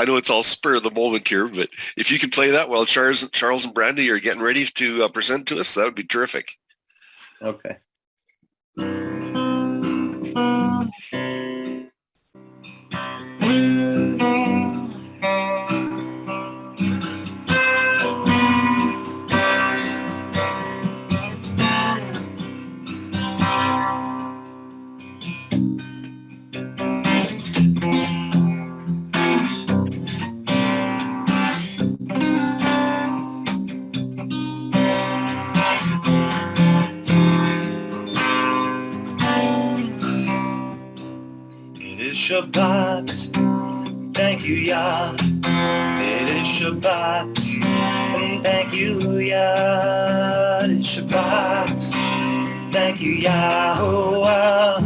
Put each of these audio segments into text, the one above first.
I know it's all spur of the moment here, but if you can play that while Charles and Brandy are getting ready to present to us, that would be terrific. Okay. Shabbat, thank you, Yah. It is Shabbat, and thank you, Yah. It is Shabbat, thank you, Yahweh.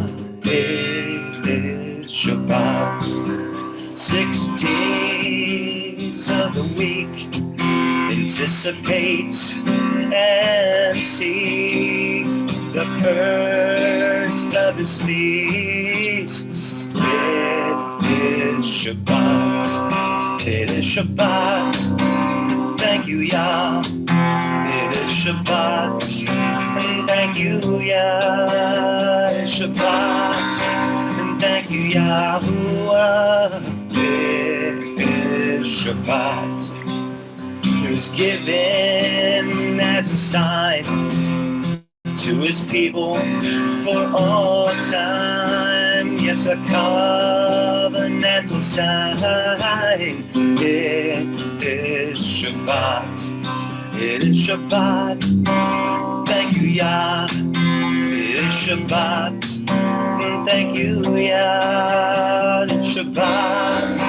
It is Shabbat. 6 days of the week, anticipate and see the first of His feasts. It is Shabbat. It is Shabbat. Thank you, Yah. It is Shabbat. And thank you, Yah. It is Shabbat. And thank you, Yahuwah. It is Shabbat. It was given as a sign to His people for all time. Yes, a covenantal sign. It is Shabbat. It is Shabbat. Thank you, Yah. It is Shabbat. Thank you, Yah. It is Shabbat.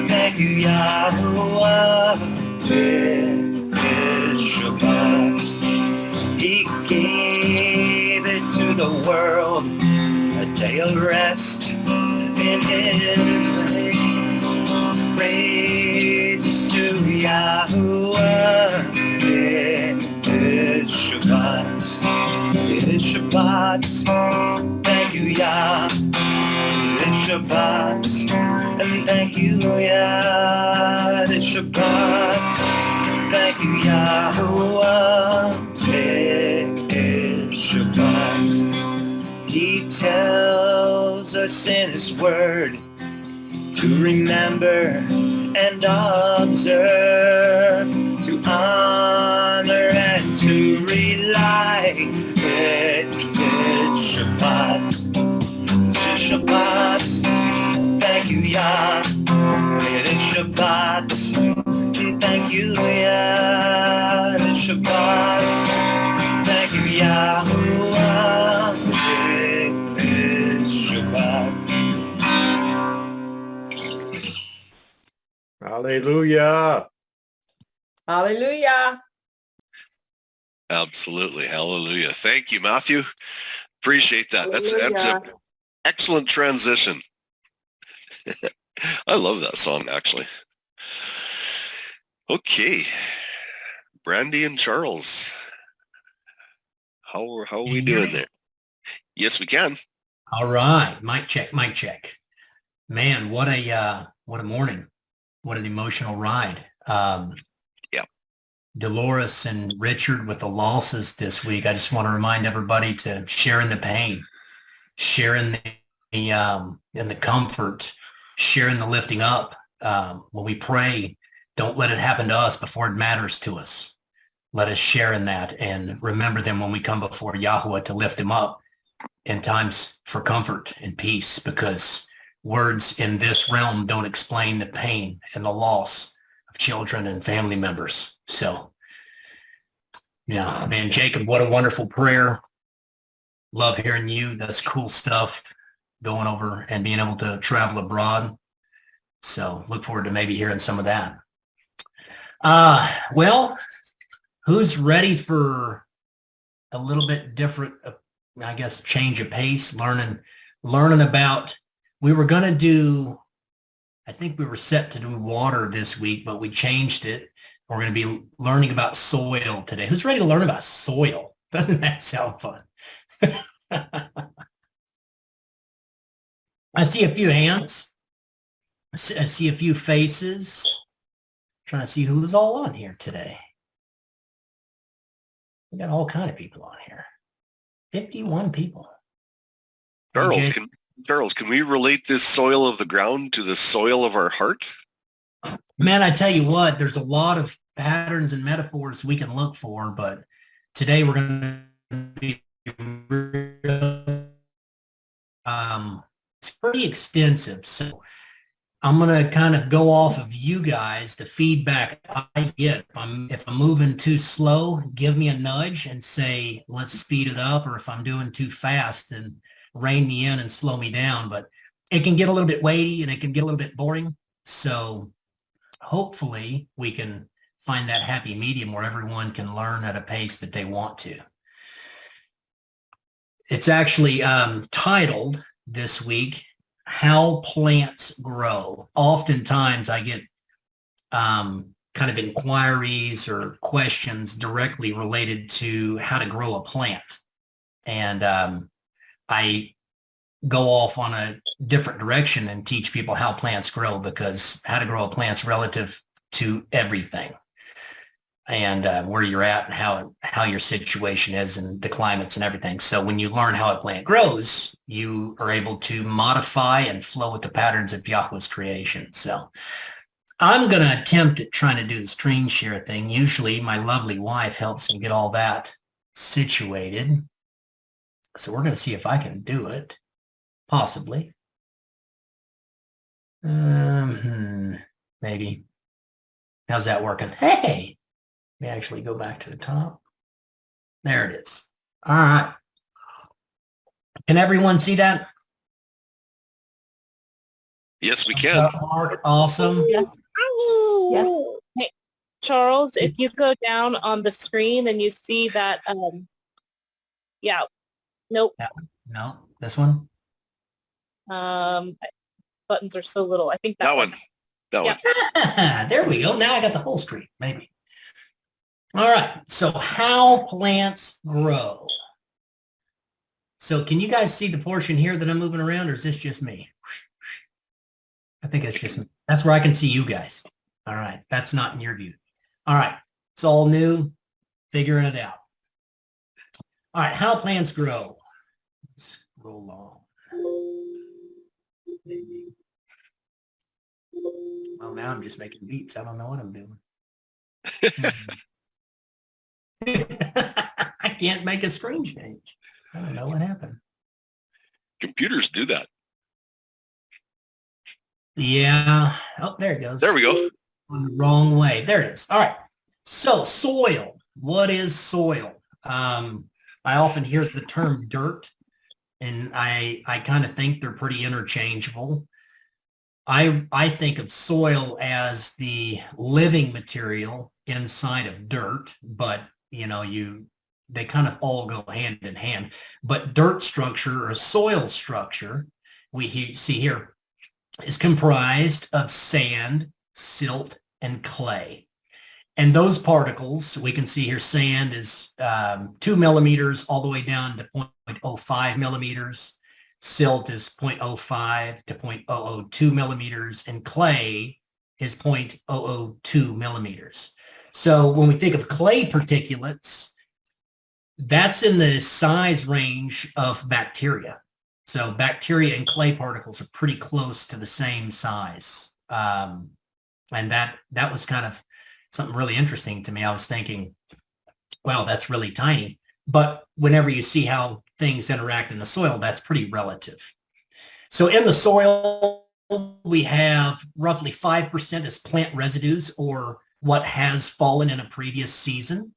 Thank you, Yahuwah. It is Shabbat. He gave it to the world, a day of rest in His praises to Yahuwah. It is Shabbat. It is Shabbat. Thank you, Yah. It is Shabbat. And thank you, Yah. It is Shabbat. Thank you, Yahuwah. It is Shabbat. He tells us in His word to remember and observe, to honor and to rely. It is Shabbat. It is Shabbat. Thank you, Yah. It is Shabbat. Thank you, Yah. It is Shabbat. Thank you, Yahuwah. It is Shabbat. Hallelujah. Hallelujah. Absolutely. Hallelujah. Thank you, Matthew. Appreciate that. That's Hallelujah. an excellent transition. I love that song, actually. Okay. Brandy and Charles. How are we doing there? Yes, we can. All right. Mic check, mic check. Man, what a morning. What an emotional ride. Dolores and Richard with the losses this week. I just want to remind everybody to share in the pain, share in the comfort, share in the lifting up. When we pray, don't let it happen to us before it matters to us. Let us share in that and remember them when we come before Yahweh to lift them up in times for comfort and peace, because words in this realm don't explain the pain and the loss of children and family members. So, yeah, man, Jacob, what a wonderful prayer. Love hearing you. That's cool stuff, going over and being able to travel abroad. So look forward to maybe hearing some of that. Well, who's ready for a little bit different, I guess, change of pace, learning about, we were going to do, I think we were set to do water this week, but we changed it. We're going to be learning about soil today. Who's ready to learn about soil? Doesn't that sound fun? I see a few hands. I see a few faces. Trying to see who's all on here today. We got all kind of people on here. 51 people. Charles, AJ? Charles, can we relate this soil of the ground to the soil of our heart? Man, I tell you what, there's a lot of patterns and metaphors we can look for, but today we're going to be it's pretty extensive. So I'm going to kind of go off of you guys, the feedback I get. If I'm moving too slow, give me a nudge and say, let's speed it up. Or if I'm doing too fast, then rein me in and slow me down. But it can get a little bit weighty and it can get a little bit boring. So hopefully we can find that happy medium where everyone can learn at a pace that they want to. It's actually titled this week, How Plants Grow. Oftentimes I get kind of inquiries or questions directly related to how to grow a plant. And I go off on a different direction and teach people how plants grow, because how to grow a plant's relative to everything, and where you're at and how your situation is and the climates and everything. So when you learn how a plant grows, you are able to modify and flow with the patterns of Yahweh's creation. So I'm going to attempt at trying to do the screen share thing. Usually my lovely wife helps me get all that situated. So we're going to see if I can do it. Possibly. Maybe. How's that working? Hey, let me actually go back to the top. There it is. All right. Can everyone see that? Yes, we can. Mark, awesome. Yes. Yes. Hey, Charles, if you go down on the screen and you see that, yeah, nope. No, this one? Buttons are so little. I think that one. That one. There we go. Now I got the whole screen, maybe. All right. So how plants grow. So can you guys see the portion here that I'm moving around, or is this just me? I think it's just me. That's where I can see you guys. All right. That's not in your view. All right. It's all new. Figuring it out. All right. How plants grow. Let's scroll along. Well, now I'm just making beats. I don't know what I'm doing. I can't make a screen change. I don't know what happened. Computers do that. Yeah. Oh, there it goes. There we go. On the wrong way. There it is. All right. So soil. What is soil? I often hear the term dirt, and I kind of think they're pretty interchangeable. I think of soil as the living material inside of dirt, but they kind of all go hand in hand. But dirt structure or soil structure, we see here, is comprised of sand, silt, and clay. And those particles, we can see here, sand is 2 millimeters all the way down to 0.05 millimeters. Silt is 0.05 to 0.002 millimeters, and clay is 0.002 millimeters. So when we think of clay particulates, that's in the size range of bacteria. So bacteria and clay particles are pretty close to the same size. And that was kind of something really interesting to me. I was thinking, well, that's really tiny. But whenever you see how things interact in the soil, that's pretty relative. So in the soil, we have roughly 5% as plant residues, or what has fallen in a previous season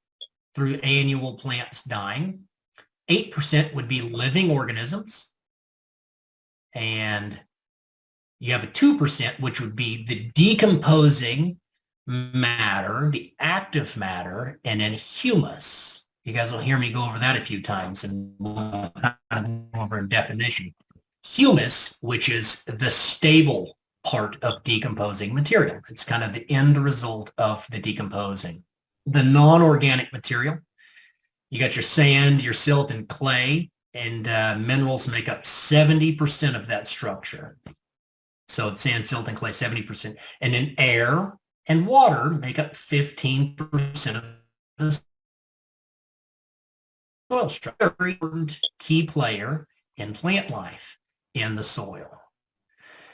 through annual plants dying. 8% would be living organisms. And you have a 2%, which would be the decomposing matter, the active matter, and then humus. You guys will hear me go over that a few times, and we'll kind of go over in definition. Humus, which is the stable part of decomposing material. It's kind of the end result of the decomposing. The non-organic material, you got your sand, your silt, and clay, and minerals make up 70% of that structure. So sand, silt, and clay, 70%. And then air and water make up 15% of the soil structure. Very important key player in plant life in the soil.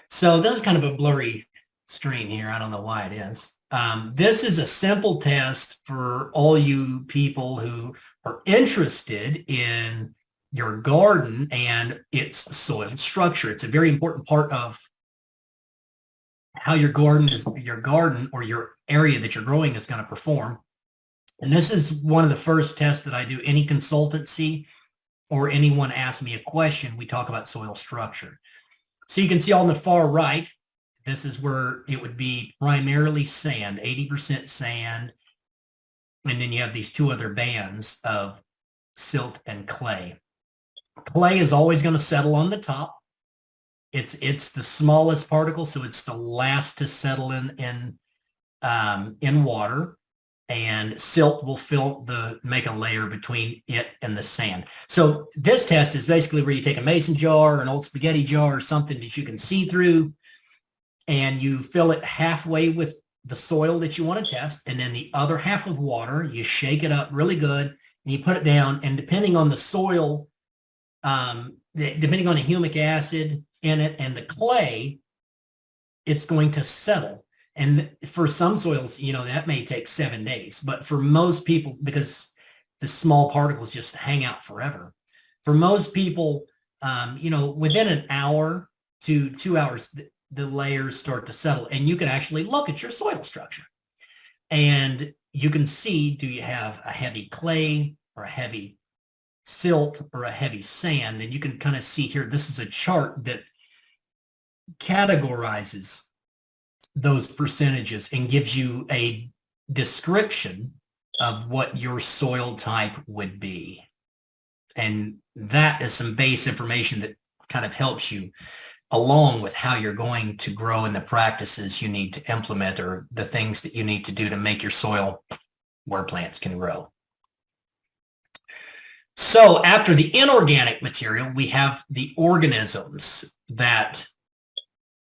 So this is kind of a blurry screen here. I don't know why it is. This is a simple test for all you people who are interested in your garden and its soil structure. It's a very important part of how your garden or your area that you're growing is going to perform. And this is one of the first tests that I do. Any consultancy or anyone asks me a question, we talk about soil structure. So you can see on the far right, this is where it would be primarily sand, 80% sand. And then you have these two other bands of silt and clay. Clay is always going to settle on the top. It's the smallest particle, so it's the last to settle in water. And silt will make a layer between it and the sand. So this test is basically where you take a mason jar or an old spaghetti jar or something that you can see through, and you fill it halfway with the soil that you want to test, and then the other half with water. You shake it up really good, and you put it down, and depending on the soil, depending on the humic acid in it and the clay, it's going to settle. And for some soils, that may take 7 days. But for most people, because the small particles just hang out forever, for most people, within an hour to 2 hours, the layers start to settle. And you can actually look at your soil structure. And you can see, do you have a heavy clay or a heavy silt or a heavy sand? And you can kind of see here, this is a chart that categorizes those percentages and gives you a description of what your soil type would be. And that is some base information that kind of helps you along with how you're going to grow and the practices you need to implement or the things that you need to do to make your soil where plants can grow. So after the inorganic material, we have the organisms, that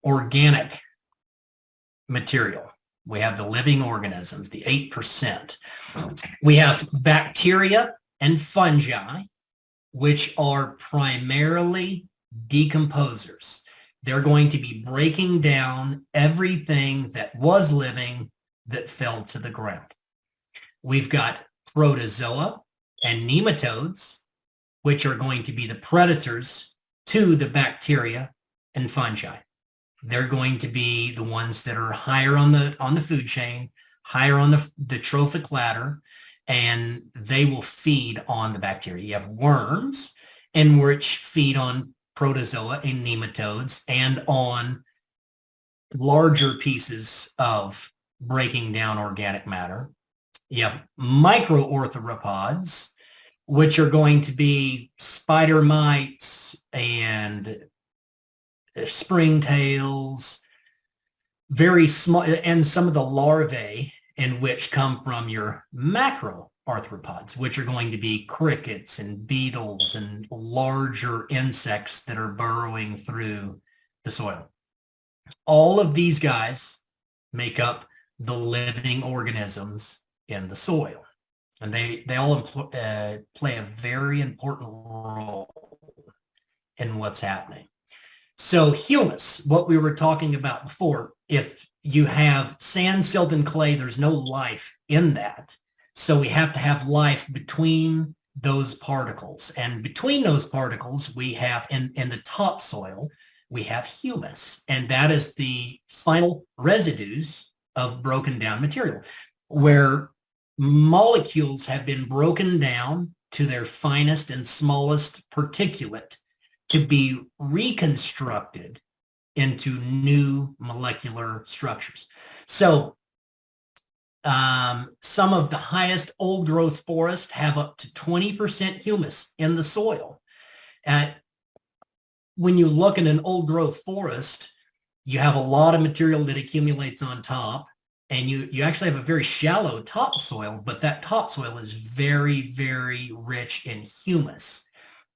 organic material. We have the living organisms, the 8%. We have bacteria and fungi, which are primarily decomposers. They're going to be breaking down everything that was living that fell to the ground. We've got protozoa and nematodes, which are going to be the predators to the bacteria and fungi. They're going to be the ones that are higher on the food chain, higher on the trophic ladder, and they will feed on the bacteria. You have worms, in which feed on protozoa and nematodes and on larger pieces of breaking down organic matter. You have microarthropods, which are going to be spider mites and springtails, very small, and some of the larvae in which come from your macroarthropods, which are going to be crickets and beetles and larger insects that are burrowing through the soil. All of these guys make up the living organisms in the soil, and they all play a very important role in what's happening. So humus, what we were talking about before, if you have sand, silt, and clay, there's no life in that. So we have to have life between those particles. And between those particles, we have, in the topsoil, we have humus. And that is the final residues of broken down material, where molecules have been broken down to their finest and smallest particulate to be reconstructed into new molecular structures. So some of the highest old growth forests have up to 20% humus in the soil. When you look at an old growth forest, you have a lot of material that accumulates on top, and you actually have a very shallow topsoil, but that topsoil is very, very rich in humus.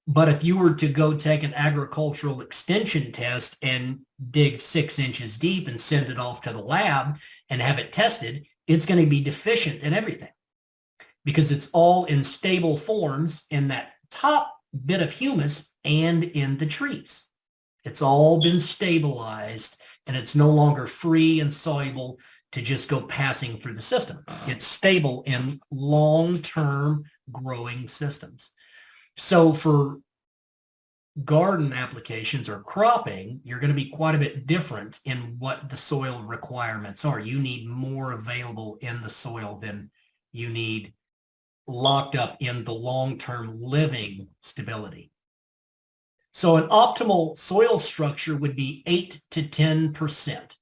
But if you were to go take an agricultural extension test and dig 6 inches deep and send it off to the lab and have it tested, it's going to be deficient in everything because it's all in stable forms in that top bit of humus and in the trees. It's all been stabilized and it's no longer free and soluble to just go passing through the system. It's stable in long-term growing systems. So for garden applications or cropping, you're going to be quite a bit different in what the soil requirements are. You need more available in the soil than you need locked up in the long-term living stability. So an optimal soil structure would be 8 to 10%.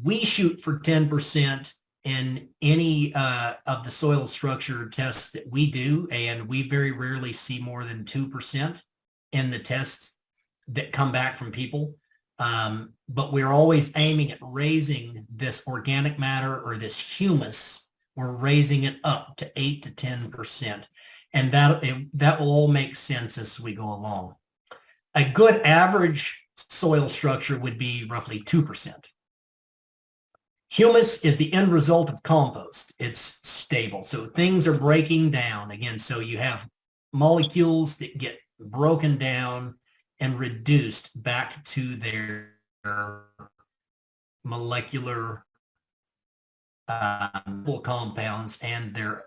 We shoot for 10% in any of the soil structure tests that we do, and we very rarely see more than 2% in the tests that come back from people. But we're always aiming at raising this organic matter or this humus. We're raising it up to 8 to 10%. And that will all make sense as we go along. A good average soil structure would be roughly 2%. Humus is the end result of compost. It's stable. So things are breaking down again. So you have molecules that get broken down and reduced back to their molecular compounds and their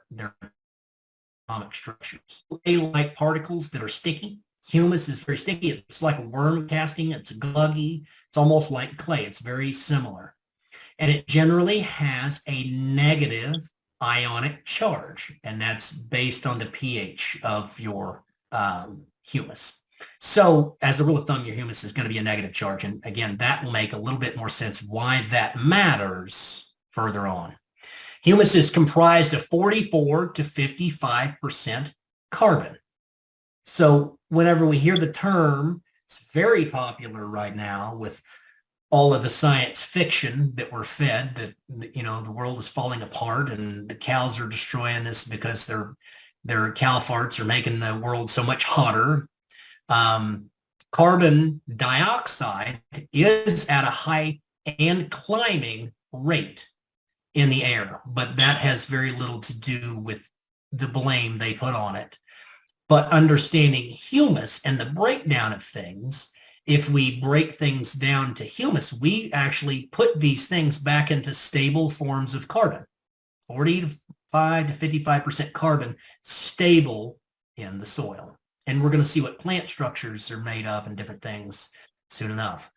atomic structures. Clay-like particles that are sticky. Humus is very sticky. It's like a worm casting. It's gluggy. It's almost like clay. It's very similar. And it generally has a negative ionic charge, and that's based on the pH of your humus. So as a rule of thumb, your humus is going to be a negative charge. And again, that will make a little bit more sense why that matters further on. Humus is comprised of 44 to 55% carbon. So whenever we hear the term, it's very popular right now with all of the science fiction that we're fed, that, you know, the world is falling apart and the cows are destroying us because their cow farts are making the world so much hotter. Carbon dioxide is at a high and climbing rate in the air, but that has very little to do with the blame they put on it. But understanding humus and the breakdown of things, if we break things down to humus, we actually put these things back into stable forms of carbon. 45 to 55% carbon stable in the soil. And we're going to see what plant structures are made of and different things soon enough.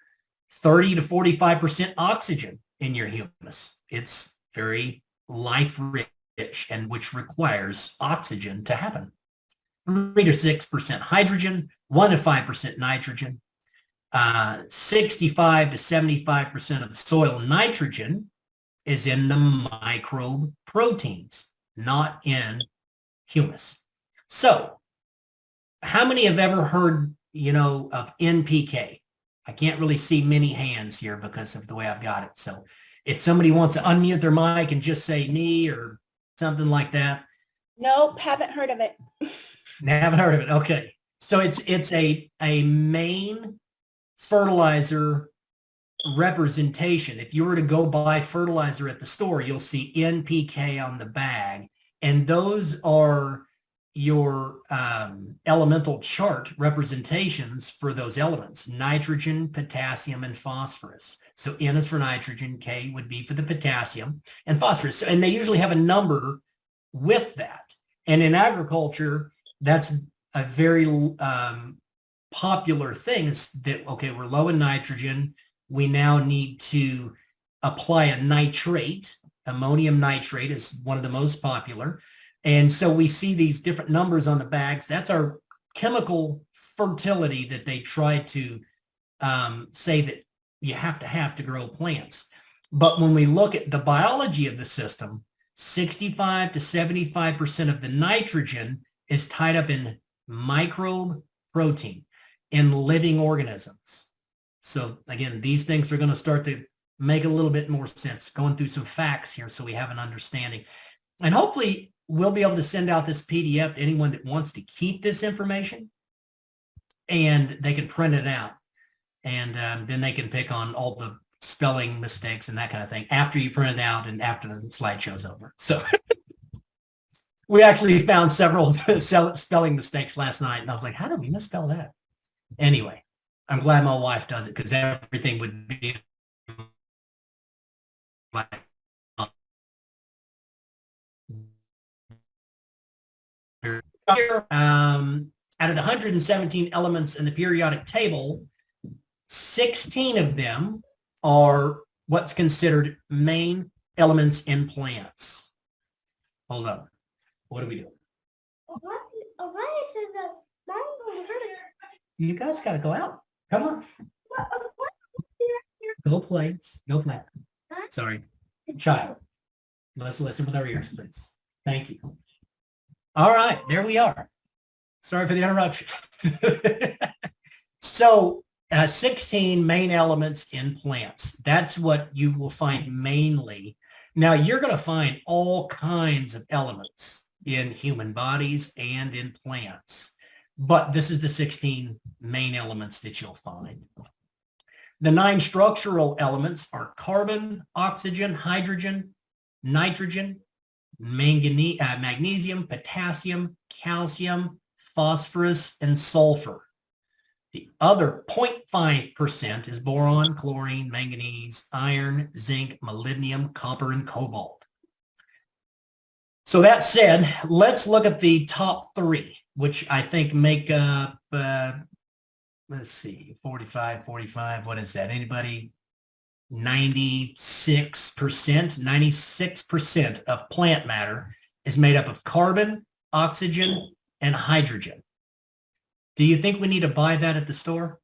30 to 45% oxygen in your humus. It's very life-rich, and which requires oxygen to happen. 3 to 6% hydrogen, 1 to 5% nitrogen, 65 to 75% of soil nitrogen is in the microbe proteins, not in humus. So how many have ever heard, of NPK? I can't really see many hands here because of the way I've got it. So if somebody wants to unmute their mic and just say me or something like that. Nope, haven't heard of it. Haven't heard of it. Okay. So it's a main fertilizer representation. If you were to go buy fertilizer at the store, you'll see NPK on the bag. And those are your elemental chart representations for those elements: nitrogen, potassium, and phosphorus. So N is for nitrogen, K would be for the potassium, and phosphorus. And they usually have a number with that. And in agriculture, that's a very popular thing. Is that, okay, we're low in nitrogen. We now need to apply a nitrate. Ammonium nitrate is one of the most popular. And so we see these different numbers on the bags. That's our chemical fertility that they try to say that you have to grow plants. But when we look at the biology of the system, 65 to 75% of the nitrogen is tied up in microbe protein in living organisms. So again, these things are going to start to make a little bit more sense, going through some facts here so we have an understanding. And hopefully we'll be able to send out this PDF to anyone that wants to keep this information. and they can print it out. And then they can pick on all the spelling mistakes and that kind of thing after you print it out and after the slideshow's over. So we actually found several spelling mistakes last night. And I was like, how did we misspell that? Anyway, I'm glad my wife does it because everything would be like, out of the 117 elements in the periodic table, 16 of them are what's considered main elements in plants. Hold on. What are we doing? You guys got to go out. Come on. Go play. Go play. Sorry. Child. Let's listen with our ears, please. Thank you. All right. There we are. Sorry for the interruption. So 16 main elements in plants. That's what you will find mainly. Now you're going to find all kinds of elements in human bodies and in plants, but this is the 16 main elements that you'll find. The 9 structural elements are carbon, oxygen, hydrogen, nitrogen, magnesium, potassium, calcium, phosphorus, and sulfur. The other 0.5% is boron, chlorine, manganese, iron, zinc, molybdenum, copper, and cobalt. So that said, let's look at the top 3, which I think make up, let's see, 45, what is that? Anybody? 96% of plant matter is made up of carbon, oxygen, and hydrogen. Do you think we need to buy that at the store?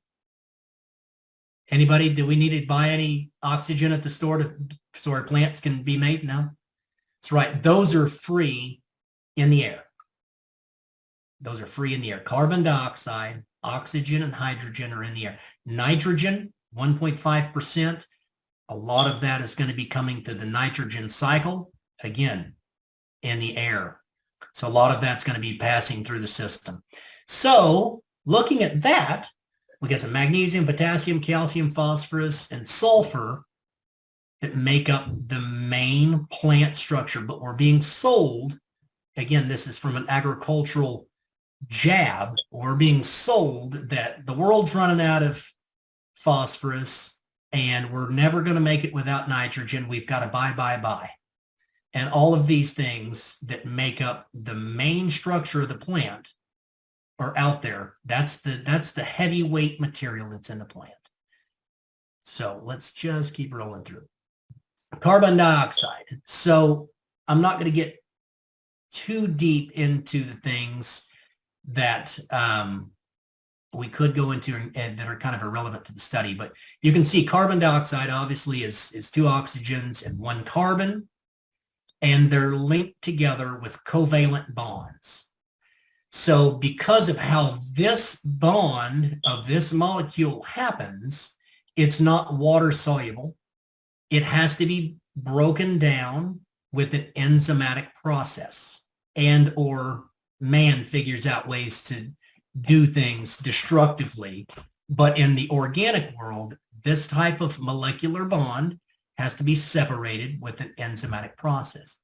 Anybody, do we need to buy any oxygen at the store so our plants can be made? No. That's right. Those are free in the air. Those are free in the air. Carbon dioxide, oxygen, and hydrogen are in the air. Nitrogen, 1.5%. A lot of that is going to be coming to the nitrogen cycle, again, in the air. So a lot of that's going to be passing through the system. So looking at that, we get some magnesium, potassium, calcium, phosphorus, and sulfur that make up the main plant structure, but we're being sold, again, this is from an agricultural jab, we're being sold that the world's running out of phosphorus and we're never going to make it without nitrogen. We've got to buy. And all of these things that make up the main structure of the plant are out there. That's the heavyweight material that's in the plant. So let's just keep rolling through. Carbon dioxide. So I'm not going to get too deep into the things that we could go into and that are kind of irrelevant to the study, but you can see carbon dioxide obviously is 2 oxygens and 1 carbon, and they're linked together with covalent bonds. So because of how this bond of this molecule happens, it's not water soluble. It has to be broken down with an enzymatic process, and or man figures out ways to do things destructively. But in the organic world, this type of molecular bond has to be separated with an enzymatic process.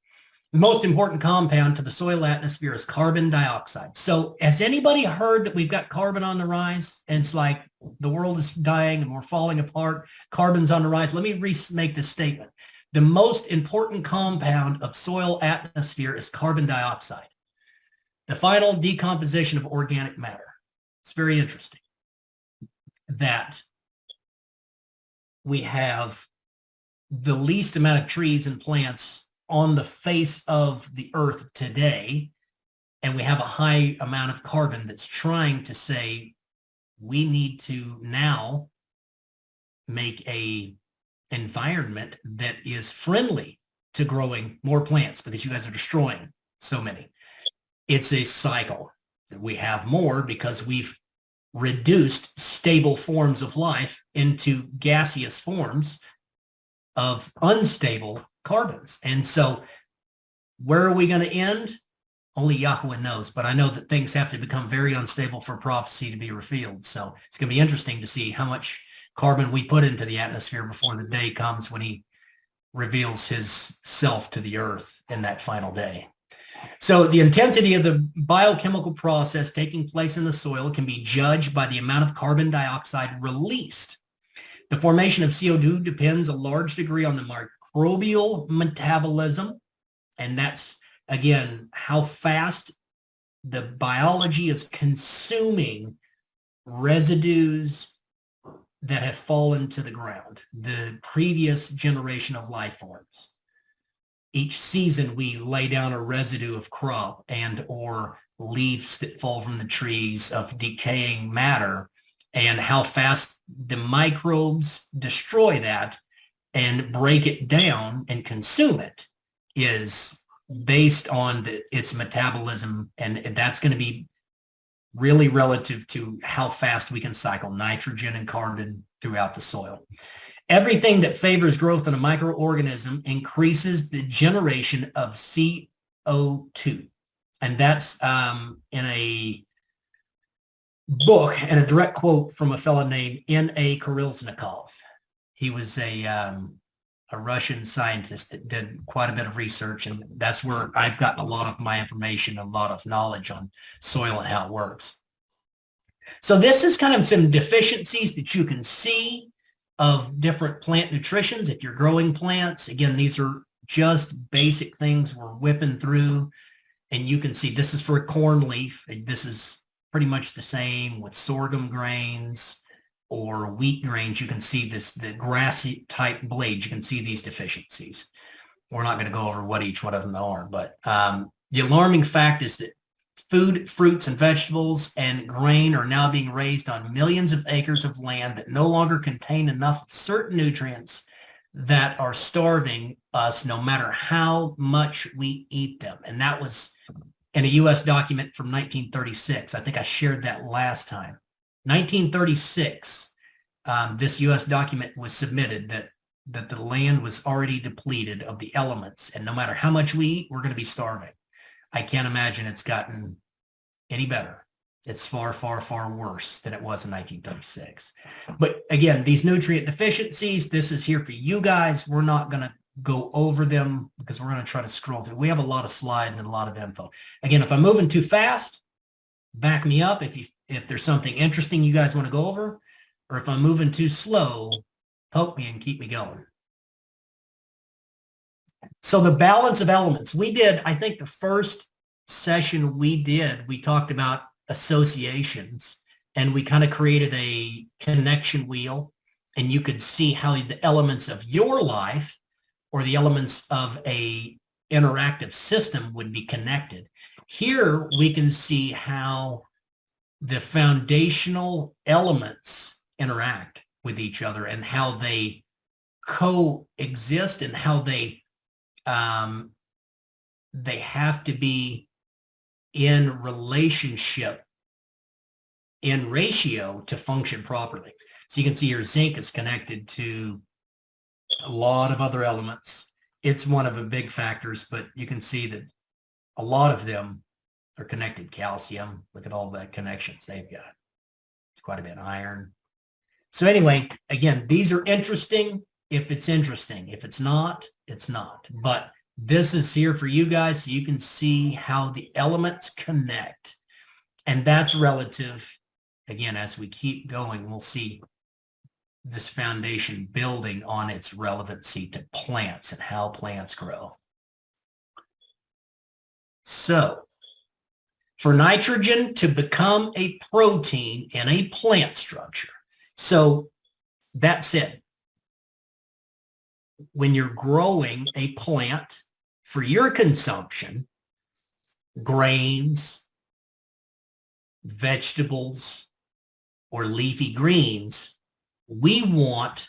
The most important compound to the soil atmosphere is carbon dioxide. So has anybody heard that we've got carbon on the rise and it's like the world is dying and we're falling apart, carbon's on the rise? Let me make this statement. The most important compound of soil atmosphere is carbon dioxide, the final decomposition of organic matter. It's very interesting that we have the least amount of trees and plants on the face of the earth today, and we have a high amount of carbon that's trying to say we need to now make a environment that is friendly to growing more plants because you guys are destroying so many. It's a cycle. We have more because we've reduced stable forms of life into gaseous forms of unstable carbons. And so where are we going to end? Only Yahweh knows, but I know that things have to become very unstable for prophecy to be revealed. So it's going to be interesting to see how much carbon we put into the atmosphere before the day comes when he reveals his self to the earth in that final day. So the intensity of the biochemical process taking place in the soil can be judged by the amount of carbon dioxide released. The formation of CO2 depends a large degree on the microbial metabolism, and that's, again, how fast the biology is consuming residues that have fallen to the ground, the previous generation of life forms. Each season, we lay down a residue of crop and or leaves that fall from the trees of decaying matter, and how fast the microbes destroy that and break it down and consume it is based on its metabolism, and that's going to be really relative to how fast we can cycle nitrogen and carbon throughout the soil. Everything that favors growth in a microorganism increases the generation of CO2. And that's in a book and a direct quote from a fellow named N.A. Kirillznikov. He was a Russian scientist that did quite a bit of research, and that's where I've gotten a lot of my information, a lot of knowledge on soil and how it works. So this is kind of some deficiencies that you can see of different plant nutritions. If you're growing plants, again, these are just basic things we're whipping through, and you can see this is for a corn leaf. This is pretty much the same with sorghum grains or wheat grains. You can see this, the grassy type blades, you can see these deficiencies. We're not going to go over what each one of them are, but the alarming fact is that food, fruits, and vegetables and grain are now being raised on millions of acres of land that no longer contain enough of certain nutrients that are starving us no matter how much we eat them. And that was in a U.S. document from 1936. I think I shared that last time. 1936, this U.S. document was submitted that the land was already depleted of the elements, and no matter how much we eat, we're going to be starving. I can't imagine it's gotten any better. It's far, far, far worse than it was in 1936. But again, these nutrient deficiencies, this is here for you guys. We're not going to go over them because we're going to try to scroll through. We have a lot of slides and a lot of info. Again, if I'm moving too fast, back me up. If there's something interesting you guys want to go over, or if I'm moving too slow, poke me and keep me going. So the balance of elements, we did, I think the first session we talked about associations, and we kind of created a connection wheel, and you could see how the elements of your life or the elements of a interactive system would be connected. Here we can see how the foundational elements interact with each other and how they coexist and how they have to be in relationship, in ratio to function properly. So you can see your zinc is connected to a lot of other elements. It's one of the big factors, but you can see that a lot of them are connected. Calcium, look at all the connections they've got. It's quite a bit. Iron. So anyway, again, these are interesting if it's interesting. If it's not, it's not. But this is here for you guys so you can see how the elements connect. And that's relative. Again, as we keep going, we'll see this foundation building on its relevancy to plants and how plants grow. So for nitrogen to become a protein in a plant structure, so that's it. When you're growing a plant for your consumption, grains, vegetables, or leafy greens, we want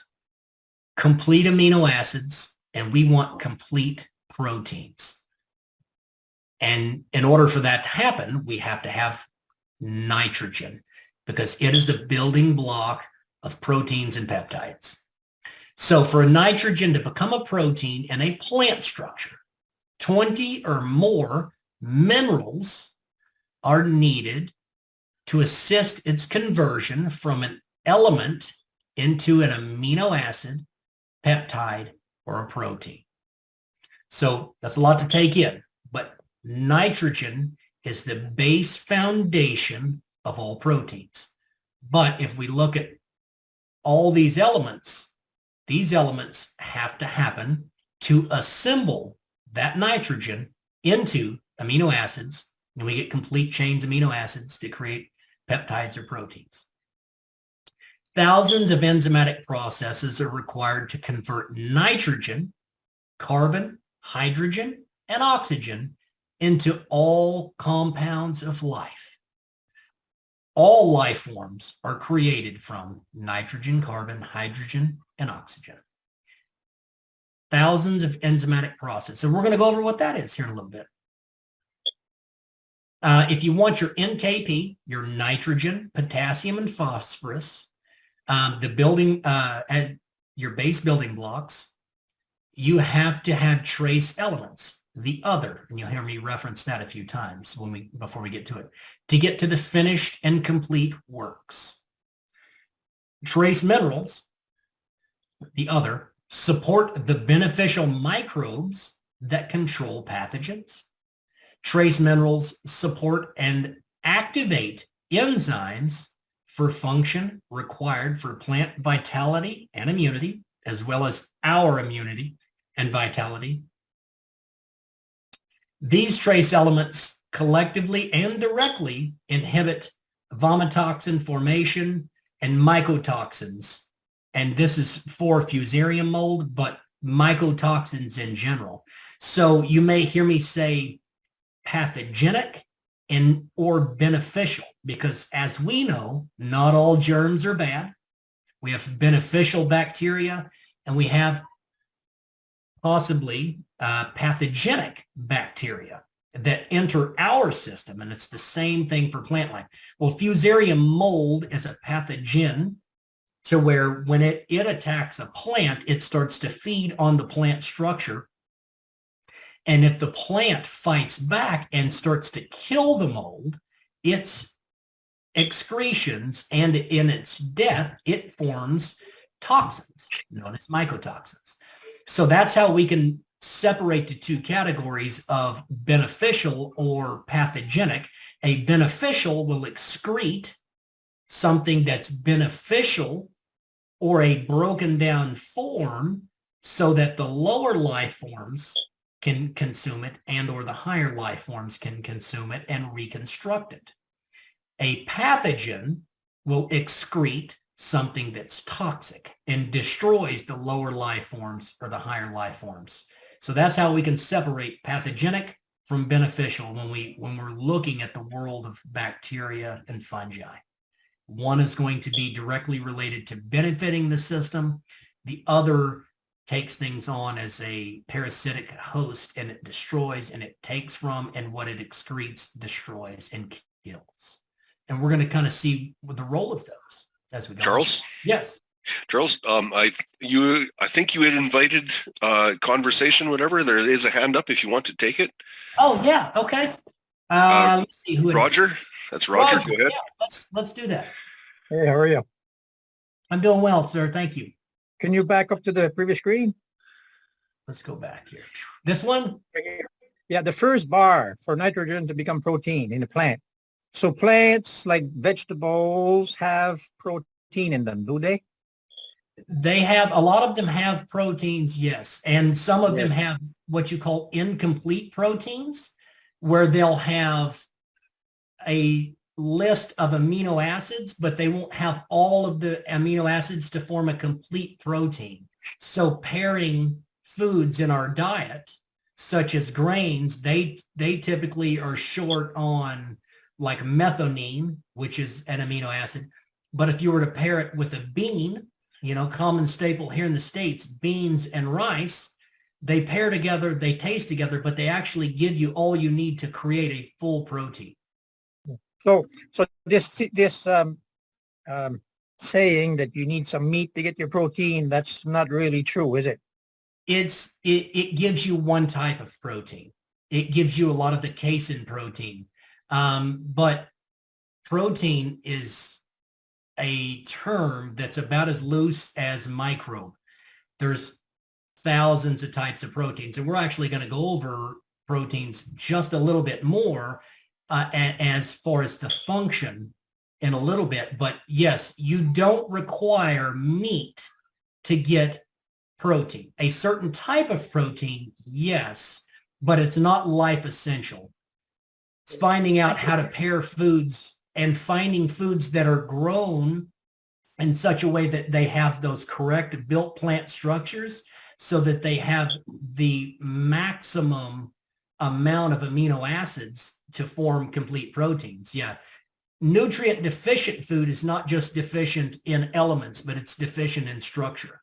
complete amino acids and we want complete proteins. And in order for that to happen, we have to have nitrogen because it is the building block of proteins and peptides. So for nitrogen to become a protein in a plant structure, 20 or more Minerals are needed to assist its conversion from an element into an amino acid, peptide, or a protein. So that's a lot to take in, but nitrogen is the base foundation of all proteins. But if we look at all these elements have to happen to assemble that nitrogen into amino acids, and we get complete chains amino acids that create peptides or proteins. Thousands of enzymatic processes are required to convert nitrogen, carbon, hydrogen, and oxygen into all compounds of life. All life forms are created from nitrogen, carbon, hydrogen, and oxygen. Thousands of enzymatic processes. And we're going to go over what that is here in a little bit. If you want your NKP, your nitrogen, potassium, and phosphorus, the building, your base building blocks, you have to have trace elements. The other, and you'll hear me reference that a few times before we get to it, to get to the finished and complete works. Trace minerals, the other, support the beneficial microbes that control pathogens. Trace minerals support and activate enzymes for function required for plant vitality and immunity, as well as our immunity and vitality. These trace elements collectively and directly inhibit vomitoxin formation and mycotoxins. And this is for fusarium mold, but mycotoxins in general. So you may hear me say pathogenic and or beneficial, because as we know, not all germs are bad. We have beneficial bacteria, and we have possibly pathogenic bacteria that enter our system, and it's the same thing for plant life. Well, fusarium mold is a pathogen to where when it attacks a plant, it starts to feed on the plant structure. And if the plant fights back and starts to kill the mold, its excretions and in its death, it forms toxins known as mycotoxins. So that's how we can separate the two categories of beneficial or pathogenic. A beneficial will excrete something that's beneficial or a broken down form so that the lower life forms can consume it and or the higher life forms can consume it and reconstruct it. A pathogen will excrete something that's toxic and destroys the lower life forms or the higher life forms. So that's how we can separate pathogenic from beneficial when we're looking at the world of bacteria and fungi. One is going to be directly related to benefiting the system. The other takes things on as a parasitic host, and it destroys, and it takes from, and what it excretes destroys and kills. And we're going to kind of see the role of those as we go. Charles? Yes. Charles, I think you had invited conversation, whatever. There is a hand up if you want to take it. Oh yeah, okay. Let's see who it Roger. is. That's Roger. Go ahead. Yeah, let's do that. Hey, how are you? I'm doing well, sir. Thank you. Can you back up to the previous screen? Let's go back here. This one? Yeah, the first bar for nitrogen to become protein in a plant. So plants like vegetables have protein in them, do they? They have, a lot of them have proteins, yes. And some of them have what you call incomplete proteins, where they'll have a list of amino acids, but they won't have all of the amino acids to form a complete protein. So pairing foods in our diet, such as grains, they typically are short on like methionine, which is an amino acid. But if you were to pair it with a bean, you know, common staple here in the States, beans and rice, they pair together, they taste together, but they actually give you all you need to create a full protein. So this saying that you need some meat to get your protein, that's not really true, is it? It gives you one type of protein. It gives you a lot of the casein protein. But protein is a term that's about as loose as microbe. There's thousands of types of proteins, and we're actually going to go over proteins just a little bit more as far as the function in a little bit. But yes, you don't require meat to get protein. A certain type of protein, yes, but it's not life essential. Finding out how to pair foods and finding foods that are grown in such a way that they have those correct built plant structures so that they have the maximum amount of amino acids to form complete proteins. Yeah. Nutrient deficient food is not just deficient in elements, but it's deficient in structure.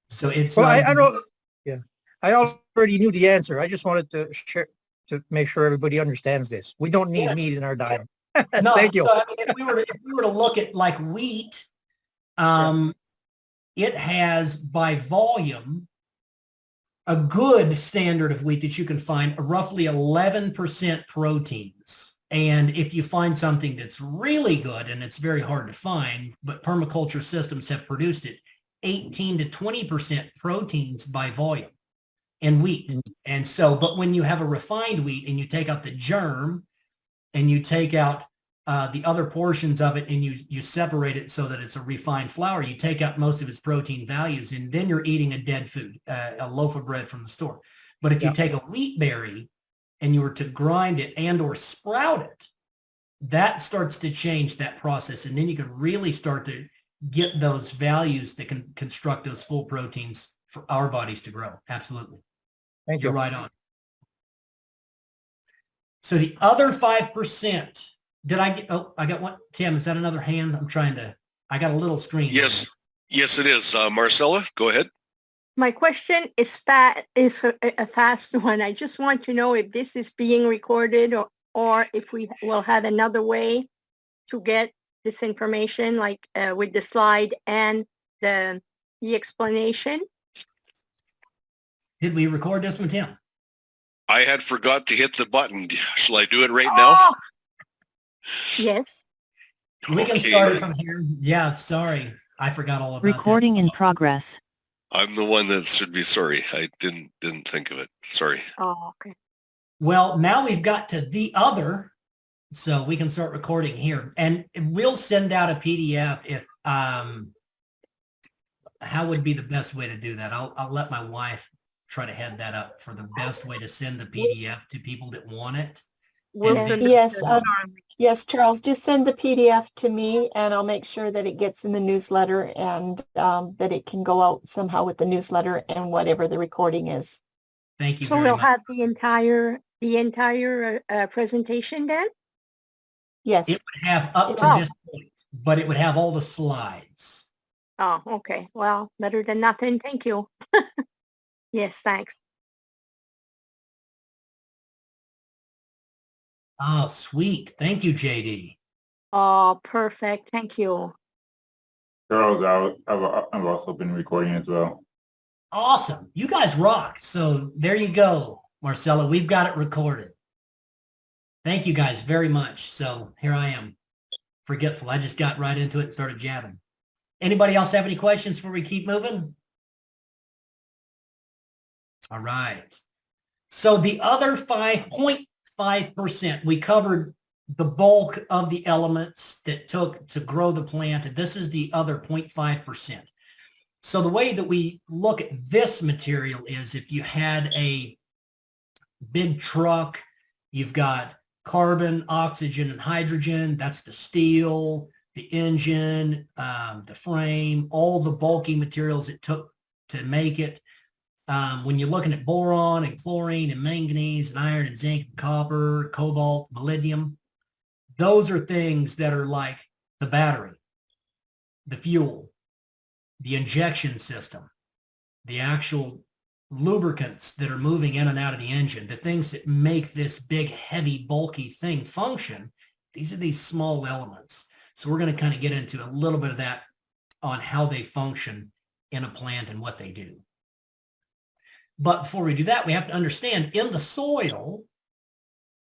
So it's Well, I don't. Yeah, I already knew the answer. I just wanted to share to make sure everybody understands this. We don't need meat in our diet. No, Thank you. so I mean, if we were to look at like wheat, it has by volume a good standard of wheat that you can find roughly 11% proteins. And if you find something that's really good, and it's very hard to find, but permaculture systems have produced it, 18 to 20% proteins by volume in wheat. And so, but when you have a refined wheat and you take out the germ and you take out the other portions of it and you separate it so that it's a refined flour, you take out most of its protein values, and then you're eating a dead food, a loaf of bread from the store. But if you take a wheat berry and you were to grind it and or sprout it, that starts to change that process. And then you can really start to get those values that can construct those full proteins for our bodies to grow. Absolutely. Thank You're you. right on. So the other 5%, did I get, oh, I got one. Tim, is that another hand? I'm trying to, I got a little screen. Yes. Yes, it is. Marcella, go ahead. My question is a fast one. I just want to know if this is being recorded or if we will have another way to get this information, like with the slide and the explanation. Did we record this one, Tim? I had forgot to hit the button. Shall I do it right now? Yes. We can start it from here. Yeah, sorry. I forgot all about Recording that. in progress. I'm the one that should be sorry. I didn't think of it. Sorry. Oh, okay. Well, now we've got to the other, so we can start recording here. And we'll send out a PDF if, how would be the best way to do that? I'll let my wife try to head that up for the best way to send the PDF to people that want it. Yes, Charles, just send the PDF to me and I'll make sure that it gets in the newsletter and that it can go out somehow with the newsletter and whatever the recording is. Thank you so very we'll much. have the entire presentation then? Yes. It would have up to this point, but it would have all the slides. Oh, okay. Well, better than nothing. Thank you. Yes, thanks. Oh, sweet. Thank you, JD. Oh, perfect. Thank you. Charles, I've also been recording as well. Awesome. You guys rock. So there you go, Marcella. We've got it recorded. Thank you guys very much. So here I am, forgetful. I just got right into it and started jabbing. Anybody else have any questions before we keep moving? All right. So the other 5.5%, we covered the bulk of the elements that took to grow the plant. And this is the other 0.5%. So the way that we look at this material is if you had a big truck, you've got carbon, oxygen, and hydrogen. That's the steel, the engine, the frame, all the bulky materials it took to make it. When you're looking at boron and chlorine and manganese and iron and zinc and copper, cobalt, molybdenum, those are things that are like the battery, the fuel, the injection system, the actual lubricants that are moving in and out of the engine, the things that make this big, heavy, bulky thing function. These are these small elements. So we're going to kind of get into a little bit of that on how they function in a plant and what they do. But before we do that, we have to understand in the soil,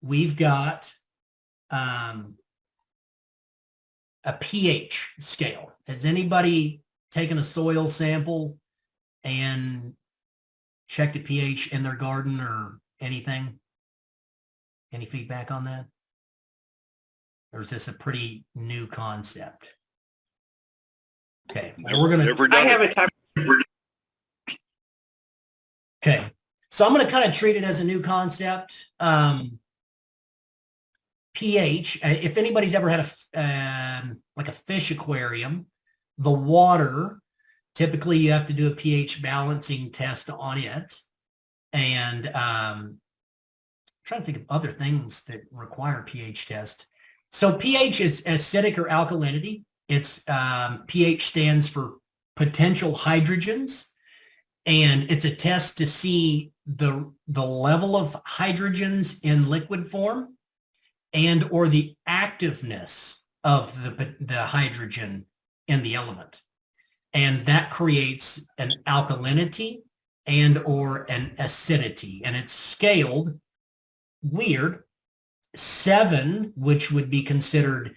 we've got a pH scale. Has anybody taken a soil sample and checked the pH in their garden or anything? Any feedback on that? Or is this a pretty new concept? Okay, well, we're gonna. Never done I have it. a time. Okay, so I'm gonna kind of treat it as a new concept. pH. If anybody's ever had like a fish aquarium, the water, typically you have to do a pH balancing test on it, and I'm trying to think of other things that require pH test. So pH is acidic or alkalinity. It's pH stands for potential hydrogens, and it's a test to see the level of hydrogens in liquid form and or the activeness of the hydrogen in the element. And that creates an alkalinity and or an acidity. And it's scaled weird. 7, which would be considered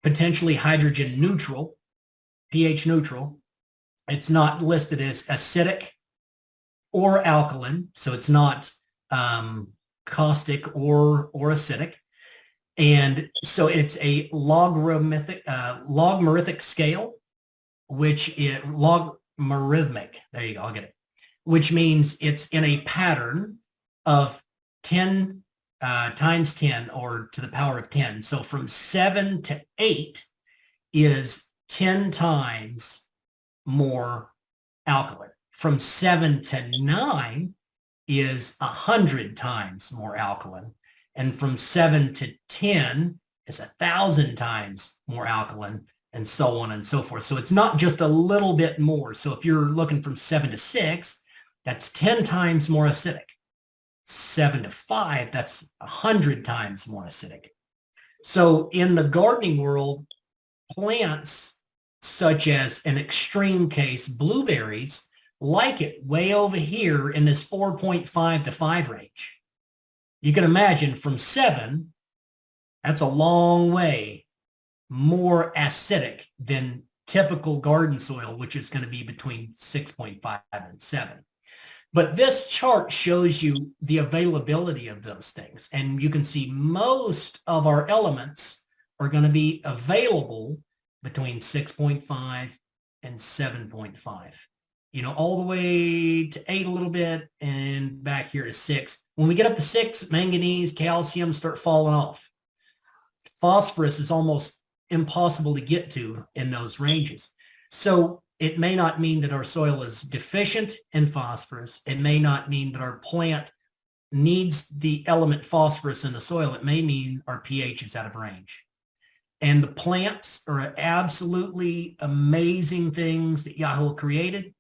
potentially hydrogen neutral, pH neutral. It's not listed as acidic or alkaline, so it's not caustic or acidic. And so it's a logarithmic scale, which is logarithmic. There you go, I'll get it. Which means it's in a pattern of 10 times 10 or to the power of 10. So from 7 to 8 is 10 times more alkaline. From 7 to 9 is 100 times more alkaline. And from 7 to 10 is 1,000 times more alkaline, and so on and so forth. So it's not just a little bit more. So if you're looking from 7 to 6, that's 10 times more acidic. 7 to 5, that's 100 times more acidic. So in the gardening world, plants such as, an extreme case, blueberries, like it way over here in this 4.5 to 5 range. You can imagine from 7, that's a long way more acidic than typical garden soil, which is going to be between 6.5 and 7. But this chart shows you the availability of those things. And you can see most of our elements are going to be available between 6.5 and 7.5. You know, all the way to 8 a little bit, and back here to 6. When we get up to 6, manganese, calcium start falling off. Phosphorus is almost impossible to get to in those ranges. So it may not mean that our soil is deficient in phosphorus. It may not mean that our plant needs the element phosphorus in the soil. It may mean our pH is out of range. And the plants are absolutely amazing things that Yahweh created.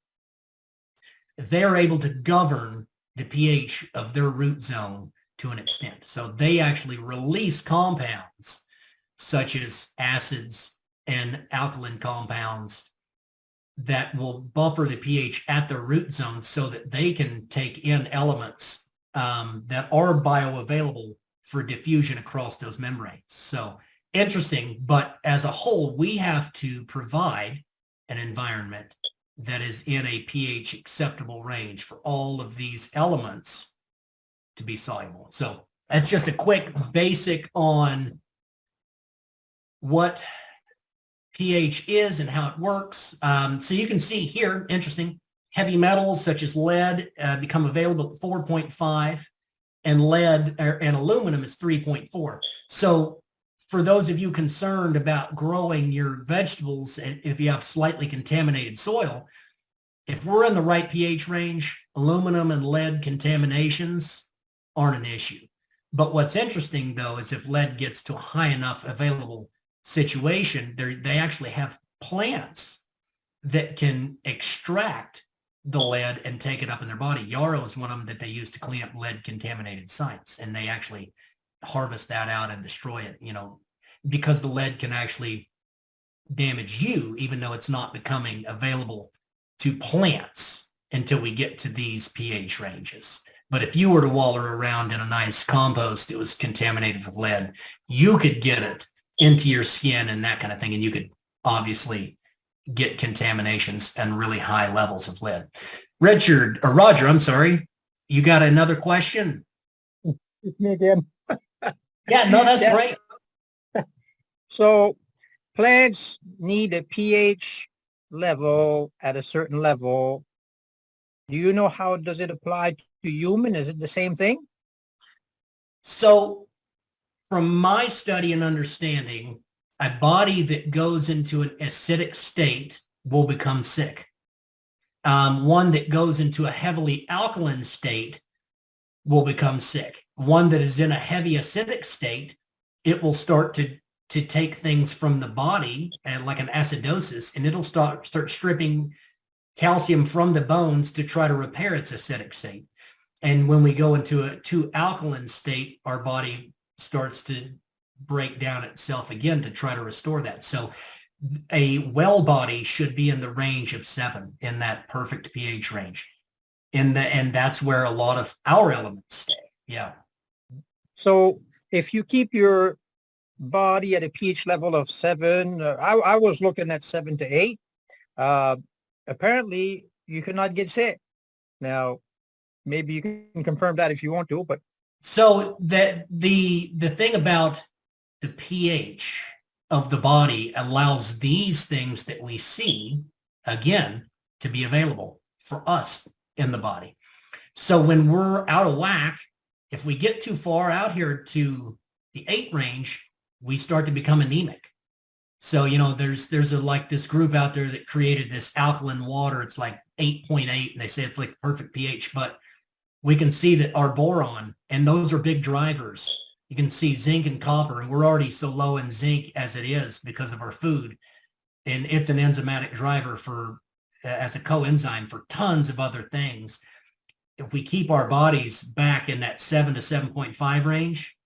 They're able to govern the pH of their root zone to an extent. So they actually release compounds such as acids and alkaline compounds that will buffer the pH at the root zone so that they can take in elements that are bioavailable for diffusion across those membranes. So interesting, but as a whole, we have to provide an environment that is in a pH acceptable range for all of these elements to be soluble. So that's just a quick basic on what pH is and how it works. So you can see here, interesting, heavy metals such as lead become available at 4.5, and lead and aluminum is 3.4. So for those of you concerned about growing your vegetables, and if you have slightly contaminated soil, if we're in the right pH range, aluminum and lead contaminations aren't an issue. But what's interesting, though, is if lead gets to a high enough available situation, they actually have plants that can extract the lead and take it up in their body. Yarrow is one of them that they use to clean up lead contaminated sites, and they actually harvest that out and destroy it, you know, because the lead can actually damage you, even though it's not becoming available to plants until we get to these pH ranges. But if you were to waller around in a nice compost that was contaminated with lead, you could get it into your skin and that kind of thing. And you could obviously get contaminations and really high levels of lead. Roger, I'm sorry. You got another question? It's me again. Yeah, no, that's Yeah. great. So plants need a pH level at a certain level. Do you know how does it apply to human? Is it the same thing? So from my study and understanding, a body that goes into an acidic state will become sick. One that goes into a heavily alkaline state will become sick. One that is in a heavy acidic state, it will start to take things from the body and like an acidosis, and it'll start stripping calcium from the bones to try to repair its acidic state. And when we go into a too alkaline state, our body starts to break down itself again to try to restore that. So a well body should be in the range of 7, in that perfect pH range. And that's where a lot of our elements stay. Yeah. So if you keep your body at a pH level of 7, I was looking at 7 to 8. Apparently, you cannot get sick. Now, maybe you can confirm that if you want to, but So that the thing about the pH of the body allows these things that we see, again, to be available for us in the body. So when we're out of whack, if we get too far out here to the 8 range, we start to become anemic. So, there's like this group out there that created this alkaline water. It's like 8.8, and they say it's like perfect pH, but we can see that our boron, and those are big drivers. You can see zinc and copper, and we're already so low in zinc as it is because of our food. And it's an enzymatic driver as a coenzyme for tons of other things. If we keep our bodies back in that 7 to 7.5 range,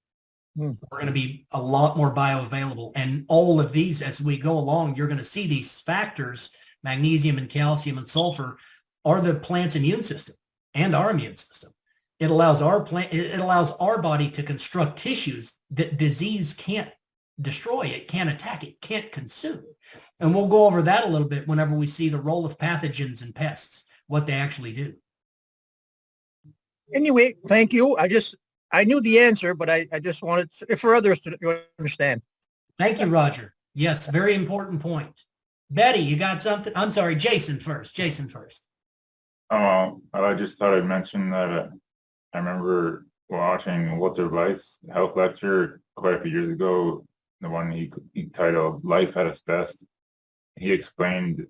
we're going to be a lot more bioavailable. And all of these, as we go along, you're going to see these factors, magnesium and calcium and sulfur, are the plant's immune system and our immune system. It allows our body to construct tissues that disease can't destroy, it can't attack, it can't consume. And we'll go over that a little bit whenever we see the role of pathogens and pests, what they actually do. anyway, thank you. I knew the answer, but I just wanted for others to understand. Thank you, Roger. Yes, very important point. Betty, you got something? I'm sorry, Jason first. I just thought I'd mention that I remember watching Walter Blythe's health lecture quite a few years ago, the one he titled Life at its Best. He explained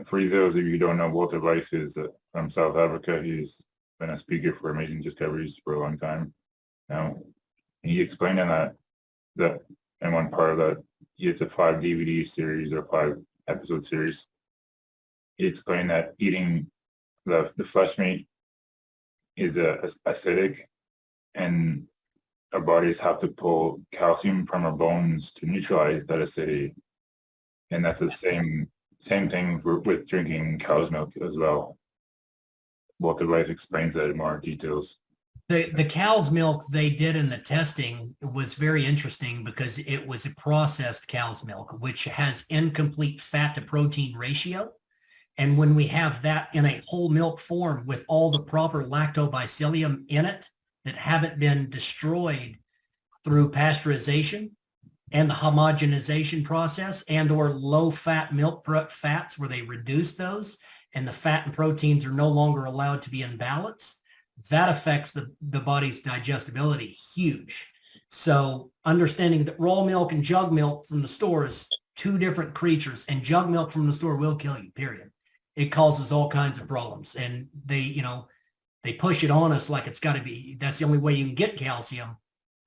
for those of you who don't know, Walter Blythe is from South Africa. He's been a speaker for Amazing Discoveries for a long time now. He explained in that in one part of that, it's a 5 DVD series or 5 episode series. He explained that eating the flesh meat is acidic, and our bodies have to pull calcium from our bones to neutralize that acidity. And that's the same thing with drinking cow's milk as well. Walter Blythe explains that in more details. The cow's milk they did in the testing was very interesting because it was a processed cow's milk, which has incomplete fat to protein ratio. And when we have that in a whole milk form with all the proper lactobacillium in it that haven't been destroyed through pasteurization and the homogenization process and or low fat milk fats where they reduce those and the fat and proteins are no longer allowed to be in balance, that affects the body's digestibility huge. So understanding that raw milk and jug milk from the store is 2 different creatures, and jug milk from the store will kill you, period. It causes all kinds of problems, and they push it on us like it's got to be, that's the only way you can get calcium.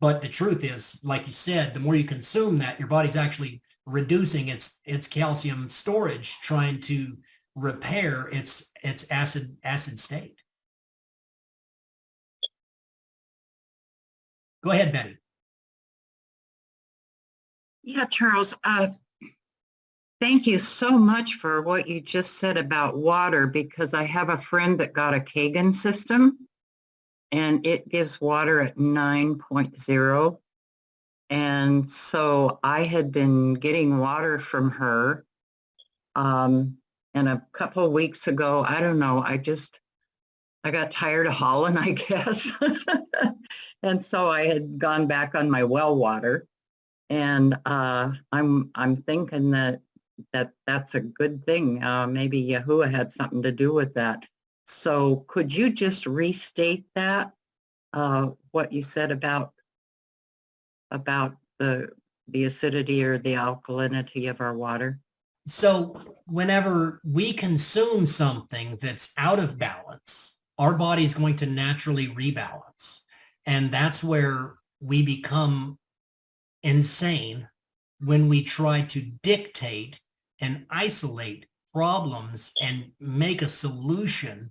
But the truth is, like you said, the more you consume that, your body's actually reducing its calcium storage, trying to repair its acid state. Go ahead, Betty. Yeah, Charles, Thank you so much for what you just said about water, because I have a friend that got a Kagan system and it gives water at 9.0. And so I had been getting water from her. And a couple of weeks ago, I don't know, I got tired of hauling, I guess. And so I had gone back on my well water. And I'm thinking that's a good thing. Maybe Yahuwah had something to do with that. So could you just restate that, what you said about the acidity or the alkalinity of our water? So whenever we consume something that's out of balance, our body's going to naturally rebalance. And that's where we become insane, when we try to dictate and isolate problems and make a solution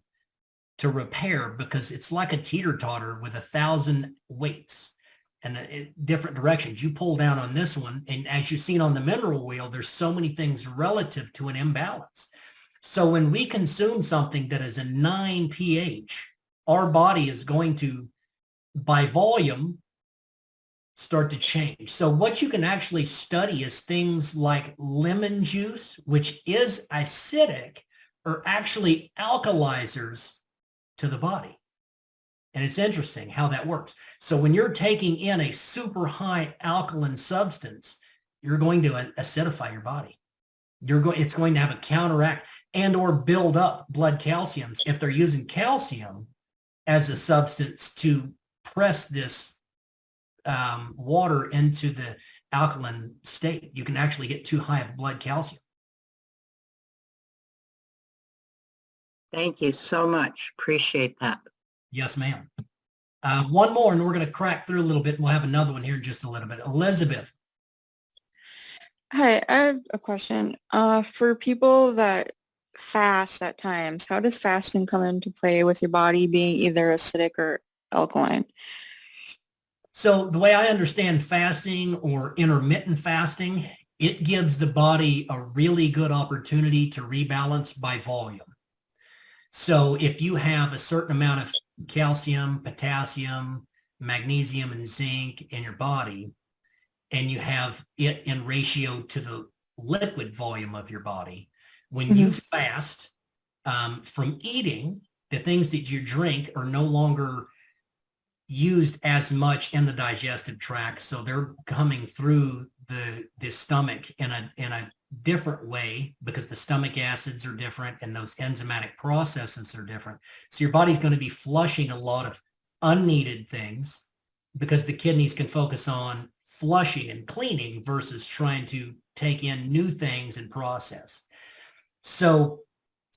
to repair, because it's like a teeter-totter with 1,000 weights and different directions. You pull down on this one, and as you've seen on the mineral wheel, there's so many things relative to an imbalance. So when we consume something that is a 9 pH, our body is going to, by volume, start to change. So what you can actually study is things like lemon juice, which is acidic, are actually alkalizers to the body. And it's interesting how that works. So when you're taking in a super high alkaline substance, you're going to acidify your body. It's going to have a counteract and or build up blood calciums. If they're using calcium as a substance to press this water into the alkaline state, you can actually get too high of blood calcium. Thank you so much. Appreciate that. Yes, ma'am. One more, and we're going to crack through a little bit. We'll have another one here in just a little bit. Elizabeth. Hi, I have a question. For people that fast at times, how does fasting come into play with your body being either acidic or alkaline? So the way I understand fasting or intermittent fasting, it gives the body a really good opportunity to rebalance by volume. So if you have a certain amount of calcium, potassium, magnesium, and zinc in your body, and you have it in ratio to the liquid volume of your body, when you fast from eating, the things that you drink are no longer used as much in the digestive tract, so they're coming through the stomach in a different way, because the stomach acids are different and those enzymatic processes are different. So your body's going to be flushing a lot of unneeded things, because the kidneys can focus on flushing and cleaning versus trying to take in new things and process. So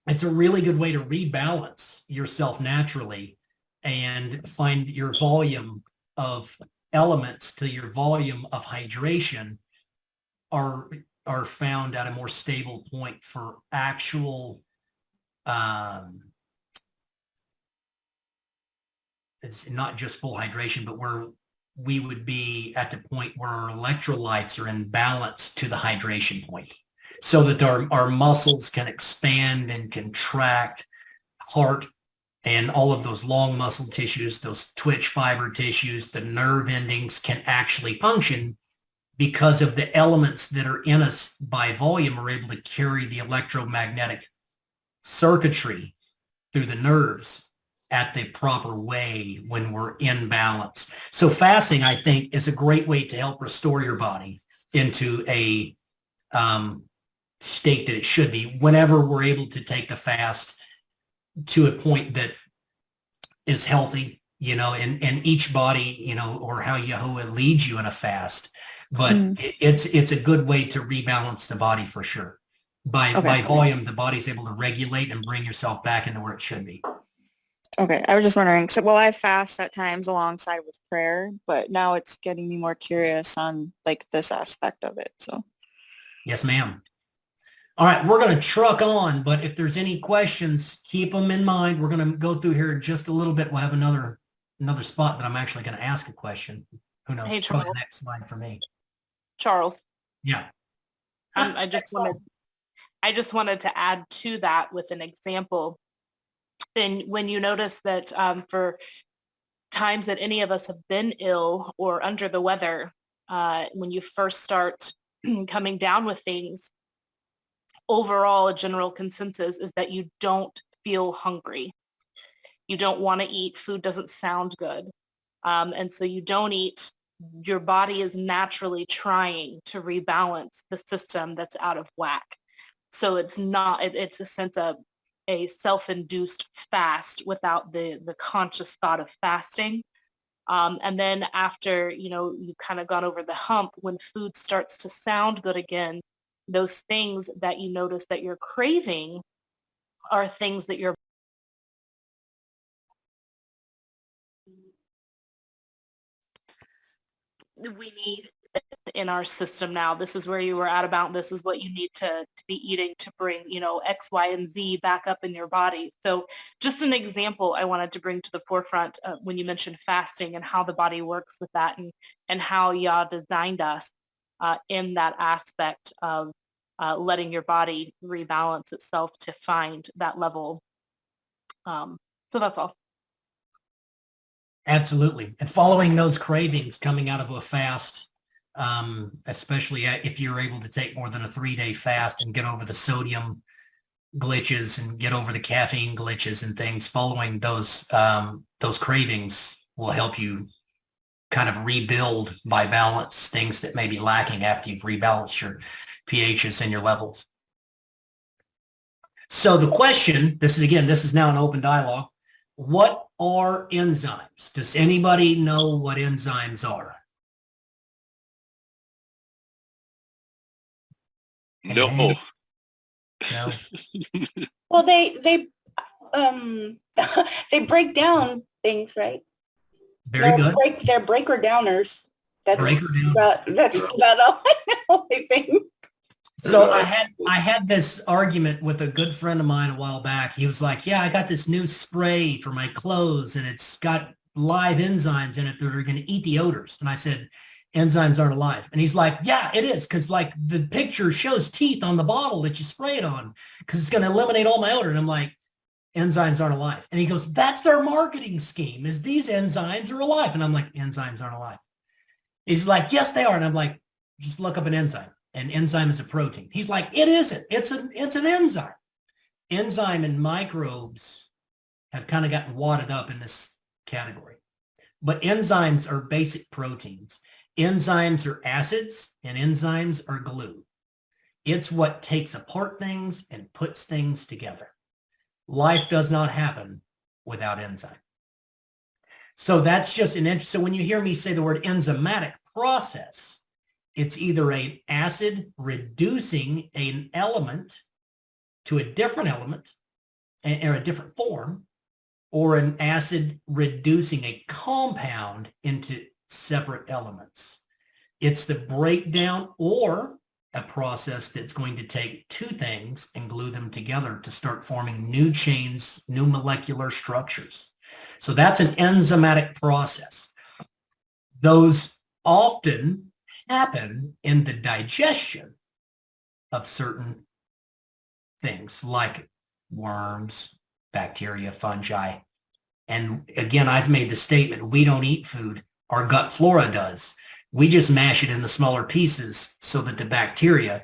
it's a really good way to rebalance yourself naturally and find your volume of elements to your volume of hydration are found at a more stable point for actual it's not just full hydration, but where we would be at the point where our electrolytes are in balance to the hydration point, so that our muscles can expand and contract, heart and all of those long muscle tissues, those twitch fiber tissues, the nerve endings can actually function, because of the elements that are in us by volume are able to carry the electromagnetic circuitry through the nerves at the proper way when we're in balance. So fasting, I think, is a great way to help restore your body into a state that it should be, whenever we're able to take the fast to a point that is healthy, and each body, or how Yahuwah leads you in a fast. But it's a good way to rebalance the body for sure. By volume, the body's able to regulate and bring yourself back into where it should be. Okay, I was just wondering, I fast at times alongside with prayer, but now it's getting me more curious on this aspect of it. So Yes, ma'am. All right, we're going to truck on, but if there's any questions, keep them in mind. We're going to go through here in just a little bit. We'll have another spot that I'm actually going to ask a question. Who knows? Hey, It's probably Charles. the next slide for me. Charles, Yeah. I just wanted I just wanted to add to that with an example. And when you notice that for times that any of us have been ill or under the weather, when you first start coming down with things, overall, a general consensus is that you don't feel hungry. You don't want to eat. Food doesn't sound good. And so you don't eat. Your body is naturally trying to rebalance the system that's out of whack. So it's not, it's a sense of a self-induced fast without the conscious thought of fasting. And then after, you've kind of gone over the hump, when food starts to sound good again, those things that you notice that you're craving are things that we need in our system now. This is where you were at about, this is what you need to be eating to bring, X, Y, and Z back up in your body. So just an example I wanted to bring to the forefront when you mentioned fasting and how the body works with that, and how Yah designed us in that aspect of letting your body rebalance itself to find that level. So that's all. Absolutely. And following those cravings coming out of a fast, especially if you're able to take more than a 3-day fast and get over the sodium glitches and get over the caffeine glitches and things, following those cravings will help you kind of rebuild by balance things that may be lacking after you've rebalanced your pHs and your levels. So the question, this is now an open dialogue. What are enzymes? Does anybody know what enzymes are? No. No. Well, they they break down things, right? Very good. They're breaker downers. That's Breaker downers. That's about all I know, I think. So I had this argument with a good friend of mine a while back. He was like, yeah, I got this new spray for my clothes and it's got live enzymes in it that are going to eat the odors. And I said, enzymes aren't alive. And he's like, yeah, it is. Cause like the picture shows teeth on the bottle that you spray it on because it's going to eliminate all my odor. And I'm like, enzymes aren't alive. And he goes, that's their marketing scheme, is these enzymes are alive. And I'm like, enzymes aren't alive. He's like, yes, they are. And I'm like, just look up an enzyme. An enzyme is a protein. He's like, it isn't. It's an enzyme. Enzyme and microbes have kind of gotten wadded up in this category. But enzymes are basic proteins. Enzymes are acids and enzymes are glue. It's what takes apart things and puts things together. Life does not happen without enzyme. So that's just an interest. So when you hear me say the word enzymatic process, it's either an acid reducing an element to a different element or a different form, or an acid reducing a compound into separate elements. It's the breakdown or a process that's going to take two things and glue them together to start forming new chains, new molecular structures. So that's an enzymatic process. Those often happen in the digestion of certain things like worms, bacteria, fungi. And again, I've made the statement, we don't eat food, our gut flora does. We just mash it into smaller pieces so that the bacteria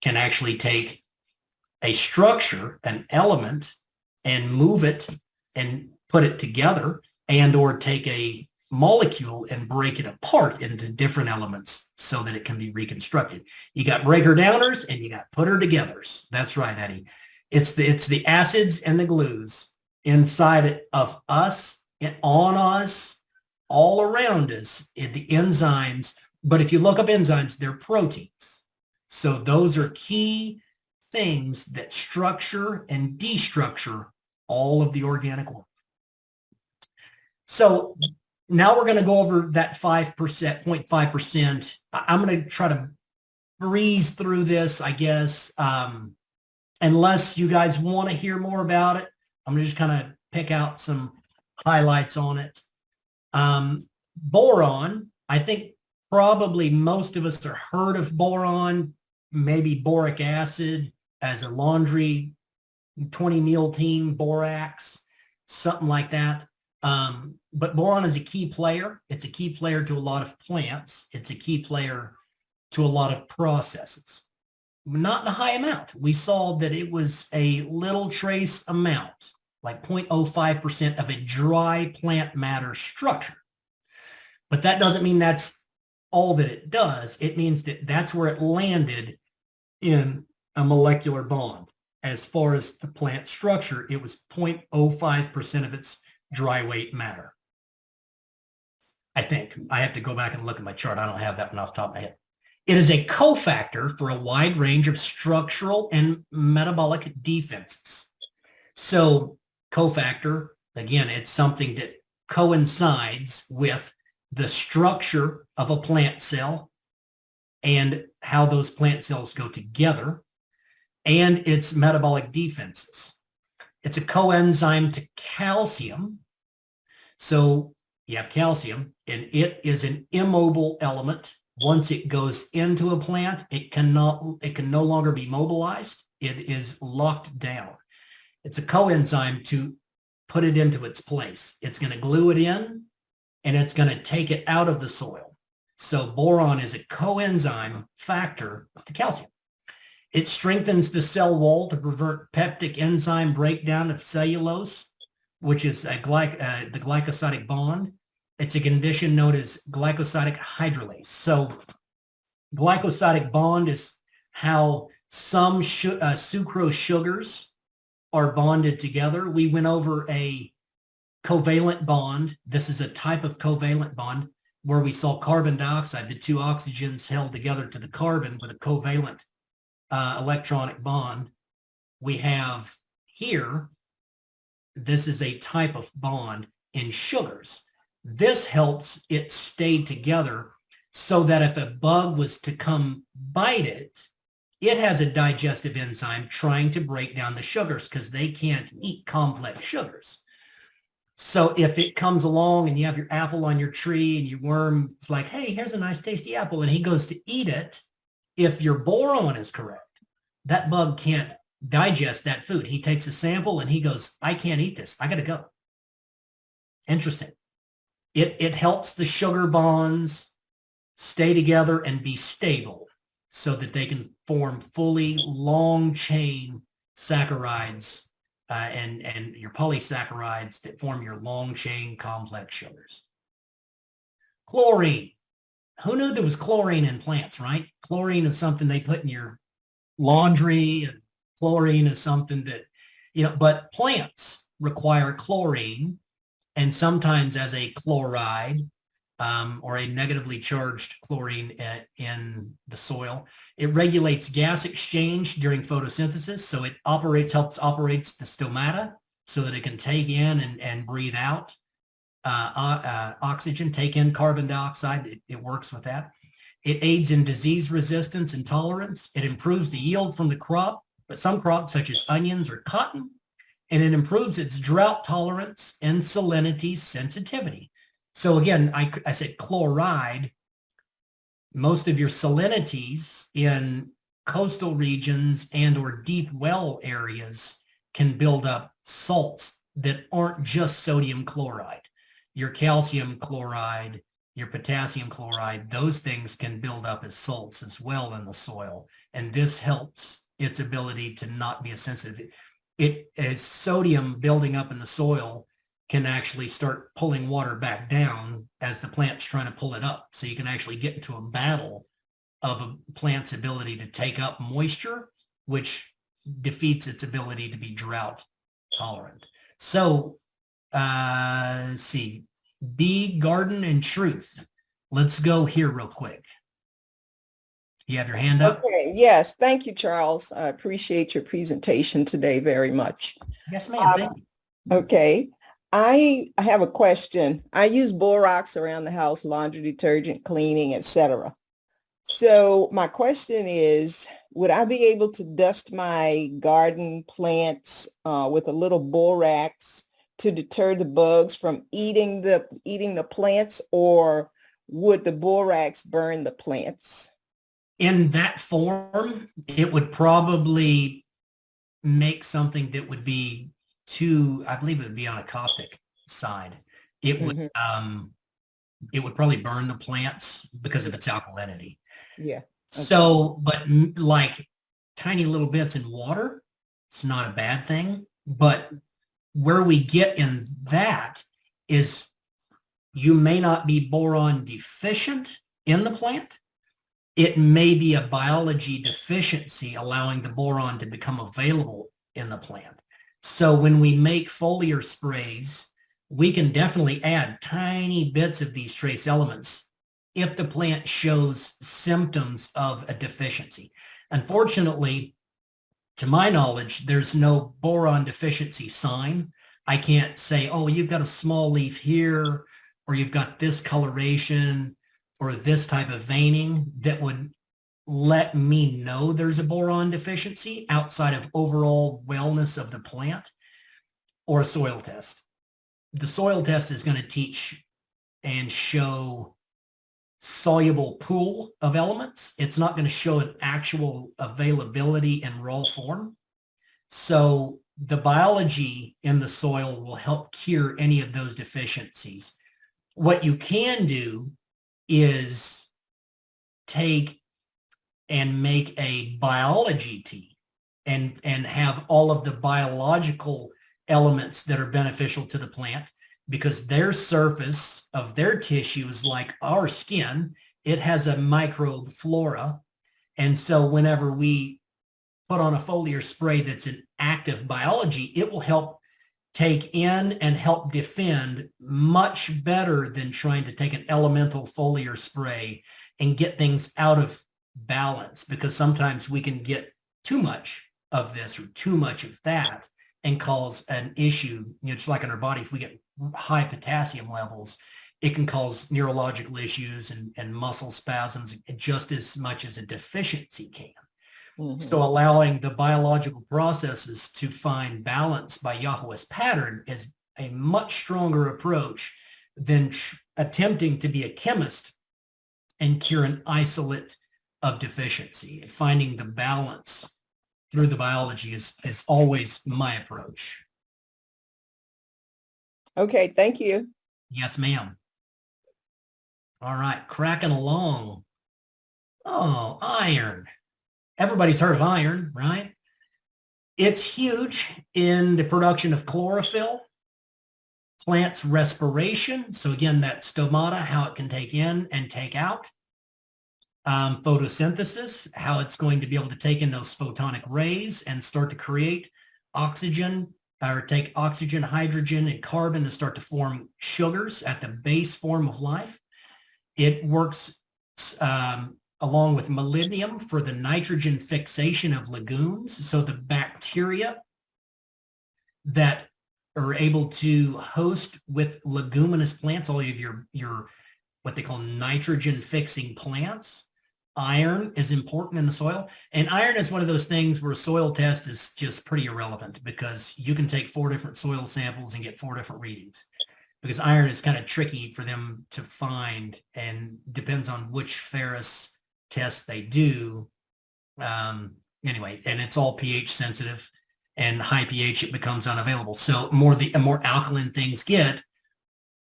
can actually take a structure, an element, and move it and put it together, and or take a molecule and break it apart into different elements so that it can be reconstructed. You got breaker downers and you got putter togethers. That's right, Eddie. It's the acids and the glues inside of us, on us, all around us, the enzymes. But if you look up enzymes, they're proteins. So those are key things that structure and destructure all of the organic world. So now we're going to go over that 5%, 0.5%. I'm going to try to breeze through this, I guess, unless you guys want to hear more about it. I'm going to just kind of pick out some highlights on it. Boron, I think probably most of us have heard of boron, maybe boric acid, as a laundry 20 meal team, borax, something like that. But boron is a key player. It's a key player to a lot of plants. It's a key player to a lot of processes. Not in a high amount. We saw that it was a little trace amount, like 0.05% of a dry plant matter structure. But that doesn't mean that's all that it does. It means that that's where it landed in a molecular bond. As far as the plant structure, it was 0.05% of its dry weight matter. I think. I have to go back and look at my chart. I don't have that one off the top of my head. It is a cofactor for a wide range of structural and metabolic defenses. So cofactor, again, it's something that coincides with the structure of a plant cell and how those plant cells go together and its metabolic defenses. It's a coenzyme to calcium. So you have calcium, and it is an immobile element. Once it goes into a plant, it can no longer be mobilized. It is locked down. It's a coenzyme to put it into its place. It's going to glue it in, and it's going to take it out of the soil. So boron is a coenzyme factor to calcium. It strengthens the cell wall to prevent peptide enzyme breakdown of cellulose, which is the glycosidic bond. It's a condition known as glycosidic hydrolase. So glycosidic bond is how some sucrose sugars are bonded together. We went over a covalent bond. This is a type of covalent bond where we saw carbon dioxide, the two oxygens held together to the carbon with a covalent electronic bond. We have here, this is a type of bond in sugars. This helps it stay together so that if a bug was to come bite it, it has a digestive enzyme trying to break down the sugars because they can't eat complex sugars. So if it comes along and you have your apple on your tree and your worm is like, hey, here's a nice tasty apple, and he goes to eat it, if your boron is correct, that bug can't digest that food. He takes a sample and he goes, I can't eat this. I got to go. Interesting. It helps the sugar bonds stay together and be stable so that they can form fully long chain saccharides and your polysaccharides that form your long chain complex sugars. Chlorine. Who knew there was chlorine in plants, right? Chlorine is something they put in your laundry, and chlorine is something that, but plants require chlorine, and sometimes as a chloride or a negatively charged chlorine in the soil. It regulates gas exchange during photosynthesis, so it helps operate the stomata so that it can take in and breathe out oxygen, take in carbon dioxide. It works with that. It aids in disease resistance and tolerance. It improves the yield from the crop, but some crops such as onions or cotton, and it improves its drought tolerance and salinity sensitivity. So again, I said chloride. Most of your salinities in coastal regions and or deep well areas can build up salts that aren't just sodium chloride. Your calcium chloride, your potassium chloride, those things can build up as salts as well in the soil. And this helps its ability to not be as sensitive. As sodium building up in the soil can actually start pulling water back down as the plant's trying to pull it up. So you can actually get into a battle of a plant's ability to take up moisture, which defeats its ability to be drought tolerant. So see, bee, garden, and truth. Let's go here real quick. You have your hand up? Okay, yes. Thank you, Charles. I appreciate your presentation today very much. Yes, ma'am. Thank you. Okay. I have a question. I use borax around the house, laundry detergent, cleaning, etc. So my question is, would I be able to dust my garden plants with a little borax to deter the bugs from eating the plants, or would the borax burn the plants? In that form, it would probably make something that would be too, I believe it would be on a caustic side. It would, it would probably burn the plants because of its alkalinity. Yeah. So, but like tiny little bits in water, it's not a bad thing. But where we get in that is you may not be boron deficient in the plant. It may be a biology deficiency allowing the boron to become available in the plant. So when we make foliar sprays, we can definitely add tiny bits of these trace elements if the plant shows symptoms of a deficiency. Unfortunately, to my knowledge, there's no boron deficiency sign. I can't say, oh, you've got a small leaf here, or you've got this coloration, or this type of veining that would let me know there's a boron deficiency outside of overall wellness of the plant, or a soil test. The soil test is going to teach and show soluble pool of elements. It's not going to show an actual availability in raw form. So the biology in the soil will help cure any of those deficiencies. What you can do is take and make a biology tea and have all of the biological elements that are beneficial to the plant, because their surface of their tissue is like our skin. It has a microbe flora. And so whenever we put on a foliar spray that's an active biology, it will help take in and help defend much better than trying to take an elemental foliar spray and get things out of balance, because sometimes we can get too much of this or too much of that and cause an issue. You know, it's like in our body, if we get high potassium levels, it can cause neurological issues and muscle spasms just as much as a deficiency can. So allowing the biological processes to find balance by Yahweh's pattern is a much stronger approach than attempting to be a chemist and cure an isolate of deficiency. Finding the balance through the biology is always my approach. Okay, thank you. Yes, ma'am. All right, cracking along. Oh, iron. Everybody's heard of iron, right? It's huge in the production of chlorophyll, plants' respiration. So again, that stomata, how it can take in and take out. Photosynthesis, how it's going to be able to take in those photonic rays and start to create oxygen, or take oxygen, hydrogen, and carbon and start to form sugars at the base form of life. It works along with molybdenum for the nitrogen fixation of legumes. So the bacteria that are able to host with leguminous plants, all of your what they call nitrogen fixing plants. Iron is important in the soil. And iron is one of those things where a soil test is just pretty irrelevant, because you can take 4 different soil samples and get 4 different readings, because iron is kind of tricky for them to find and depends on which ferrous test they do. Anyway, and it's all pH sensitive, and high pH, it becomes unavailable. So the more alkaline things get,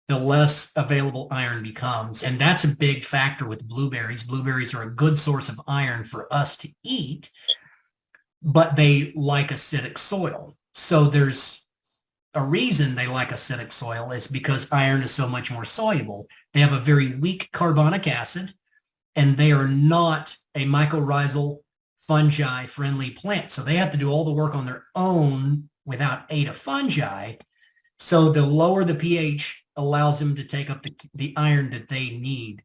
the less available iron becomes. And that's a big factor with blueberries. Blueberries are a good source of iron for us to eat, but they like acidic soil. So there's a reason they like acidic soil, is because iron is so much more soluble. They have a very weak carbonic acid, and they are not a mycorrhizal fungi friendly plant. So they have to do all the work on their own without aid of fungi. So the lower the pH allows them to take up the iron that they need.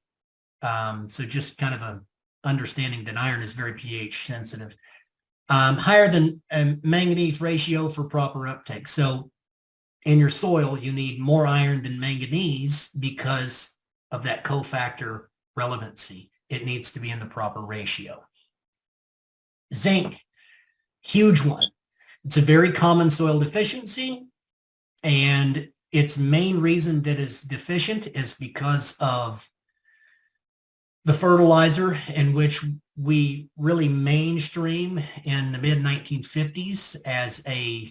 So just kind of a understanding that iron is very pH sensitive. Higher than manganese ratio for proper uptake. So in your soil, you need more iron than manganese because of that cofactor relevancy. It needs to be in the proper ratio. Zinc, huge one. It's a very common soil deficiency, and its main reason that is deficient is because of the fertilizer in which we really mainstream in the mid 1950s as a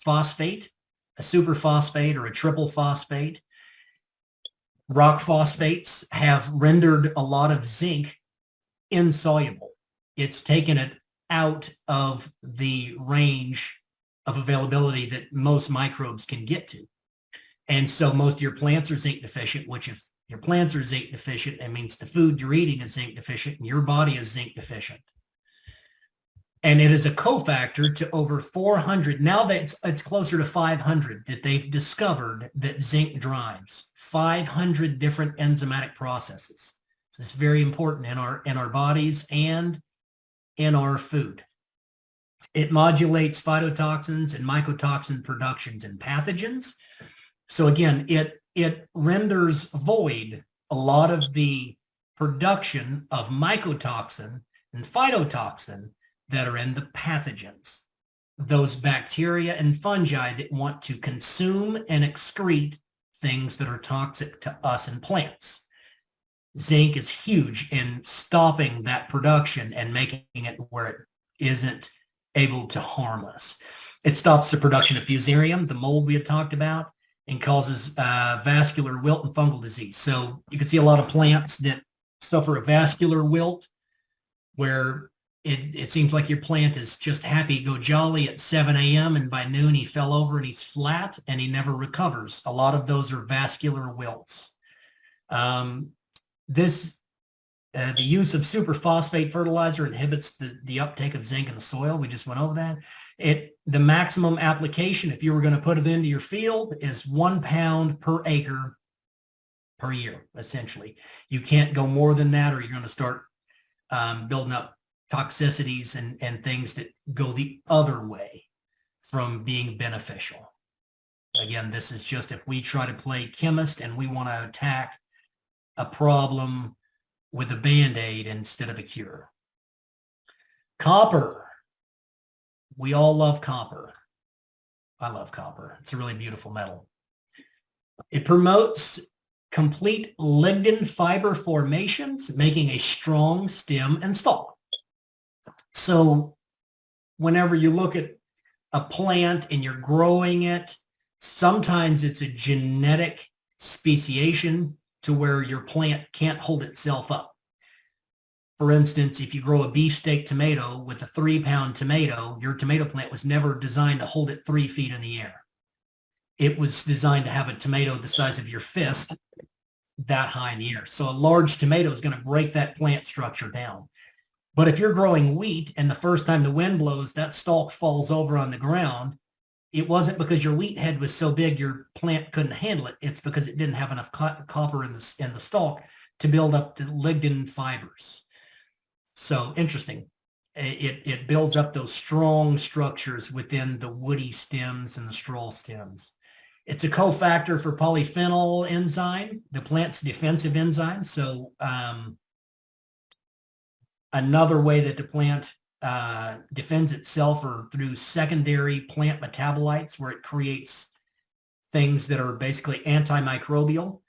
phosphate, a superphosphate or a triple phosphate. Rock phosphates have rendered a lot of zinc insoluble. It's taken it out of the range of availability that most microbes can get to. And so most of your plants are zinc deficient, which if your plants are zinc deficient, it means the food you're eating is zinc deficient and your body is zinc deficient. And it is a cofactor to over 400. Now that it's closer to 500 that they've discovered that zinc drives 500 different enzymatic processes. So it's very important in our bodies and in our food. It modulates phytotoxins and mycotoxin productions in pathogens. So again, it renders void a lot of the production of mycotoxin and phytotoxin that are in the pathogens, those bacteria and fungi that want to consume and excrete things that are toxic to us and plants. Zinc is huge in stopping that production and making it where it isn't able to harm us. It stops the production of fusarium, the mold we had talked about, and causes vascular wilt and fungal disease. So you can see a lot of plants that suffer a vascular wilt where it seems like your plant is just happy go jolly at 7 a.m. and by noon he fell over and he's flat and he never recovers. A lot of those are vascular wilts. The use of superphosphate fertilizer inhibits the uptake of zinc in the soil. We just went over that. The maximum application, if you were going to put it into your field, is 1 pound per acre per year, essentially. You can't go more than that or you're going to start building up toxicities and things that go the other way from being beneficial. Again, this is just if we try to play chemist and we want to attack a problem with a Band-Aid instead of a cure. Copper. We all love copper. I love copper. It's a really beautiful metal. It promotes complete lignin fiber formations, making a strong stem and stalk. So whenever you look at a plant and you're growing it, sometimes it's a genetic speciation to where your plant can't hold itself up. For instance, if you grow a beefsteak tomato with a 3-pound tomato, your tomato plant was never designed to hold it 3 feet in the air. It was designed to have a tomato the size of your fist that high in the air. So a large tomato is going to break that plant structure down. But if you're growing wheat and the first time the wind blows, that stalk falls over on the ground, it wasn't because your wheat head was so big your plant couldn't handle it. It's because it didn't have enough copper in the stalk to build up the lignin fibers. So interesting. It builds up those strong structures within the woody stems and the straw stems. It's a cofactor for polyphenol enzyme, the plant's defensive enzyme. So another way that the plant defends itself are through secondary plant metabolites, where it creates things that are basically antimicrobial.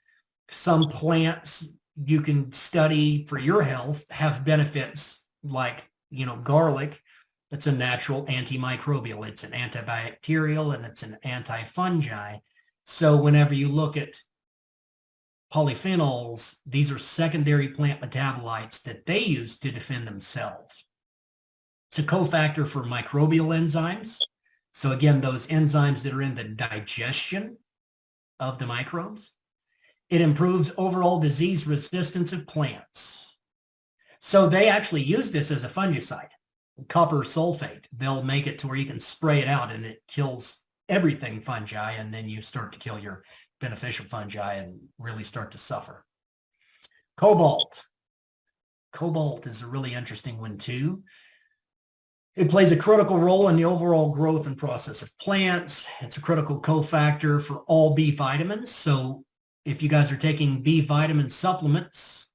Some plants you can study for your health have benefits like, garlic. It's a natural antimicrobial. It's an antibacterial and it's an antifungi. So whenever you look at polyphenols, these are secondary plant metabolites that they use to defend themselves. It's a cofactor for microbial enzymes. So again, those enzymes that are in the digestion of the microbes. It improves overall disease resistance of plants. So they actually use this as a fungicide, copper sulfate. They'll make it to where you can spray it out and it kills everything fungi, and then you start to kill your beneficial fungi and really start to suffer. Cobalt. Cobalt is a really interesting one too. It plays a critical role in the overall growth and process of plants. It's a critical cofactor for all B vitamins. So if you guys are taking B vitamin supplements,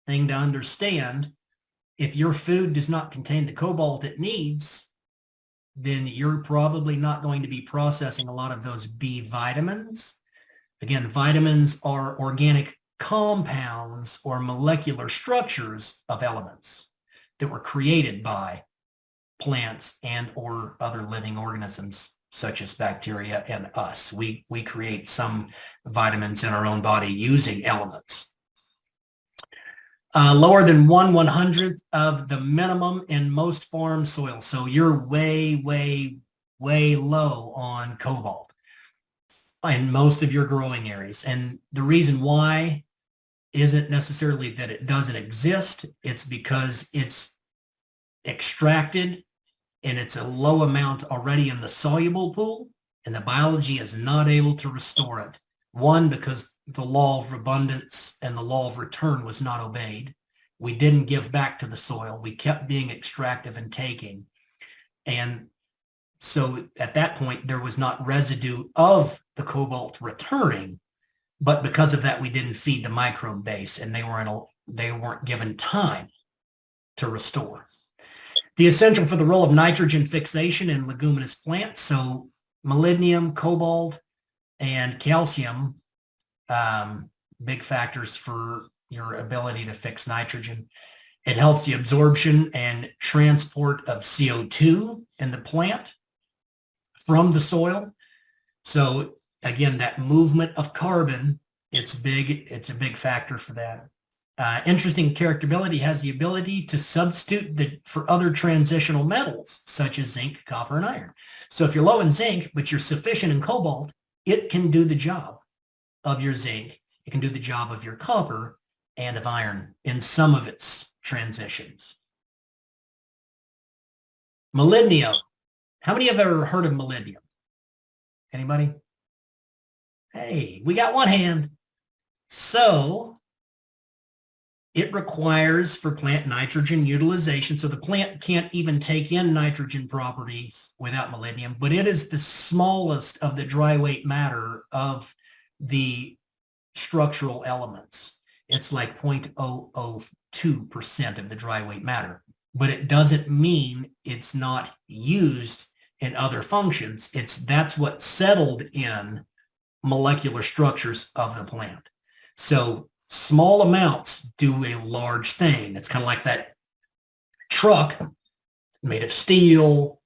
thing to understand, if your food does not contain the cobalt it needs, then you're probably not going to be processing a lot of those B vitamins. Again, vitamins are organic compounds or molecular structures of elements that were created by plants and or other living organisms such as bacteria and us. We create some vitamins in our own body using elements. Lower than 1/100th of the minimum in most farm soil. So you're way, way, way low on cobalt in most of your growing areas. And the reason why isn't necessarily that it doesn't exist. It's because it's extracted and it's a low amount already in the soluble pool, and the biology is not able to restore it. One, because the law of abundance and the law of return was not obeyed. We didn't give back to the soil. We kept being extractive and taking. And so at that point, there was not residue of the cobalt returning, but because of that, we didn't feed the microbe base, and they weren't given time to restore. The essential for the role of nitrogen fixation in leguminous plants. So molybdenum, cobalt, and calcium, big factors for your ability to fix nitrogen. It helps the absorption and transport of CO2 in the plant from the soil. So again, that movement of carbon, it's big. It's a big factor for that. Interesting characterability, has the ability to substitute for other transitional metals such as zinc, copper, and iron. So if you're low in zinc, but you're sufficient in cobalt, it can do the job of your zinc. It can do the job of your copper and of iron in some of its transitions. Molybdenum. How many have ever heard of molybdenum? Anybody? Hey, we got one hand. So it requires for plant nitrogen utilization. So the plant can't even take in nitrogen properties without molybdenum, but it is the smallest of the dry weight matter of the structural elements. It's like 0.002% of the dry weight matter, but it doesn't mean it's not used in other functions. That's what settled in molecular structures of the plant. So small amounts do a large thing. It's kind of like that truck made of steel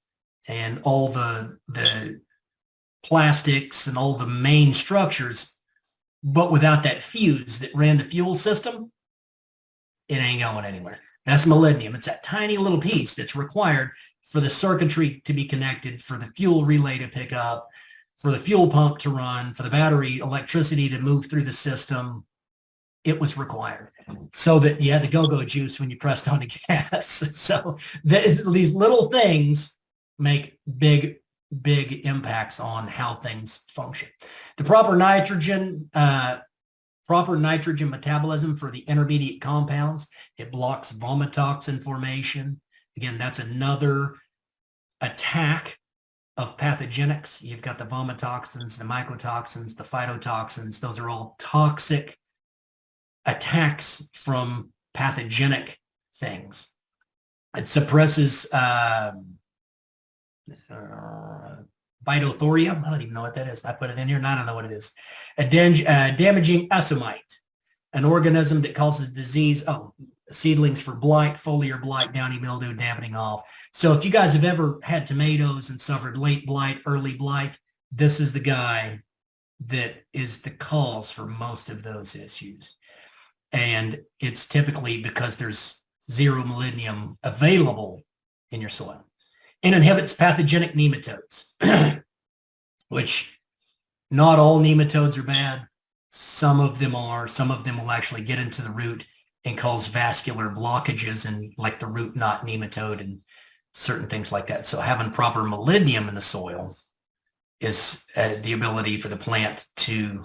and all the plastics and all the main structures, but without that fuse that ran the fuel system, it ain't going anywhere. That's molybdenum. It's that tiny little piece that's required for the circuitry to be connected, for the fuel relay to pick up, for the fuel pump to run, for the battery electricity to move through the system. It was required so that you had the go-go juice when you pressed on the gas. So these little things make big impacts on how things function. The proper nitrogen metabolism for the intermediate compounds, it blocks vomitoxin formation. Again, that's another attack of pathogenics. You've got the vomitoxins, the mycotoxins, the phytotoxins. Those are all toxic attacks from pathogenic things. It suppresses phytothorium. I don't even know what that is. I put it in here and I don't know what it is. A damaging esomite, an organism that causes disease. Seedlings for blight, foliar blight, downy mildew, dampening off. So if you guys have ever had tomatoes and suffered late blight, early blight, this is the guy that is the cause for most of those issues. And it's typically because there's zero molybdenum available in your soil. It inhibits pathogenic nematodes, which not all nematodes are bad. Some of them are. Some of them will actually get into the root and cause vascular blockages and like the root knot nematode and certain things like that. So having proper molybdenum in the soil is the ability for the plant to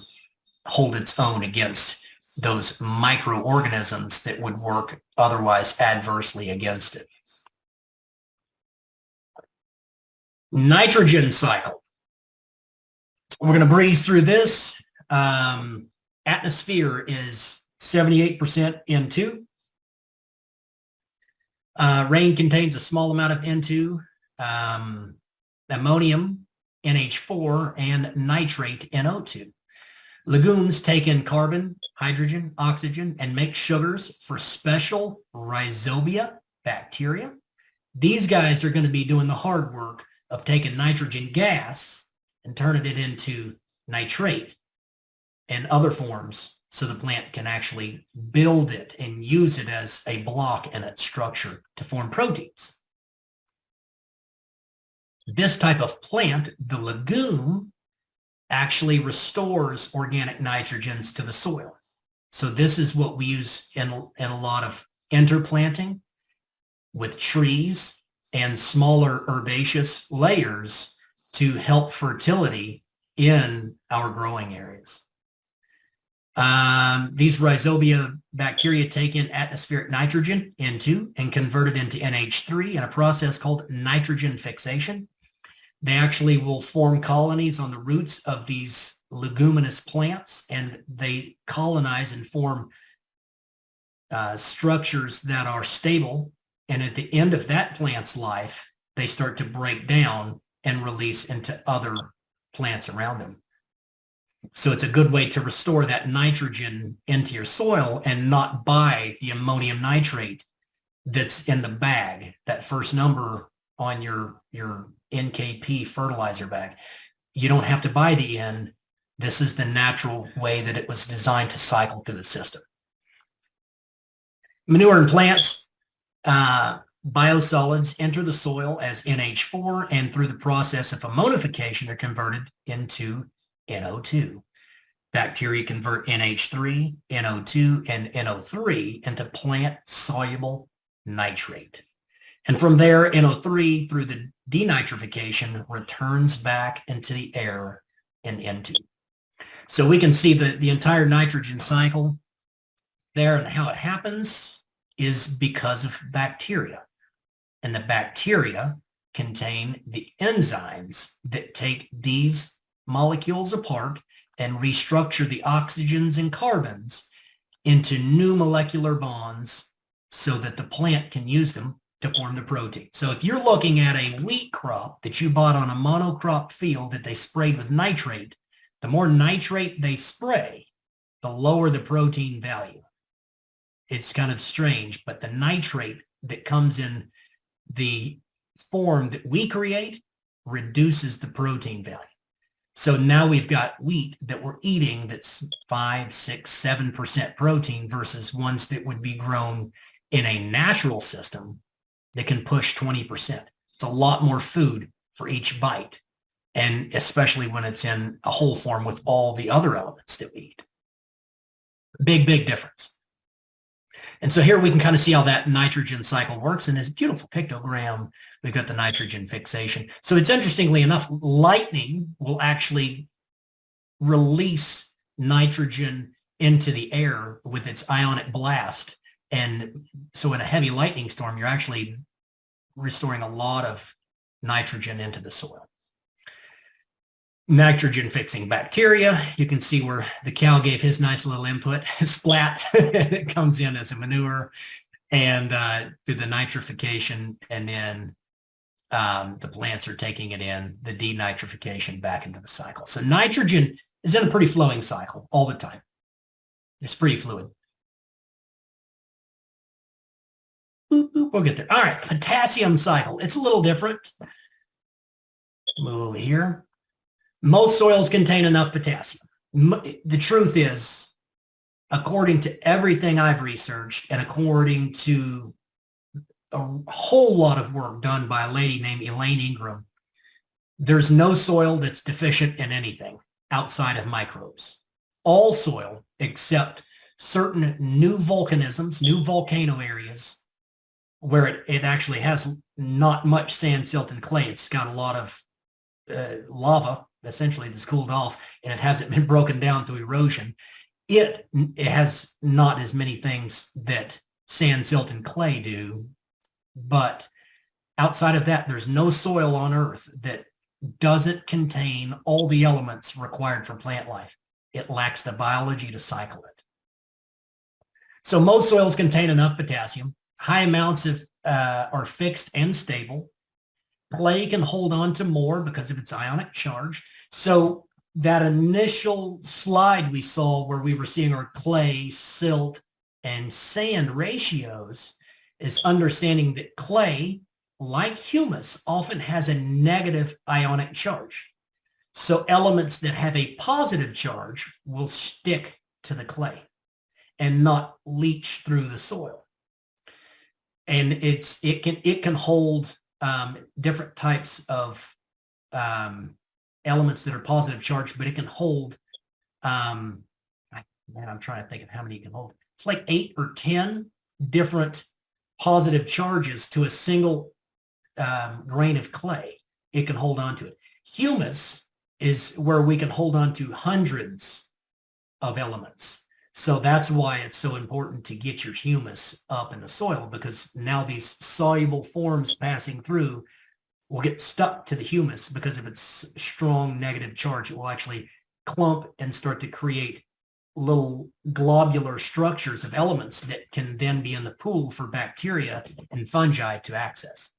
hold its own against those microorganisms that would work otherwise adversely against it. Nitrogen cycle. We're going to breeze through this. Atmosphere is 78% N2. Rain contains a small amount of N2, ammonium, NH4, and nitrate, NO2. Legumes take in carbon, hydrogen, oxygen, and make sugars for special rhizobia bacteria. These guys are going to be doing the hard work of taking nitrogen gas and turning it into nitrate and other forms so the plant can actually build it and use it as a block in its structure to form proteins. This type of plant, the legume, actually restores organic nitrogens to the soil. So this is what we use in a lot of interplanting with trees and smaller herbaceous layers to help fertility in our growing areas. These rhizobia bacteria take in atmospheric nitrogen into and convert it into NH3 in a process called nitrogen fixation. They actually will form colonies on the roots of these leguminous plants, and they colonize and form structures that are stable. And at the end of that plant's life, they start to break down and release into other plants around them. So it's a good way to restore that nitrogen into your soil and not buy the ammonium nitrate that's in the bag, that first number on your NKP fertilizer bag. You don't have to buy the N. This is the natural way that it was designed to cycle through the system. Manure in plants, biosolids enter the soil as NH4, and through the process of ammonification, they're converted into NO2. Bacteria convert NH3, NO2, and NO3 into plant-soluble nitrate. And from there, NO3 through the denitrification returns back into the air and N2. So we can see the entire nitrogen cycle there, and how it happens is because of bacteria. And the bacteria contain the enzymes that take these molecules apart and restructure the oxygens and carbons into new molecular bonds so that the plant can use them to form the protein. So if you're looking at a wheat crop that you bought on a monocrop field that they sprayed with nitrate, the more nitrate they spray, the lower the protein value. It's kind of strange, but the nitrate that comes in the form that we create reduces the protein value. So now we've got wheat that we're eating that's 5, 6, 7% protein versus ones that would be grown in a natural system that can push 20%. It's a lot more food for each bite, and especially when it's in a whole form with all the other elements that we eat. Big, big difference. And so here we can kind of see how that nitrogen cycle works. In this beautiful pictogram, we've got the nitrogen fixation. So it's interestingly enough, lightning will actually release nitrogen into the air with its ionic blast. And so in a heavy lightning storm, you're actually restoring a lot of nitrogen into the soil. Nitrogen fixing bacteria. You can see where the cow gave his nice little input, splat, it comes in as a manure, and through the nitrification, and then the plants are taking it in, the denitrification back into the cycle. So nitrogen is in a pretty flowing cycle all the time. It's pretty fluid. Boop, boop, we'll get there. All right, potassium cycle. It's a little different. Move over here. Most soils contain enough potassium. The truth is, according to everything I've researched and according to a whole lot of work done by a lady named Elaine Ingram, there's no soil that's deficient in anything outside of microbes. All soil, except certain new volcanisms, new volcano areas, where it actually has not much sand, silt, and clay. It's got a lot of lava, essentially, that's cooled off, and it hasn't been broken down through erosion. It has not as many things that sand, silt, and clay do, but outside of that, there's no soil on Earth that doesn't contain all the elements required for plant life. It lacks the biology to cycle it. So most soils contain enough potassium. High amounts of are fixed and stable. Clay can hold on to more because of its ionic charge. So that initial slide we saw where we were seeing our clay, silt, and sand ratios is understanding that clay, like humus, often has a negative ionic charge. So elements that have a positive charge will stick to the clay and not leach through the soil. And it can hold different types of elements that are positive charged, but it can hold, I'm trying to think of how many it can hold. It's like 8 or 10 different positive charges to a single grain of clay. It can hold on to it. Humus is where we can hold on to hundreds of elements. So that's why it's so important to get your humus up in the soil, because now these soluble forms passing through will get stuck to the humus because of its strong negative charge. It will actually clump and start to create little globular structures of elements that can then be in the pool for bacteria and fungi to access.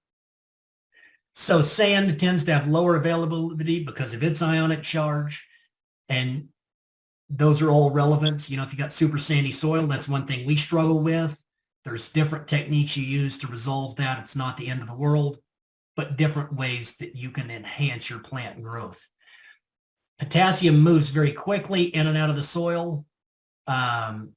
So sand tends to have lower availability because of its ionic charge, and those are all relevant. You know, if you got super sandy soil, that's one thing we struggle with. There's different techniques you use to resolve that. It's not the end of the world, but different ways that you can enhance your plant growth. Potassium moves very quickly in and out of the soil. Let's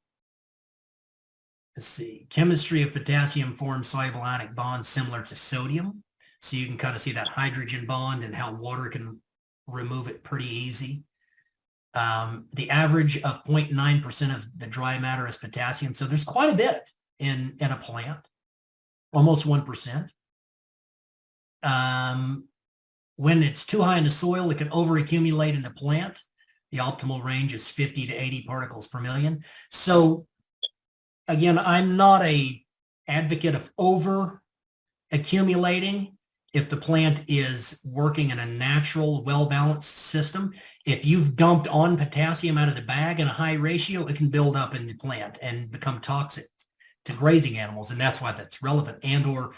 see, chemistry of potassium forms soluble ionic bonds similar to sodium. So you can kind of see that hydrogen bond and how water can remove it pretty easy. The average of 0.9% of the dry matter is potassium. So there's quite a bit in a plant, almost 1%. When it's too high in the soil, it can overaccumulate in the plant. The optimal range is 50 to 80 particles per million. So again, I'm not an advocate of over accumulating if the plant is working in a natural, well-balanced system. If you've dumped on potassium out of the bag in a high ratio, it can build up in the plant and become toxic to grazing animals. And that's why that's relevant. And or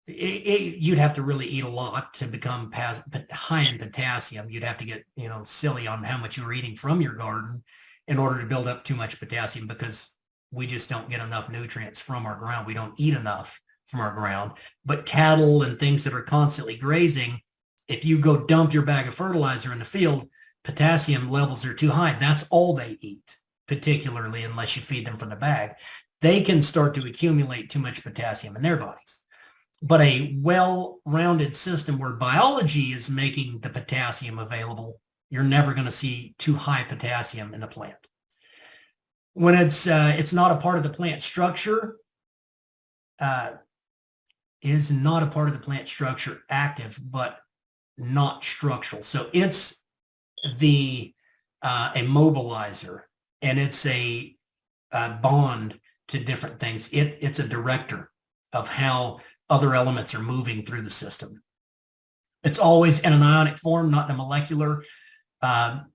you'd have to really eat a lot to become high in potassium. You'd have to get, silly on how much you're eating from your garden in order to build up too much potassium, because we just don't get enough nutrients from our ground. We don't eat enough from our ground. But cattle and things that are constantly grazing, if you go dump your bag of fertilizer in the field, potassium levels are too high. That's all they eat, particularly unless you feed them from the bag. They can start to accumulate too much potassium in their bodies. But a well-rounded system where biology is making the potassium available, you're never going to see too high potassium in a plant. When it's not a part of the plant structure, is not a part of the plant structure, active, but not structural. So it's the immobilizer, and it's a bond to different things. It's a director of how other elements are moving through the system. It's always in an ionic form, not in a molecular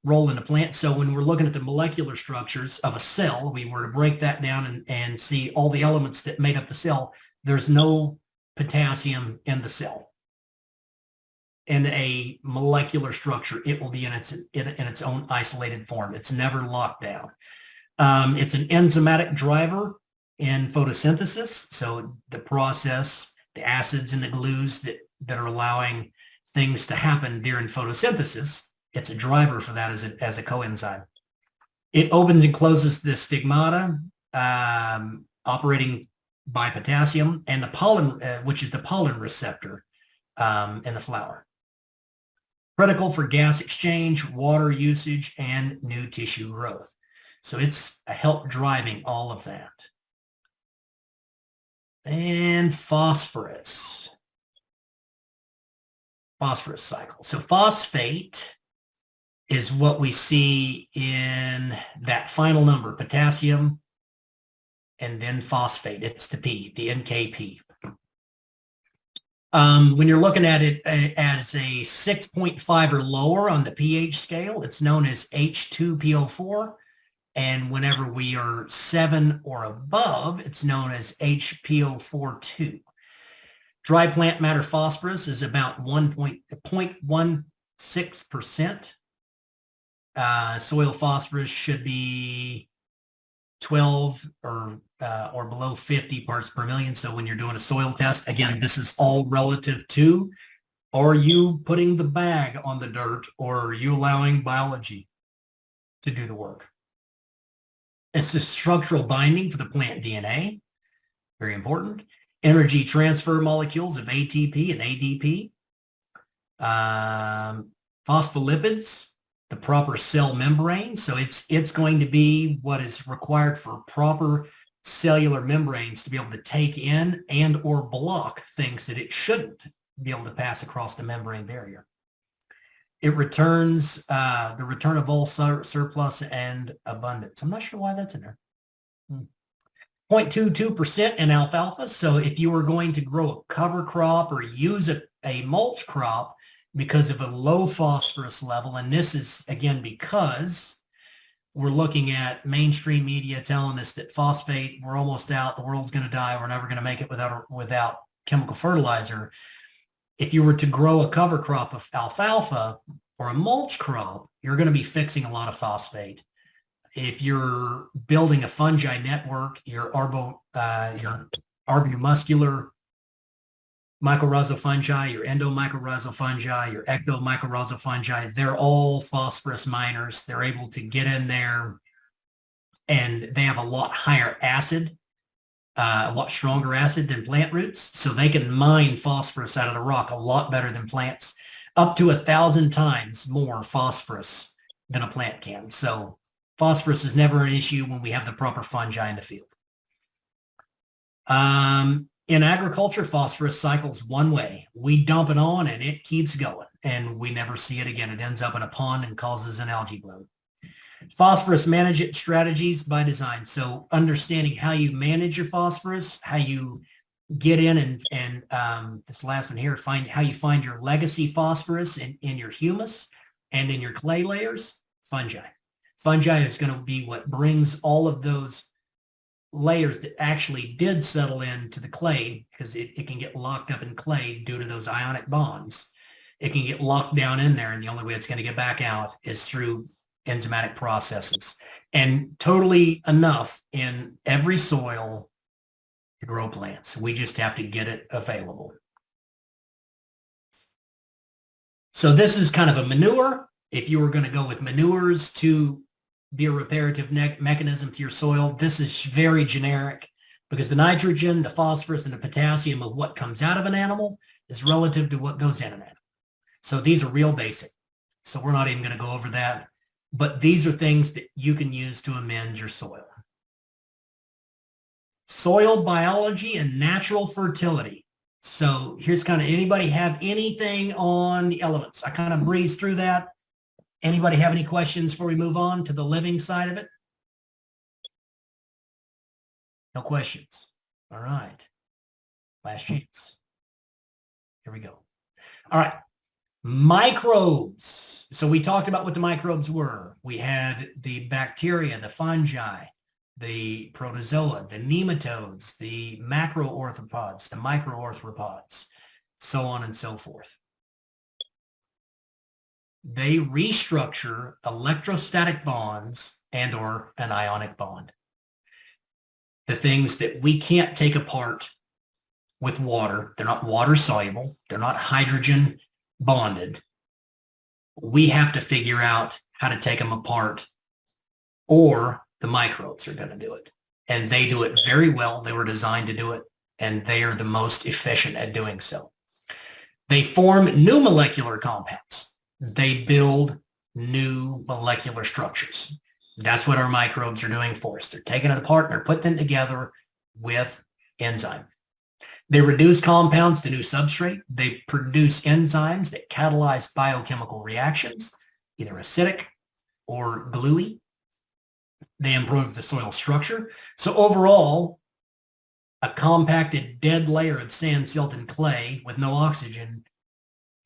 role in the plant. So when we're looking at the molecular structures of a cell, we were to break that down and see all the elements that made up the cell. There's no potassium in the cell. In a molecular structure, it will be in its own isolated form. It's never locked down. It's an enzymatic driver in photosynthesis. So the process, the acids and the glues that are allowing things to happen during photosynthesis, it's a driver for that as a coenzyme. It opens and closes the stigmata, operating by potassium, and the pollen, which is the pollen receptor in the flower. Critical for gas exchange, water usage, and new tissue growth. So it's a help driving all of that. And phosphorus cycle. So phosphate is what we see in that final number, potassium, and then phosphate. It's the P, the NKP. When you're looking at it as a 6.5 or lower on the pH scale, it's known as H2PO4. And whenever we are 7 or above, it's known as HPO42. Dry plant matter phosphorus is about 0.16%. soil phosphorus should be 12 or below 50 parts per million. So when you're doing a soil test, again, this is all relative to, are you putting the bag on the dirt, or are you allowing biology to do the work? It's the structural binding for the plant DNA, very important. Energy transfer molecules of ATP and ADP. Phospholipids, the proper cell membrane. So it's going to be what is required for proper cellular membranes to be able to take in and or block things that it shouldn't be able to pass across the membrane barrier. It returns the return of all surplus and abundance. I'm not sure why that's in there. 0.22% in alfalfa. So if you were going to grow a cover crop or use a mulch crop because of a low phosphorus level, and this is, again, because we're looking at mainstream media telling us that phosphate, we're almost out, the world's going to die, we're never going to make it without chemical fertilizer. If you were to grow a cover crop of alfalfa or a mulch crop, you're going to be fixing a lot of phosphate. If you're building a fungi network, your arbomuscular mycorrhizal fungi, your endomycorrhizal fungi, your ectomycorrhizal fungi, they're all phosphorus miners. They're able to get in there and they have a lot higher acid, a lot stronger acid than plant roots. So they can mine phosphorus out of the rock a lot better than plants, up to 1,000 times more phosphorus than a plant can. So phosphorus is never an issue when we have the proper fungi in the field. In agriculture, phosphorus cycles one way. We dump it on and it keeps going and we never see it again. It ends up in a pond and causes an algae bloom. Phosphorus management strategies by design. So understanding how you manage your phosphorus, how you get in and this last one here, how you find your legacy phosphorus in your humus and in your clay layers, fungi. Fungi is going to be what brings all of those layers that actually did settle into the clay, because it can get locked up in clay due to those ionic bonds. It can get locked down in there, and the only way it's going to get back out is through enzymatic processes. And totally enough in every soil to grow plants. We just have to get it available. So this is kind of a manure. If you were going to go with manures to be a reparative mechanism to your soil, this is very generic, because the nitrogen, the phosphorus, and the potassium of what comes out of an animal is relative to what goes in an animal. So these are real basic. So we're not even going to go over that, but these are things that you can use to amend your soil. Soil biology and natural fertility. So here's kind of, anybody have anything on the elements? I kind of breezed through that. Anybody have any questions before we move on to the living side of it? No questions. All right. Last chance. Here we go. All right. Microbes. So we talked about what the microbes were. We had the bacteria, the fungi, the protozoa, the nematodes, the macroarthropods, the microarthropods, so on and so forth. They restructure electrostatic bonds and or an ionic bond. The things that we can't take apart with water, they're not water soluble, they're not hydrogen bonded. We have to figure out how to take them apart, or the microbes are going to do it. And they do it very well. They were designed to do it, and they are the most efficient at doing so. They form new molecular compounds. They build new molecular structures. That's what our microbes are doing for us. They're taking it apart and they're putting them together with enzyme. They reduce compounds to new substrate. They produce enzymes that catalyze biochemical reactions, either acidic or gluey. They improve the soil structure. So overall, a compacted dead layer of sand, silt, and clay with no oxygen,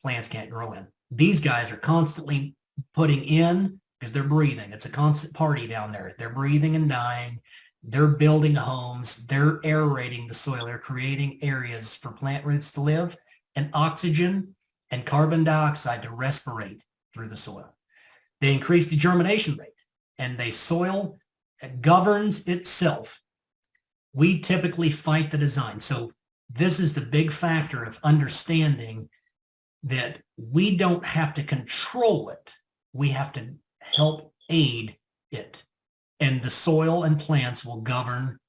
plants can't grow in. These guys are constantly putting in, because they're breathing. It's a constant party down there. They're breathing and dying. They're building homes. They're aerating the soil. They're creating areas for plant roots to live, and oxygen and carbon dioxide to respirate through the soil. They increase the germination rate, and the soil governs itself. We typically fight the design. So this is the big factor of understanding that we don't have to control it. We have to help aid it. And the soil and plants will govern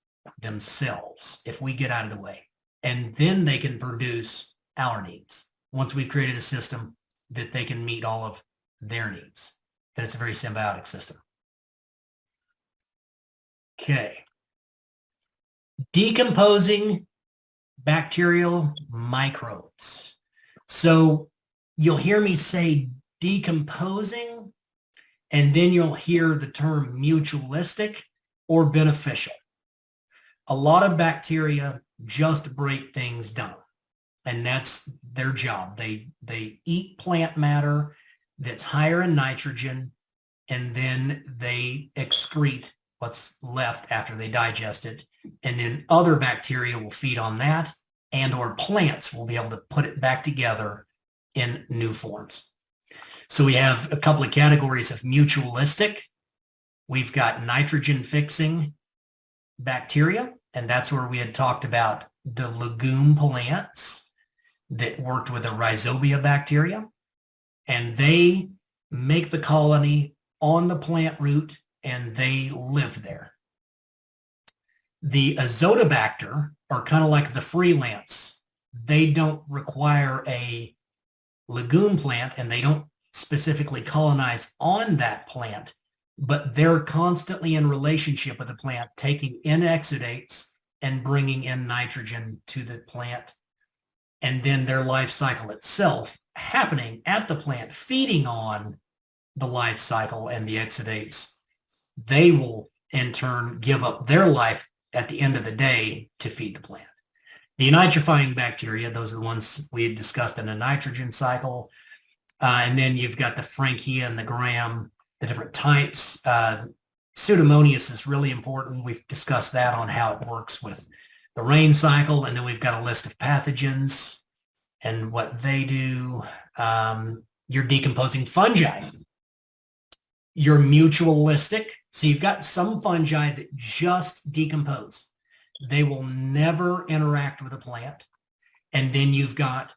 themselves if we get out of the way. And then they can produce our needs. Once we've created a system that they can meet all of their needs, then it's a very symbiotic system. Okay. Decomposing bacterial microbes. So you'll hear me say decomposing, and then you'll hear the term mutualistic or beneficial. A lot of bacteria just break things down, and that's their job. They eat plant matter that's higher in nitrogen, and then they excrete what's left after they digest it. And then other bacteria will feed on that, and or plants will be able to put it back together in new forms. So we have a couple of categories of mutualistic. We've got nitrogen fixing bacteria, and that's where we had talked about the legume plants that worked with a rhizobia bacteria, and they make the colony on the plant root and they live there. The azotobacter are kind of like the freelance. They don't require a legume plant, and they don't specifically colonize on that plant, but they're constantly in relationship with the plant, taking in exudates and bringing in nitrogen to the plant. And then their life cycle itself happening at the plant, feeding on the life cycle and the exudates. They will in turn give up their life at the end of the day to feed the plant. The nitrifying bacteria, those are the ones we had discussed in the nitrogen cycle. And then you've got the Frankia and the Gram, the different types. Pseudomonas is really important. We've discussed that on how it works with the rain cycle. And then we've got a list of pathogens and what they do. You're decomposing fungi. You're mutualistic. So you've got some fungi that just decompose. They will never interact with a plant. And then you've got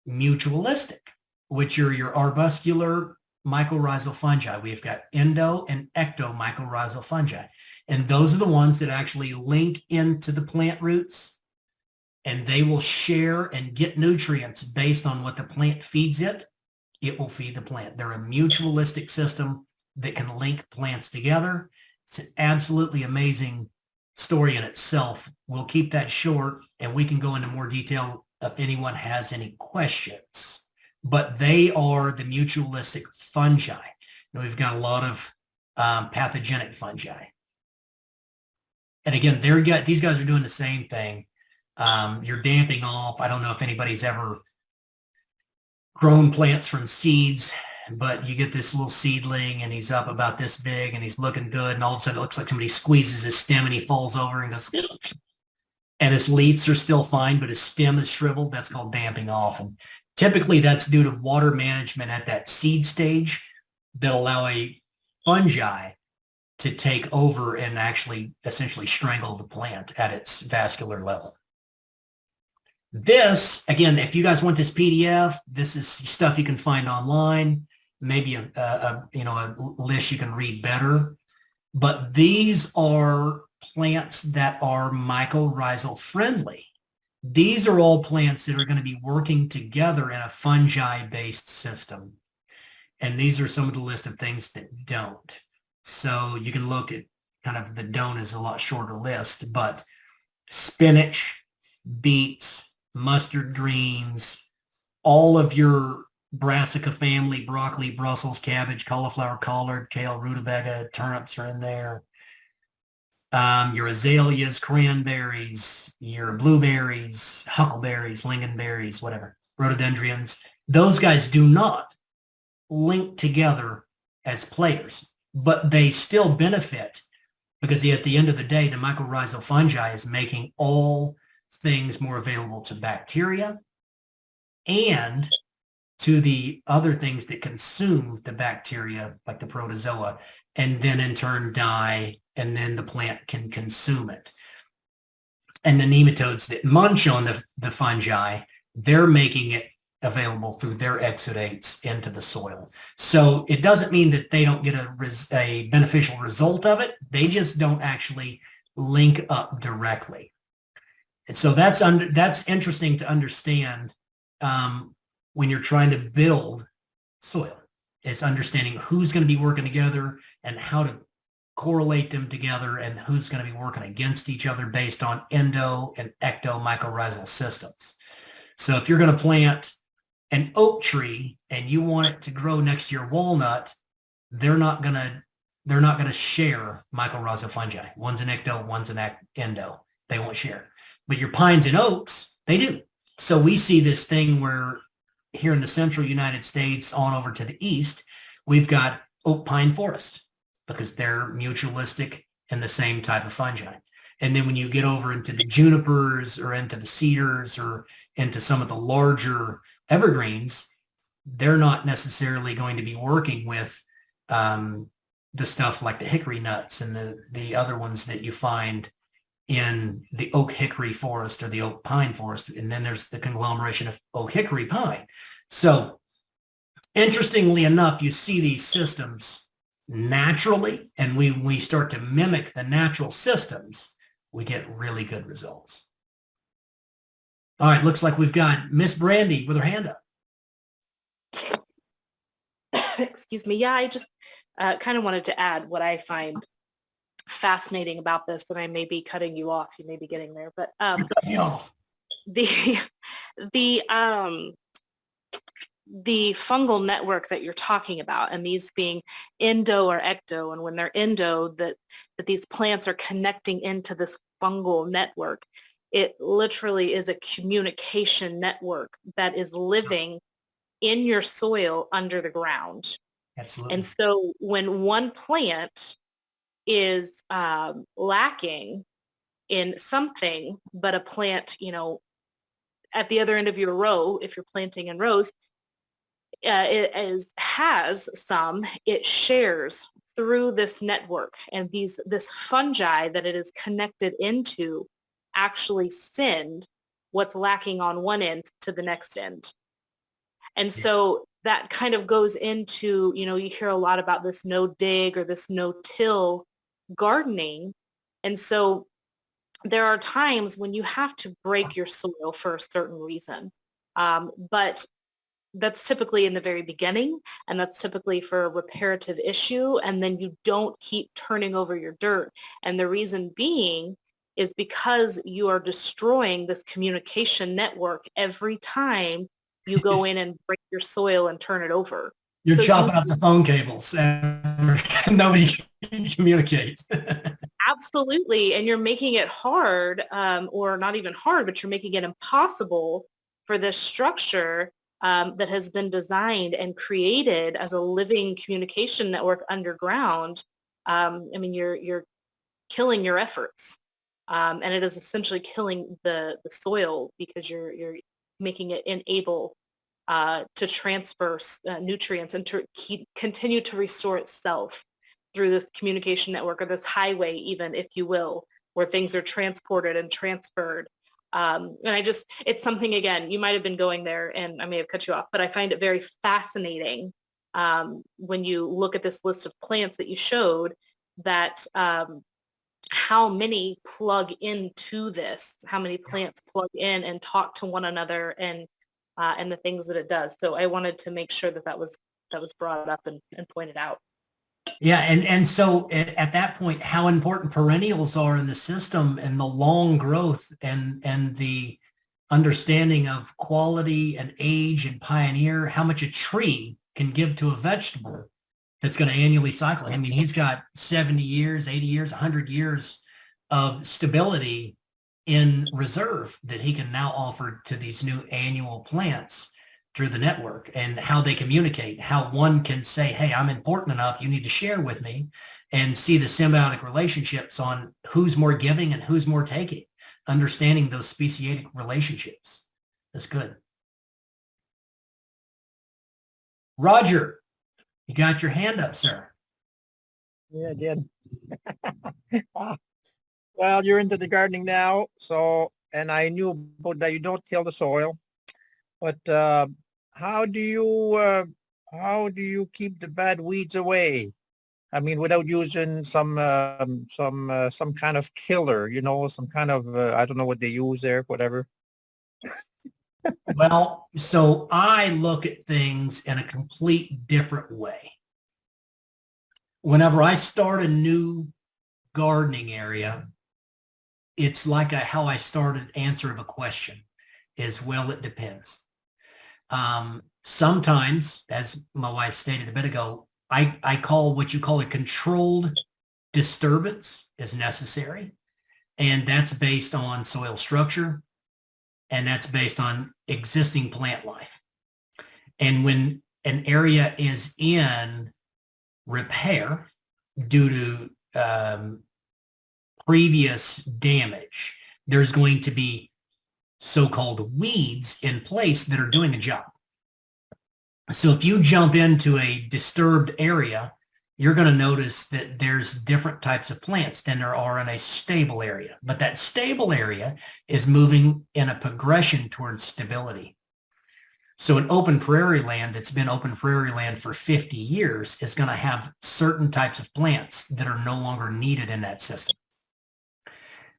mutualistic, which are your arbuscular mycorrhizal fungi. We've got endo and ecto mycorrhizal fungi. And those are the ones that actually link into the plant roots, and they will share and get nutrients based on what the plant feeds it. It will feed the plant. They're a mutualistic system that can link plants together. It's an absolutely amazing story in itself. We'll keep that short, and we can go into more detail if anyone has any questions. But they are the mutualistic fungi. And we've got a lot of pathogenic fungi. And again, these guys are doing the same thing. You're damping off. I don't know if anybody's ever grown plants from seeds, but you get this little seedling and he's up about this big and he's looking good, and all of a sudden it looks like somebody squeezes his stem and he falls over and goes, and his leaves are still fine, but his stem is shriveled. That's called damping off. And typically that's due to water management at that seed stage that allow a fungi to take over and actually essentially strangle the plant at its vascular level. This, again, if you guys want this PDF, this is stuff you can find online, maybe a list you can read better. But these are plants that are mycorrhizal friendly. These are all plants that are going to be working together in a fungi-based system. And these are some of the list of things that don't. So you can look at kind of the don't is a lot shorter list, but spinach, beets, mustard greens, all of your brassica family, broccoli, Brussels, cabbage, cauliflower, collard, kale, rutabaga, turnips are in there. Your azaleas, cranberries, your blueberries, huckleberries, lingonberries, whatever, rhododendrons. Those guys do not link together as players, but they still benefit because at the end of the day, the mycorrhizal fungi is making all things more available to bacteria and to the other things that consume the bacteria, like the protozoa, and then in turn die, and then the plant can consume it. And the nematodes that munch on the fungi, they're making it available through their exudates into the soil. So it doesn't mean that they don't get a beneficial result of it. They just don't actually link up directly. And so that's interesting to understand when you're trying to build soil. It's understanding who's going to be working together and how to correlate them together and who's going to be working against each other based on endo and ecto mycorrhizal systems. So if you're going to plant an oak tree and you want it to grow next to your walnut, they're not going to share mycorrhizal fungi. One's an ecto, one's an endo. They won't share. But your pines and oaks, they do. So we see this thing where here in the central United States on over to the east, we've got oak pine forest because they're mutualistic and the same type of fungi. And then when you get over into the junipers or into the cedars or into some of the larger evergreens, they're not necessarily going to be working with the stuff like the hickory nuts and the other ones that you find in the oak hickory forest or the oak pine forest. And then there's the conglomeration of oak hickory pine. So interestingly enough, you see these systems naturally, and we start to mimic the natural systems, we get really good results. All right, looks like we've got Miss Brandy with her hand up. Excuse me. Yeah, I just kind of wanted to add what I find fascinating about this, and I may be cutting you off. You may be getting there, but the fungal network that you're talking about, and these being endo or ecto, and when they're endo, that these plants are connecting into this fungal network. It literally is a communication network that is living in your soil under the ground. Absolutely. And so when one plant is lacking in something, but a plant, at the other end of your row, if you're planting in rows, it shares through this network, and this fungi that it is connected into actually send what's lacking on one end to the next end. And so that kind of goes into, you hear a lot about this no dig or this no till gardening. And so there are times when you have to break your soil for a certain reason. But that's typically in the very beginning, and that's typically for a reparative issue, and then you don't keep turning over your dirt. And the reason being is because you are destroying this communication network every time you go in and break your soil and turn it over. You're chopping up the phone cables and nobody can communicate. Absolutely. And you're making it hard, or not even hard, but you're making it impossible for this structure that has been designed and created as a living communication network underground. You're killing your efforts. And it is essentially killing the soil because you're making it unable to transfer nutrients and to continue to restore itself through this communication network, or this highway even, if you will, where things are transported and transferred. And it's something, again, you might have been going there and I may have cut you off, but I find it very fascinating when you look at this list of plants that you showed, that how many plug into this, how many plants plug in and talk to one another, and the things that it does. So I wanted to make sure that was brought up and pointed out. Yeah, and so at that point, how important perennials are in the system, and the long growth and the understanding of quality and age and pioneer, how much a tree can give to a vegetable that's going to annually cycle. I mean, he's got 70 years, 80 years, 100 years of stability in reserve that he can now offer to these new annual plants through the network, and how they communicate, how one can say, hey, I'm important enough, you need to share with me, and see the symbiotic relationships on who's more giving and who's more taking, understanding those speciated relationships. That's good. Roger, you got your hand up, sir. Yeah, I did. Well, you're into the gardening now, so, and I knew about that you don't till the soil, but how do you keep the bad weeds away? I mean, without using some kind of killer, some kind of I don't know what they use there, whatever. Well, so I look at things in a complete different way. Whenever I start a new gardening area, it's like how I started answer of a question is, well, it depends. Sometimes, as my wife stated a bit ago, I call what you call a controlled disturbance is necessary. And that's based on soil structure, and that's based on existing plant life. And when an area is in repair due to previous damage, there's going to be so-called weeds in place that are doing a job. So if you jump into a disturbed area, you're going to notice that there's different types of plants than there are in a stable area. But that stable area is moving in a progression towards stability. So an open prairie land that's been open prairie land for 50 years is going to have certain types of plants that are no longer needed in that system.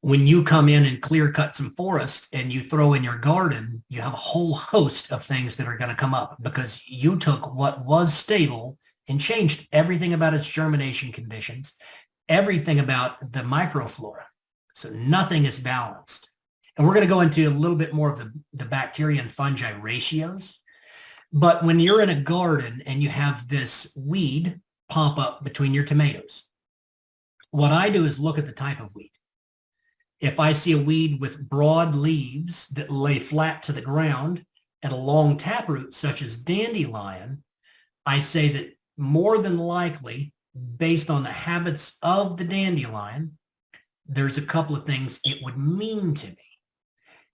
When you come in and clear cut some forest and you throw in your garden, you have a whole host of things that are going to come up because you took what was stable and changed everything about its germination conditions, everything about the microflora. So nothing is balanced. And we're going to go into a little bit more of the bacteria and fungi ratios. But when you're in a garden and you have this weed pop up between your tomatoes, what I do is look at the type of weed. If I see a weed with broad leaves that lay flat to the ground and a long taproot, such as dandelion, I say that more than likely, based on the habits of the dandelion, there's a couple of things it would mean to me.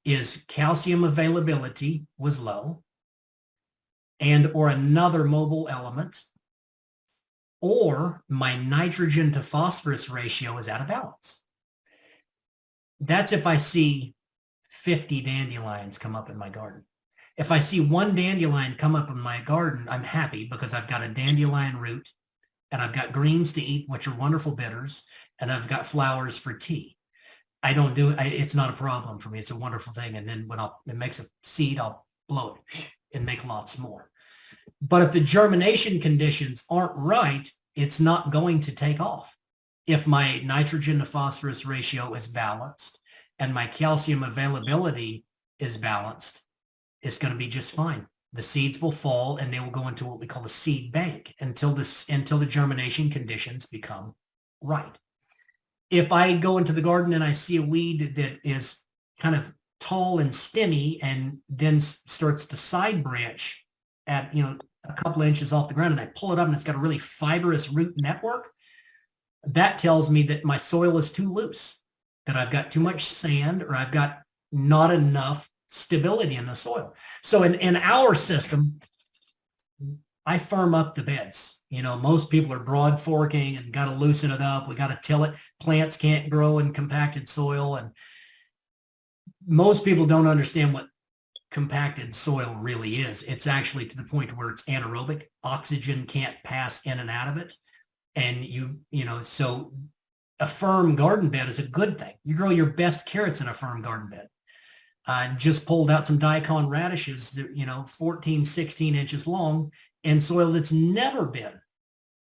Is calcium availability was low, and or another mobile element, or my nitrogen to phosphorus ratio is out of balance. That's if I see 50 dandelions come up in my garden. If I see one dandelion come up in my garden, I'm happy because I've got a dandelion root and I've got greens to eat, which are wonderful bitters, and I've got flowers for tea. It's not a problem for me. It's a wonderful thing. And then when it makes a seed, I'll blow it and make lots more. But if the germination conditions aren't right, it's not going to take off. If my nitrogen to phosphorus ratio is balanced and my calcium availability is balanced, it's going to be just fine. The seeds will fall and they will go into what we call a seed bank until the germination conditions become right. If I go into the garden and I see a weed that is kind of tall and stemmy and then starts to side branch at, a couple of inches off the ground, and I pull it up and it's got a really fibrous root network, that tells me that my soil is too loose, that I've got too much sand or I've got not enough stability in the soil. So in our system, I firm up the beds. Most people are broad forking and got to loosen it up. We got to till it. Plants can't grow in compacted soil. And most people don't understand what compacted soil really is. It's actually to the point where it's anaerobic. Oxygen can't pass in and out of it. And so a firm garden bed is a good thing. You grow your best carrots in a firm garden bed. Just pulled out some daikon radishes that, 14, 16 inches long in soil that's never been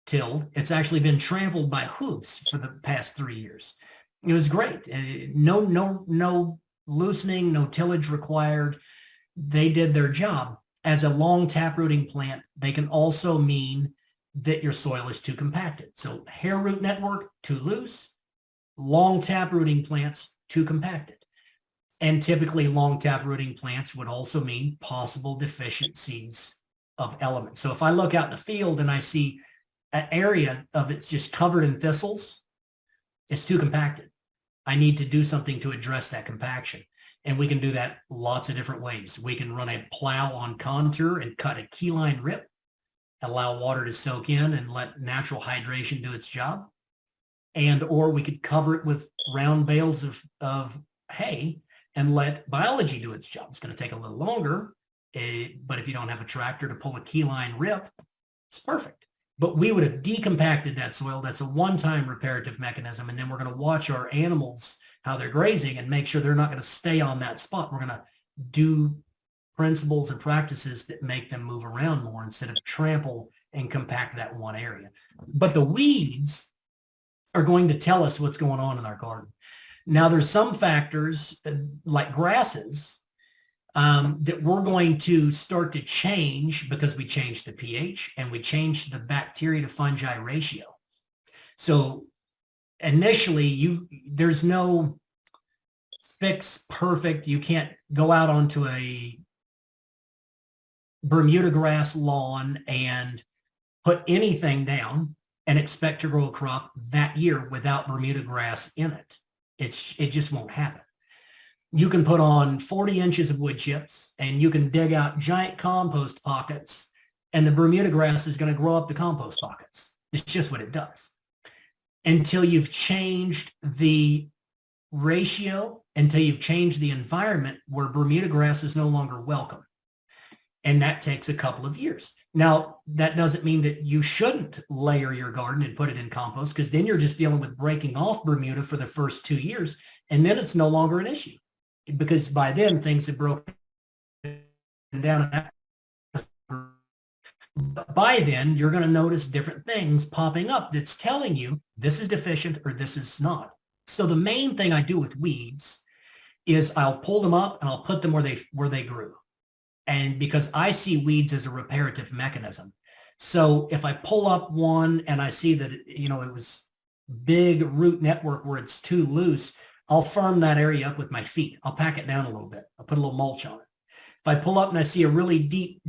tilled. It's actually been trampled by hooves for the past 3 years. It was great. No loosening, no tillage required. They did their job. As a long taprooting plant, they can also mean that your soil is too compacted. So hair root network, too loose. Long taprooting plants, too compacted. And typically long taprooting plants would also mean possible deficiencies of elements. So if I look out in the field and I see an area of it's just covered in thistles, it's too compacted. I need to do something to address that compaction. And we can do that lots of different ways. We can run a plow on contour and cut a keyline rip allow water to soak in and let natural hydration do its job. And or we could cover it with round bales of hay and let biology do its job. It's going to take a little longer, but if you don't have a tractor to pull a key line rip, it's perfect. But we would have decompacted that soil. That's a one-time reparative mechanism. And then we're going to watch our animals, how they're grazing, and make sure they're not going to stay on that spot. We're going to do principles and practices that make them move around more instead of trample and compact that one area. But the weeds are going to tell us what's going on in our garden. Now, there's some factors like grasses that we're going to start to change because we changed the pH and we changed the bacteria to fungi ratio. So initially, there's no fix perfect. You can't go out onto a Bermuda grass lawn and put anything down and expect to grow a crop that year without Bermuda grass in it. It just won't happen. You can put on 40 inches of wood chips and you can dig out giant compost pockets, and the Bermuda grass is going to grow up the compost pockets. It's just what it does. Until you've changed the ratio, until you've changed the environment where Bermuda grass is no longer welcome. And that takes a couple of years. Now, that doesn't mean that you shouldn't layer your garden and put it in compost, because then you're just dealing with breaking off Bermuda for the first 2 years, and then it's no longer an issue, because by then things have broken down. But by then, you're going to notice different things popping up that's telling you this is deficient or this is not. So the main thing I do with weeds is I'll pull them up and I'll put them where they grew. And because I see weeds as a reparative mechanism. So if I pull up one and I see that, it was big root network where it's too loose, I'll firm that area up with my feet. I'll pack it down a little bit. I'll put a little mulch on it. If I pull up and I see a really deep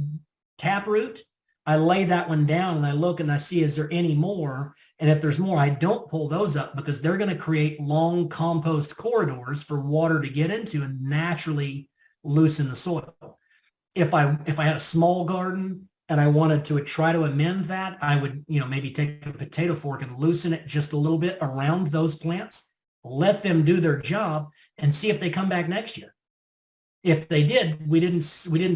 taproot, I lay that one down and I look and I see, is there any more? And if there's more, I don't pull those up because they're going to create long compost corridors for water to get into and naturally loosen the soil. If I had a small garden and I wanted to try to amend that, I would, maybe take a potato fork and loosen it just a little bit around those plants, let them do their job and see if they come back next year. If they did, we didn't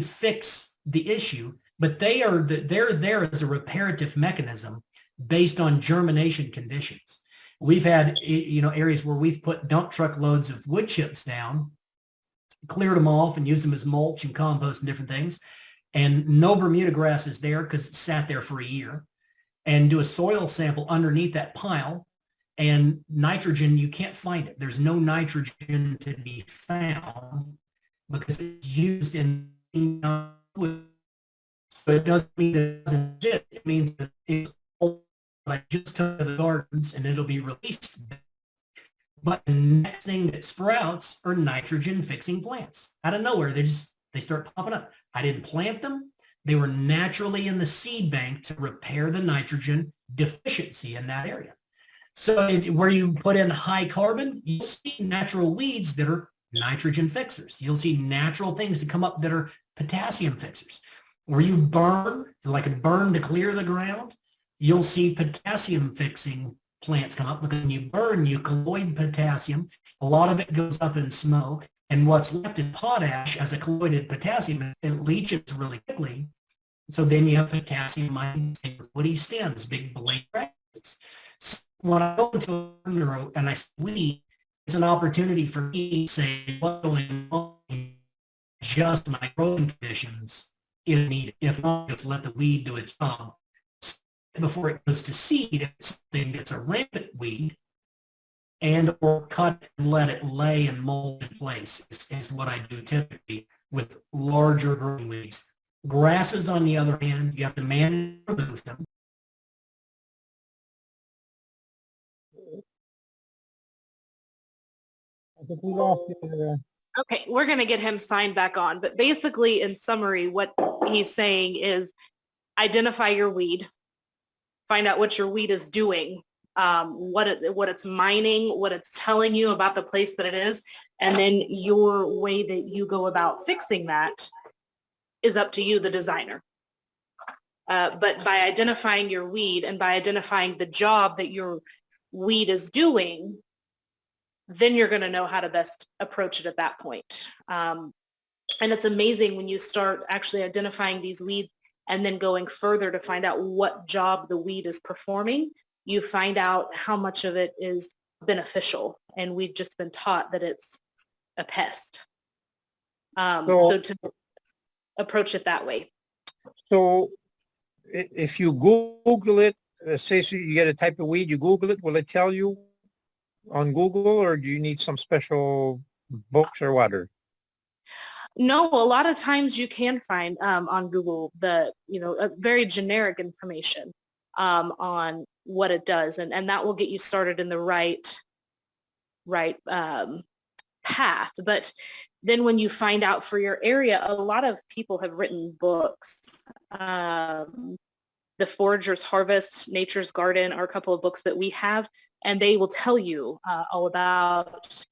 fix the issue, but they're there as a reparative mechanism based on germination conditions. We've had, areas where we've put dump truck loads of wood chips down, cleared them off and used them as mulch and compost and different things. And no Bermuda grass is there because it sat there for a year. And do a soil sample underneath that pile, and nitrogen, you can't find it. There's no nitrogen to be found because it's used in wood. So it doesn't mean it doesn't exist. It means that it's I just took to the gardens and it'll be released. But the next thing that sprouts are nitrogen fixing plants. Out of nowhere, they start popping up. I didn't plant them. They were naturally in the seed bank to repair the nitrogen deficiency in that area. So where you put in high carbon, you'll see natural weeds that are nitrogen fixers. You'll see natural things that come up that are potassium fixers. Where you burn, like a burn to clear the ground, you'll see potassium fixing plants come up, because when you burn, you colloid potassium. A lot of it goes up in smoke, and what's left is potash as a colloided potassium. It leaches really quickly. So then you have potassium woody stems, big blade grasses. So when I go into a garden and I see weed, it's an opportunity for me to say, what's going on? Adjust my growing conditions if needed. If not, just let the weed do its job. Before it goes to seed, if something gets a rampant weed, and or cut and let it lay and mold in place is what I do typically with larger growing weeds. Grasses, on the other hand, you have to manually remove them. I think we lost you. Okay, we're going to get him signed back on. But basically, in summary, what he's saying is identify your weed, find out what your weed is doing, what it's mining, what it's telling you about the place that it is, and then your way that you go about fixing that is up to you, the designer. But by identifying your weed and by identifying the job that your weed is doing, then you're going to know how to best approach it at that point. And it's amazing when you start actually identifying these weeds and then going further to find out what job the weed is performing, you find out how much of it is beneficial. And we've just been taught that it's a pest. So to approach it that way. So if you Google it, say so you get a type of weed, you Google it, will it tell you on Google, or do you need some special books or what? No, a lot of times you can find on Google the, very generic information on what it does. And that will get you started in the right path. But then when you find out for your area, a lot of people have written books. The Forager's Harvest, Nature's Garden are a couple of books that we have, and they will tell you all about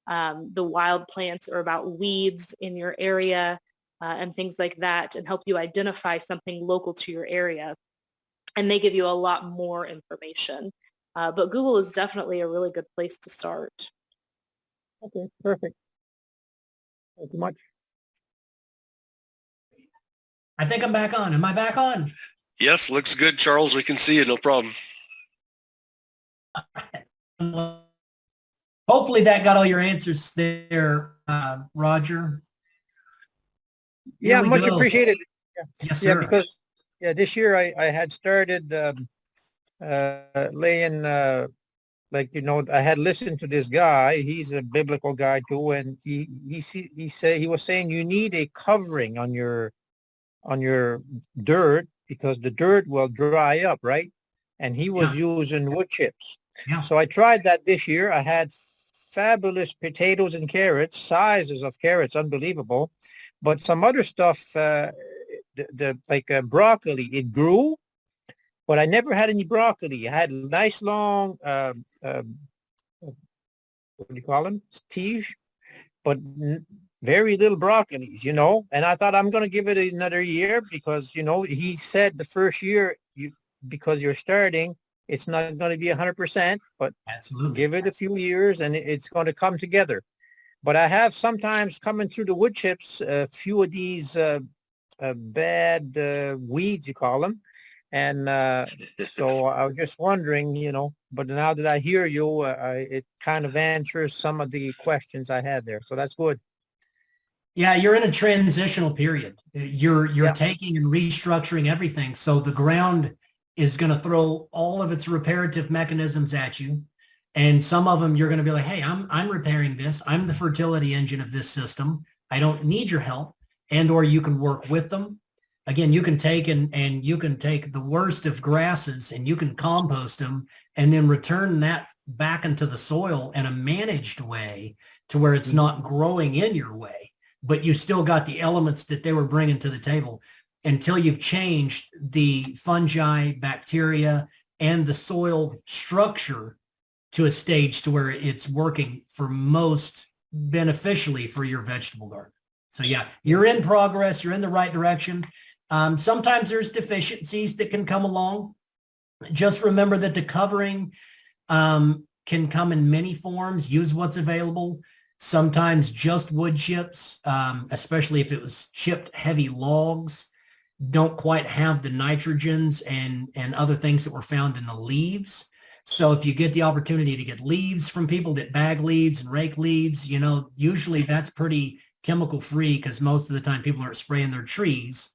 the wild plants or about weeds in your area and things like that, and help you identify something local to your area. And they give you a lot more information. But Google is definitely a really good place to start. Okay, perfect. Thank you much. I think I'm back on. Am I back on? Yes, looks good, Charles. We can see you. No problem. Hopefully that got all your answers there, Roger. Yeah, we much go. appreciated. Yes, Yeah, sir. because this year I had started laying I had listened to this guy. He's a biblical guy too, and he was saying you need a covering on your dirt because the dirt will dry up, right? And he was using wood chips. Yeah. So I tried that this year. I had fabulous potatoes and carrots, sizes of carrots, unbelievable. But some other stuff, broccoli, it grew, but I never had any broccoli. I had nice long, what do you call them? Tige, but very little broccolis, and I thought I'm going to give it another year because, he said the first year, because you're starting, it's not going to be 100%, but absolutely give it a few years and it's going to come together. But I have sometimes coming through the wood chips, a few of these bad weeds, you call them. And so I was just wondering, but now that I hear you, it kind of answers some of the questions I had there. So that's good. Yeah, you're in a transitional period. You're taking and restructuring everything. So the ground is going to throw all of its reparative mechanisms at you. And some of them you're going to be like, hey, I'm repairing this. I'm the fertility engine of this system. I don't need your help. And or you can work with them. Again, you can take and you can take the worst of grasses and you can compost them and then return that back into the soil in a managed way to where it's not growing in your way, but you still got the elements that they were bringing to the table until you've changed the fungi, bacteria, and the soil structure to a stage to where it's working for most beneficially for your vegetable garden. So yeah, you're in progress. You're in the right direction. Sometimes there's deficiencies that can come along. Just remember that the covering can come in many forms. Use what's available. Sometimes just wood chips, especially if it was chipped heavy logs, don't quite have the nitrogens and other things that were found in the leaves. So if you get the opportunity to get leaves from people that bag leaves and rake leaves, usually that's pretty chemical free because most of the time people aren't spraying their trees.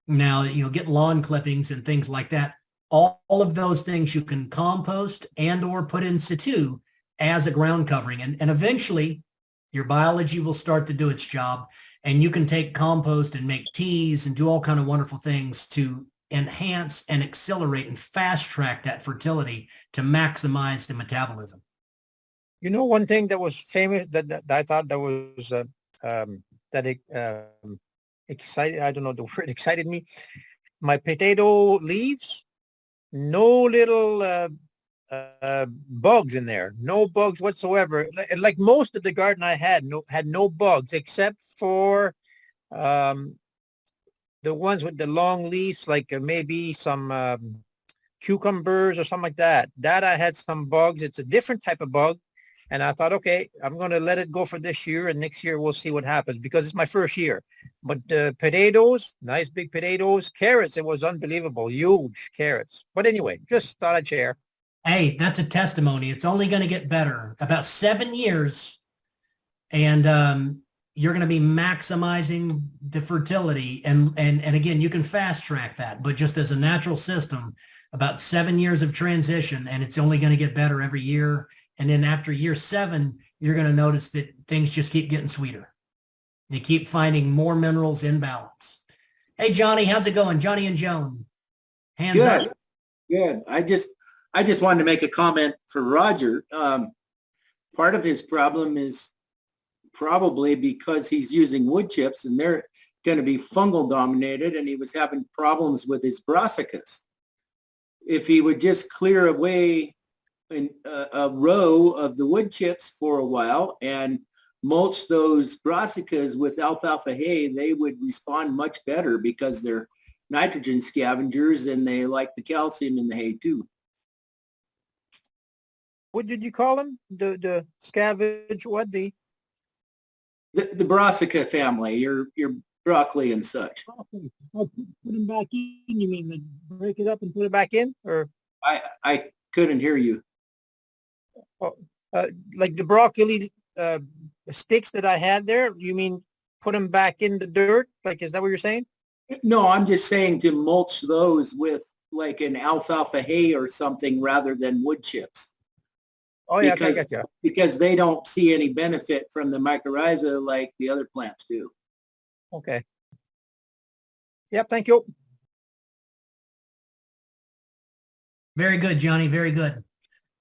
Now, get lawn clippings and things like that. All of those things you can compost and or put in situ as a ground covering. And eventually your biology will start to do its job and you can take compost and make teas and do all kind of wonderful things to enhance and accelerate and fast track that fertility to maximize the metabolism. One thing that was famous that I thought that was excited, I don't know the word, excited me. My potato leaves, no little bugs in there, no bugs whatsoever. Like most of the garden I had no bugs except for the the ones with the long leaves, like maybe some cucumbers or something like that. That I had some bugs. It's a different type of bug. And I thought, okay, I'm going to let it go for this year, and next year we'll see what happens because it's my first year. But potatoes, nice big potatoes, carrots, it was unbelievable, huge carrots. But anyway, just thought I'd share. Hey, that's a testimony. It's only going to get better. About 7 years, and you're going to be maximizing the fertility. And again, you can fast track that, but just as a natural system, about 7 years of transition, and it's only going to get better every year. And then after year 7, you're going to notice that things just keep getting sweeter. You keep finding more minerals in balance. Hey, Johnny, how's it going? Johnny and Joan, hands Good, up. good. I just wanted to make a comment for Roger. Part of his problem is probably because he's using wood chips and they're going to be fungal dominated, and he was having problems with his brassicas. If he would just clear away a row of the wood chips for a while and mulch those brassicas with alfalfa hay, they would respond much better because they're nitrogen scavengers and they like the calcium in the hay too. What did you call them? The scavenge, what? The brassica family, your broccoli and such. put them back in, you mean break it up and put it back in? Or I couldn't hear you. Like the broccoli sticks that I had there, you mean put them back in the dirt? Like, is that what you're saying? No, I'm just saying to mulch those with like an alfalfa hay or something rather than wood chips. Oh yeah, because, I got you. Because they don't see any benefit from the mycorrhiza like the other plants do. Okay. Yep, thank you. Very good, Johnny. Very good.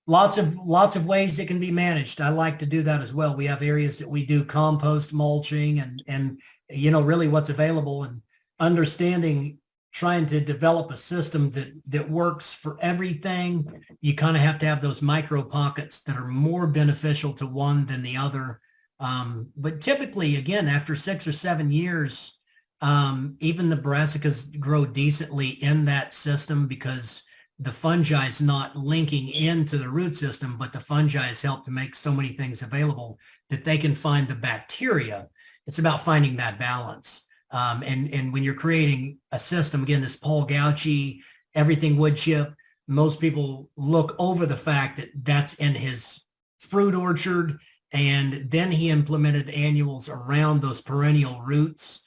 Lots of ways it can be managed. I like to do that as well. We have areas that we do compost mulching and you know, really what's available, and understanding, trying to develop a system that works for everything. You kind of have to have those micro pockets that are more beneficial to one than the other. But typically, again, after 6 or 7 years, even the brassicas grow decently in that system because the fungi is not linking into the root system, but the fungi has helped to make so many things available that they can find the bacteria. It's about finding that balance. And when you're creating a system, again, this Paul Gauchi, everything wood chip, most people look over the fact that that's in his fruit orchard. And then he implemented annuals around those perennial roots,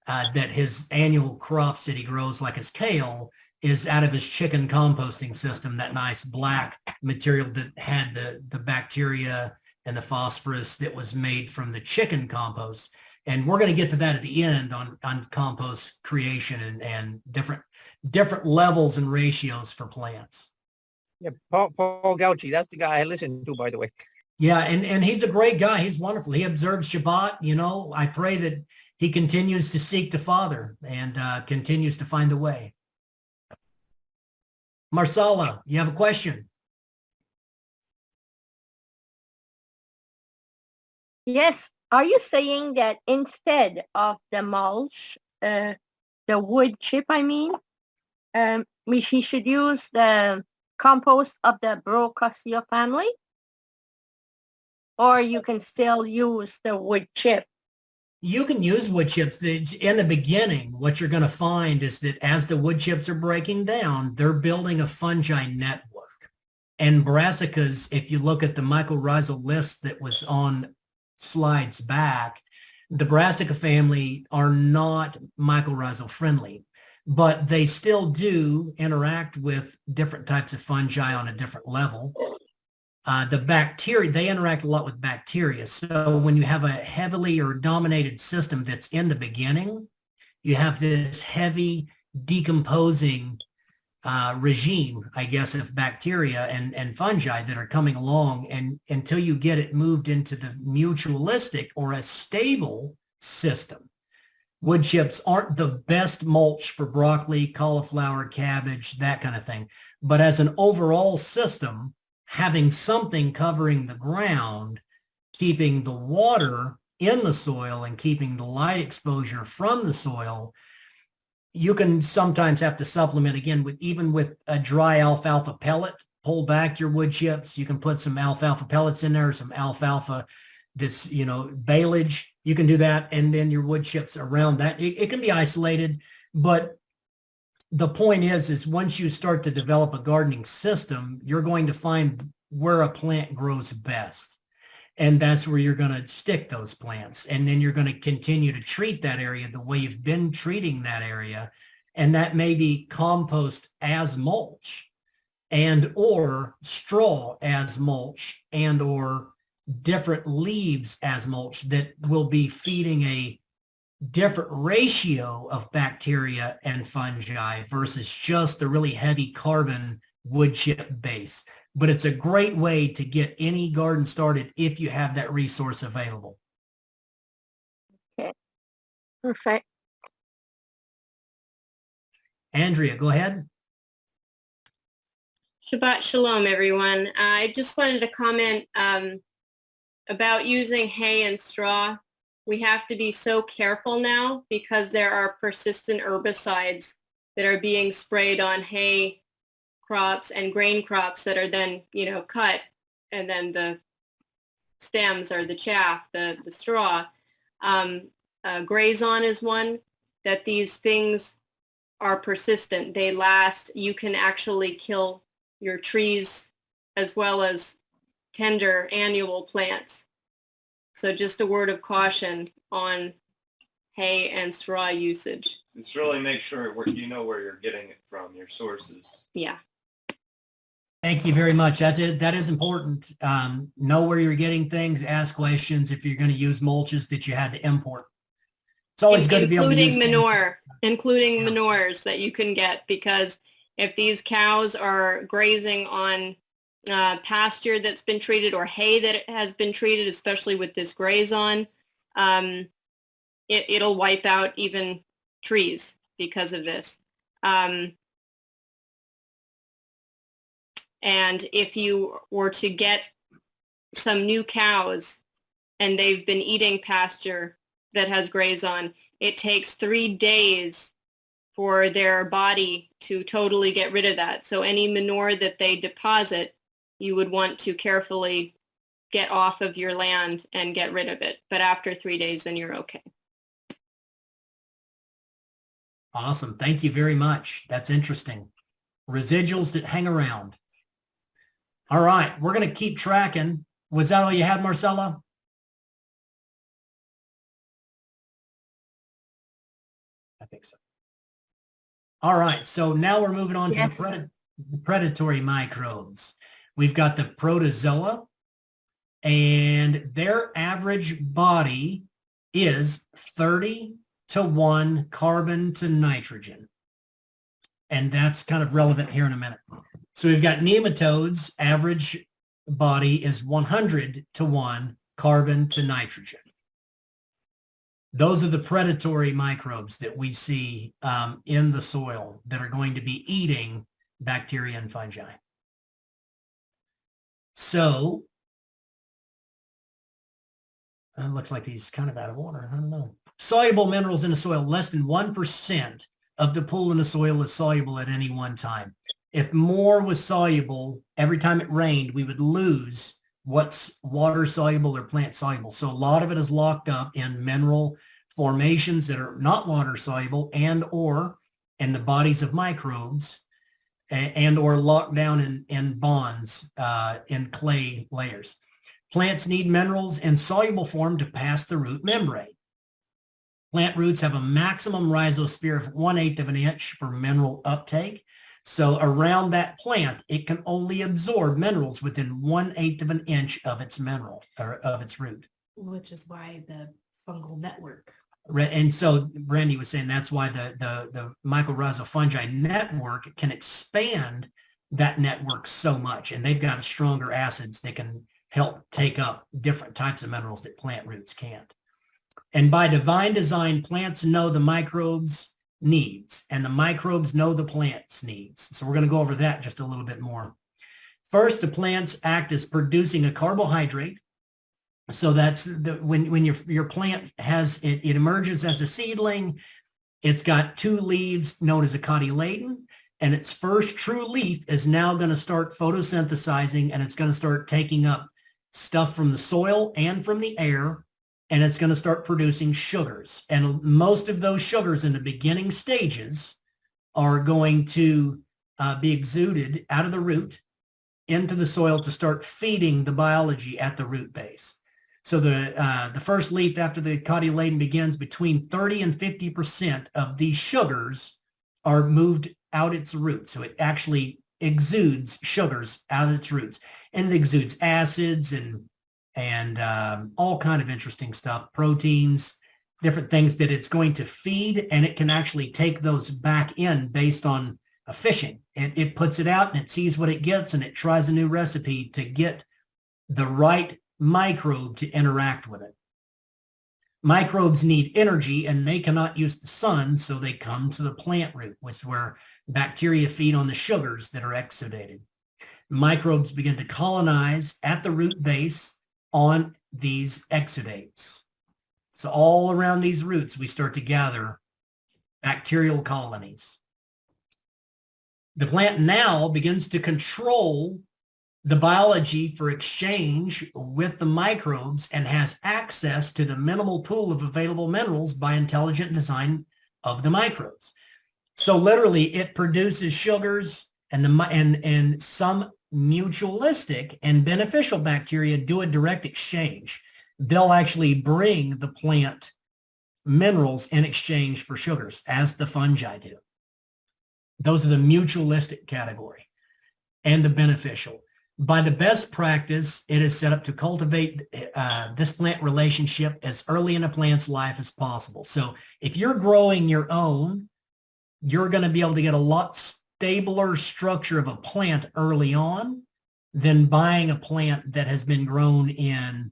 that his annual crops that he grows, like his kale, is out of his chicken composting system, that nice black material that had the bacteria and the phosphorus that was made from the chicken compost. And we're going to get to that at the end on compost creation and different levels and ratios for plants. Yeah, Paul Gauchi, that's the guy I listen to, by the way. Yeah, and he's a great guy. He's wonderful. He observes Shabbat. You know, I pray that he continues to seek the Father and continues to find the way. Marsala, you have a question? Yes. Are you saying that instead of the mulch, the wood chip, I mean, we should use the compost of the Brocasia family? Or you can still use the wood chip? You can use wood chips. In the beginning, what you're going to find is that as the wood chips are breaking down, they're building a fungi network. And brassicas, if you look at the mycorrhizal list that was on slides back, the brassica family are not mycorrhizal friendly, but they still do interact with different types of fungi on a different level. The bacteria, they interact a lot with bacteria. So when you have a heavily or dominated system that's in the beginning, you have this heavy decomposing regime, I guess, of bacteria and fungi that are coming along, and until you get it moved into the mutualistic or a stable system. Wood chips aren't the best mulch for broccoli, cauliflower, cabbage, that kind of thing. But as an overall system, having something covering the ground, keeping the water in the soil and keeping the light exposure from the soil, you can sometimes have to supplement again with even with a dry alfalfa pellet. Pull back your wood chips. You can put some alfalfa pellets in there, some alfalfa that's, you know, baleage. You can do that. And then your wood chips around that. It can be isolated, but the point is once you start to develop a gardening system, you're going to find where a plant grows best. And that's where you're going to stick those plants. And then you're going to continue to treat that area the way you've been treating that area. And that may be compost as mulch and or straw as mulch and or different leaves as mulch that will be feeding a different ratio of bacteria and fungi versus just the really heavy carbon wood chip base. But it's a great way to get any garden started if you have that resource available. Okay. Perfect. Andrea, go ahead. Shabbat Shalom, everyone. I just wanted to comment about using hay and straw. We have to be so careful now because there are persistent herbicides that are being sprayed on hay crops and grain crops that are then, you know, cut, and then the stems or the chaff, the straw. Grazon is one that these things are persistent. They last. You can actually kill your trees as well as tender annual plants. So just a word of caution on hay and straw usage. Just really make sure you know where you're getting it from, your sources. Yeah. Thank you very much. That is important. Know where you're getting things, ask questions if you're going to use mulches that you had to import. It's always good to be able to use including manures that you can get, because if these cows are grazing on pasture that's been treated or hay that has been treated, especially with this Grazon, it'll wipe out even trees because of this. And if you were to get some new cows and they've been eating pasture that has Grazon, it takes 3 days for their body to totally get rid of that. So any manure that they deposit, you would want to carefully get off of your land and get rid of it. But after 3 days, then you're okay. Awesome. Thank you very much. That's interesting. Residuals that hang around. All right, we're going to keep tracking. Was that all you had, Marcella? I think so. All right, so now we're moving on to the predatory microbes. We've got the protozoa, and their average body is 30-to-1 carbon to nitrogen. And that's kind of relevant here in a minute. So we've got nematodes, average body is 100-to-1 carbon to nitrogen. Those are the predatory microbes that we see in the soil that are going to be eating bacteria and fungi. So it looks like he's kind of out of order. I don't know. Soluble minerals in the soil, less than 1% of the pool in the soil is soluble at any one time. If more was soluble, every time it rained, we would lose what's water soluble or plant soluble. So a lot of it is locked up in mineral formations that are not water soluble and or in the bodies of microbes and or locked down in bonds in clay layers. Plants need minerals in soluble form to pass the root membrane. Plant roots have a maximum rhizosphere of 1/8 of an inch for mineral uptake. So around that plant, it can only absorb minerals within 1/8 of an inch of its mineral or of its root. Which is why the fungal network. And so Brandy was saying that's why the mycorrhizal fungi network can expand that network so much. And they've got stronger acids that can help take up different types of minerals that plant roots can't. And by divine design, plants know the microbes' needs, and the microbes know the plant's needs. So we're going to go over that just a little bit more. First, the plants act as producing a carbohydrate. So that's when your plant has it emerges as a seedling. It's got 2 leaves known as a cotyledon, and its first true leaf is now going to start photosynthesizing, and it's going to start taking up stuff from the soil and from the air, and it's going to start producing sugars. And most of those sugars in the beginning stages are going to be exuded out of the root into the soil to start feeding the biology at the root base. So the first leaf after the cotyledon begins, between 30 and 50% of these sugars are moved out its roots. So it actually exudes sugars out of its roots, and it exudes acids and all kind of interesting stuff, proteins, different things that it's going to feed, and it can actually take those back in based on fishing. It puts it out and it sees what it gets, and it tries a new recipe to get the right microbe to interact with it. Microbes need energy and they cannot use the sun, so they come to the plant root, which is where bacteria feed on the sugars that are exudated. Microbes begin to colonize at the root base on these exudates. So all around these roots, we start to gather bacterial colonies. The plant now begins to control the biology for exchange with the microbes and has access to the minimal pool of available minerals by intelligent design of the microbes. So literally it produces sugars, and some mutualistic and beneficial bacteria do a direct exchange. They'll actually bring the plant minerals in exchange for sugars, as the fungi do. Those are the mutualistic category and the beneficial. By the best practice, it is set up to cultivate this plant relationship as early in a plant's life as possible. So if you're growing your own, you're going to be able to get a lot stabler structure of a plant early on than buying a plant that has been grown in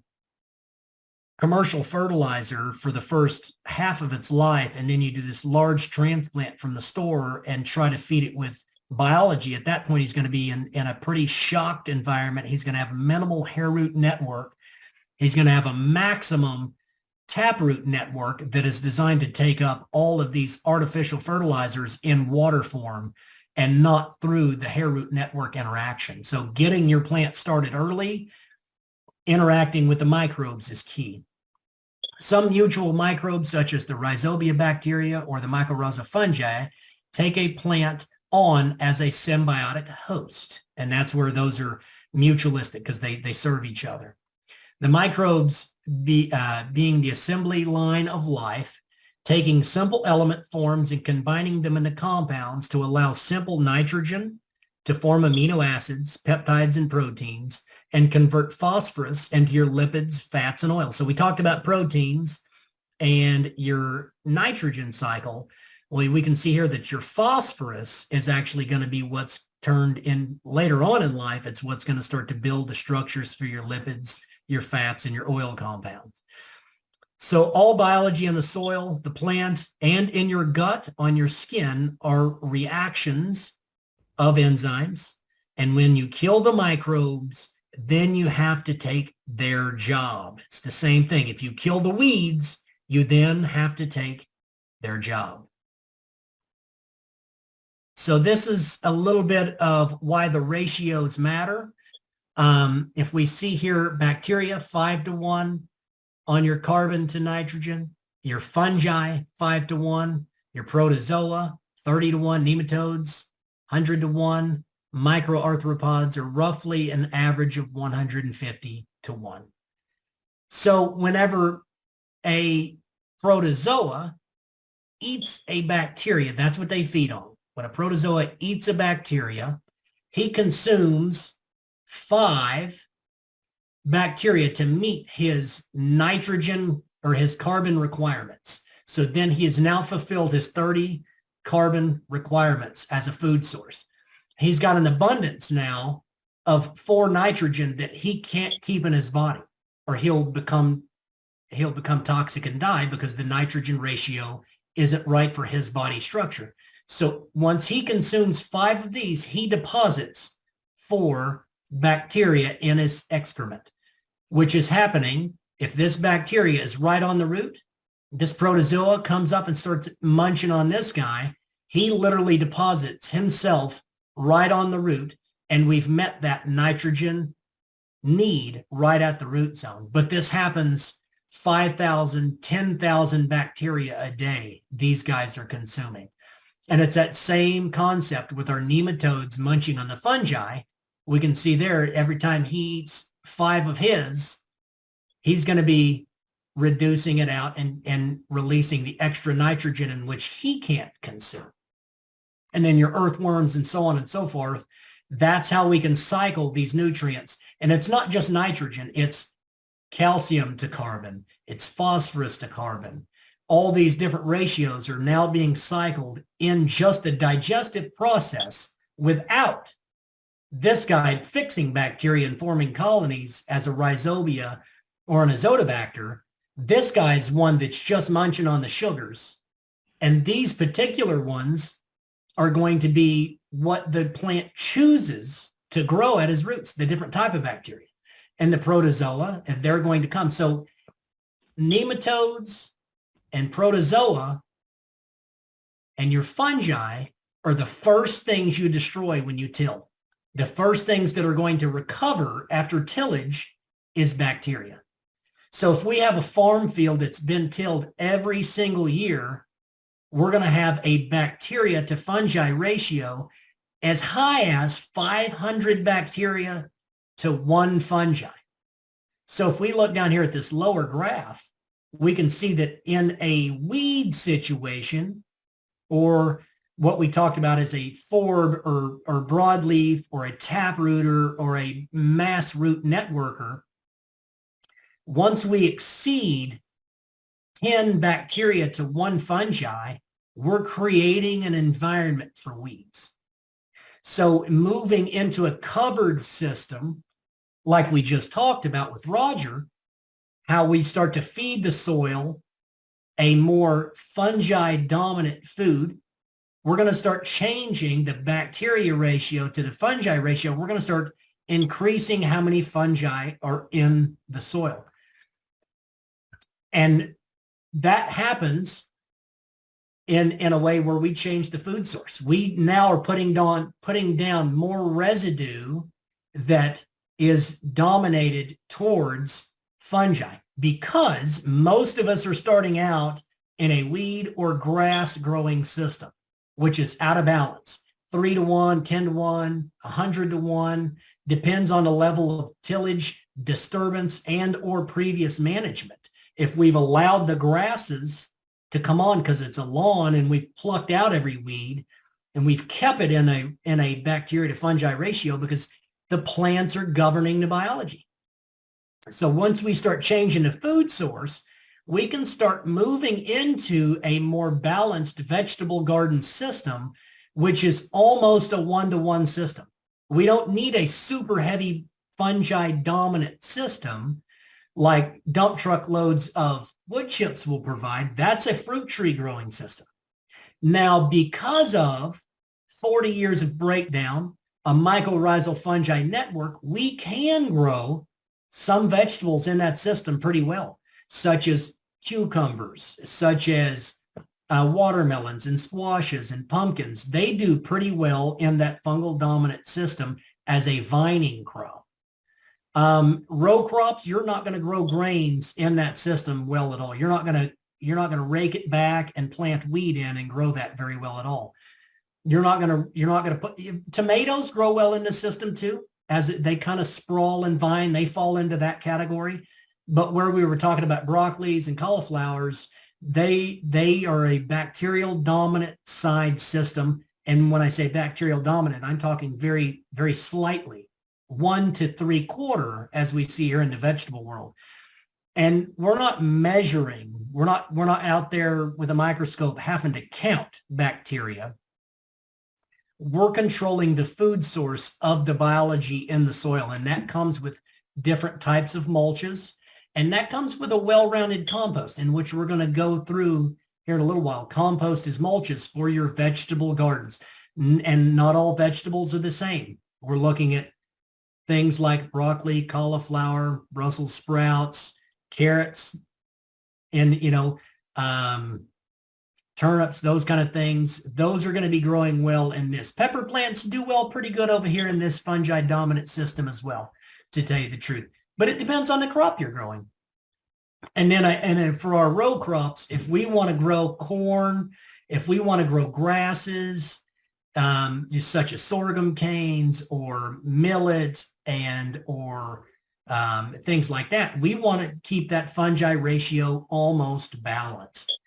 commercial fertilizer for the first half of its life, and then you do this large transplant from the store and try to feed it with biology. At that point, he's going to be in a pretty shocked environment. He's going to have a minimal hair root network. He's going to have a maximum taproot network that is designed to take up all of these artificial fertilizers in water form and not through the hair root network interaction. So getting your plant started early, interacting with the microbes is key. Some mutual microbes, such as the rhizobia bacteria or the mycorrhiza fungi, take a plant on as a symbiotic host. And that's where those are mutualistic, because they serve each other. The microbes being the assembly line of life, taking simple element forms and combining them into compounds to allow simple nitrogen to form amino acids, peptides, and proteins, and convert phosphorus into your lipids, fats, and oils. So we talked about proteins and your nitrogen cycle. Well, we can see here that your phosphorus is actually going to be what's turned in later on in life. It's what's going to start to build the structures for your lipids, your fats, and your oil compounds. So all biology in the soil, the plant, and in your gut, on your skin, are reactions of enzymes. And when you kill the microbes, then you have to take their job. It's the same thing. If you kill the weeds, you then have to take their job. So this is a little bit of why the ratios matter. If we see here, bacteria 5-to-1 on your carbon to nitrogen, your fungi 5-to-1, your protozoa 30-to-1, nematodes 100-to-1, microarthropods are roughly an average of 150-to-1. So whenever a protozoa eats a bacteria, that's what they feed on. When a protozoa eats a bacteria, he consumes 5 bacteria to meet his nitrogen or his carbon requirements. So then he has now fulfilled his 30 carbon requirements as a food source. He's got an abundance now of 4 nitrogen that he can't keep in his body, or he'll become toxic and die because the nitrogen ratio isn't right for his body structure. So once he consumes 5 of these, he deposits 4 bacteria in his excrement, which is happening if this bacteria is right on the root. This protozoa comes up and starts munching on this guy. He literally deposits himself right on the root, and we've met that nitrogen need right at the root zone. But this happens 5,000, 10,000 bacteria a day these guys are consuming. And it's that same concept with our nematodes munching on the fungi. We can see there, every time he eats 5 of his, he's going to be reducing it out and releasing the extra nitrogen in which he can't consume. And then your earthworms and so on and so forth. That's how we can cycle these nutrients. And it's not just nitrogen, it's calcium to carbon, it's phosphorus to carbon. All these different ratios are now being cycled in just the digestive process without this guy fixing bacteria and forming colonies as a rhizobia or an azotobacter. This guy's one that's just munching on the sugars. And these particular ones are going to be what the plant chooses to grow at its roots, the different type of bacteria. And the protozoa, and they're going to come. So nematodes and protozoa and your fungi are the first things you destroy when you till. The first things that are going to recover after tillage is bacteria. So if we have a farm field that's been tilled every single year, we're going to have a bacteria to fungi ratio as high as 500 bacteria to 1 fungi. So if we look down here at this lower graph, we can see that in a weed situation, or what we talked about as a forb or broadleaf or a taprooter or a mass root networker, once we exceed 10 bacteria to 1 fungi, we're creating an environment for weeds. So moving into a covered system, like we just talked about with Roger, how we start to feed the soil a more fungi-dominant food, we're going to start changing the bacteria ratio to the fungi ratio. We're going to start increasing how many fungi are in the soil. And that happens in a way where we change the food source. We now are putting down more residue that is dominated towards fungi, because most of us are starting out in a weed or grass growing system, which is out of balance. 3 to 1, 10 to 1, 100 to 1, depends on the level of tillage, disturbance, and or previous management. If we've allowed the grasses to come on because it's a lawn and we've plucked out every weed and we've kept it in a bacteria to fungi ratio because the plants are governing the biology. So once we start changing the food source, we can start moving into a more balanced vegetable garden system, which is almost a 1-to-1 system. We don't need a super heavy fungi dominant system like dump truck loads of wood chips will provide. That's a fruit tree growing system. Now, because of 40 years of breakdown, a mycorrhizal fungi network, we can grow some vegetables in that system pretty well, such as cucumbers, such as watermelons and squashes and pumpkins. They do pretty well in that fungal dominant system as a vining crop. Row crops, you're not going to grow grains in that system well at all. You're not going to rake it back and plant wheat in and grow that very well at all. You're not going to put tomatoes grow well in the system too, as they kind of sprawl and vine. They fall into that category. But where we were talking about broccolis and cauliflowers, they are a bacterial dominant side system. And when I say bacterial dominant, I'm talking very, very slightly, 1 to 3/4, as we see here in the vegetable world. And we're not measuring, we're not out there with a microscope having to count bacteria. We're controlling the food source of the biology in the soil, and that comes with different types of mulches, and that comes with a well-rounded compost, in which we're going to go through here in a little while. Compost is mulches for your vegetable gardens, and not all vegetables are the same. We're looking at things like broccoli, cauliflower, Brussels sprouts, carrots, and turnips, those kind of things. Those are going to be growing well in this. Pepper plants do well pretty good over here in this fungi dominant system as well, to tell you the truth. But it depends on the crop you're growing. And then for our row crops, if we want to grow corn, if we want to grow grasses, just such as sorghum canes or millet or things like that, we want to keep that fungi ratio almost balanced.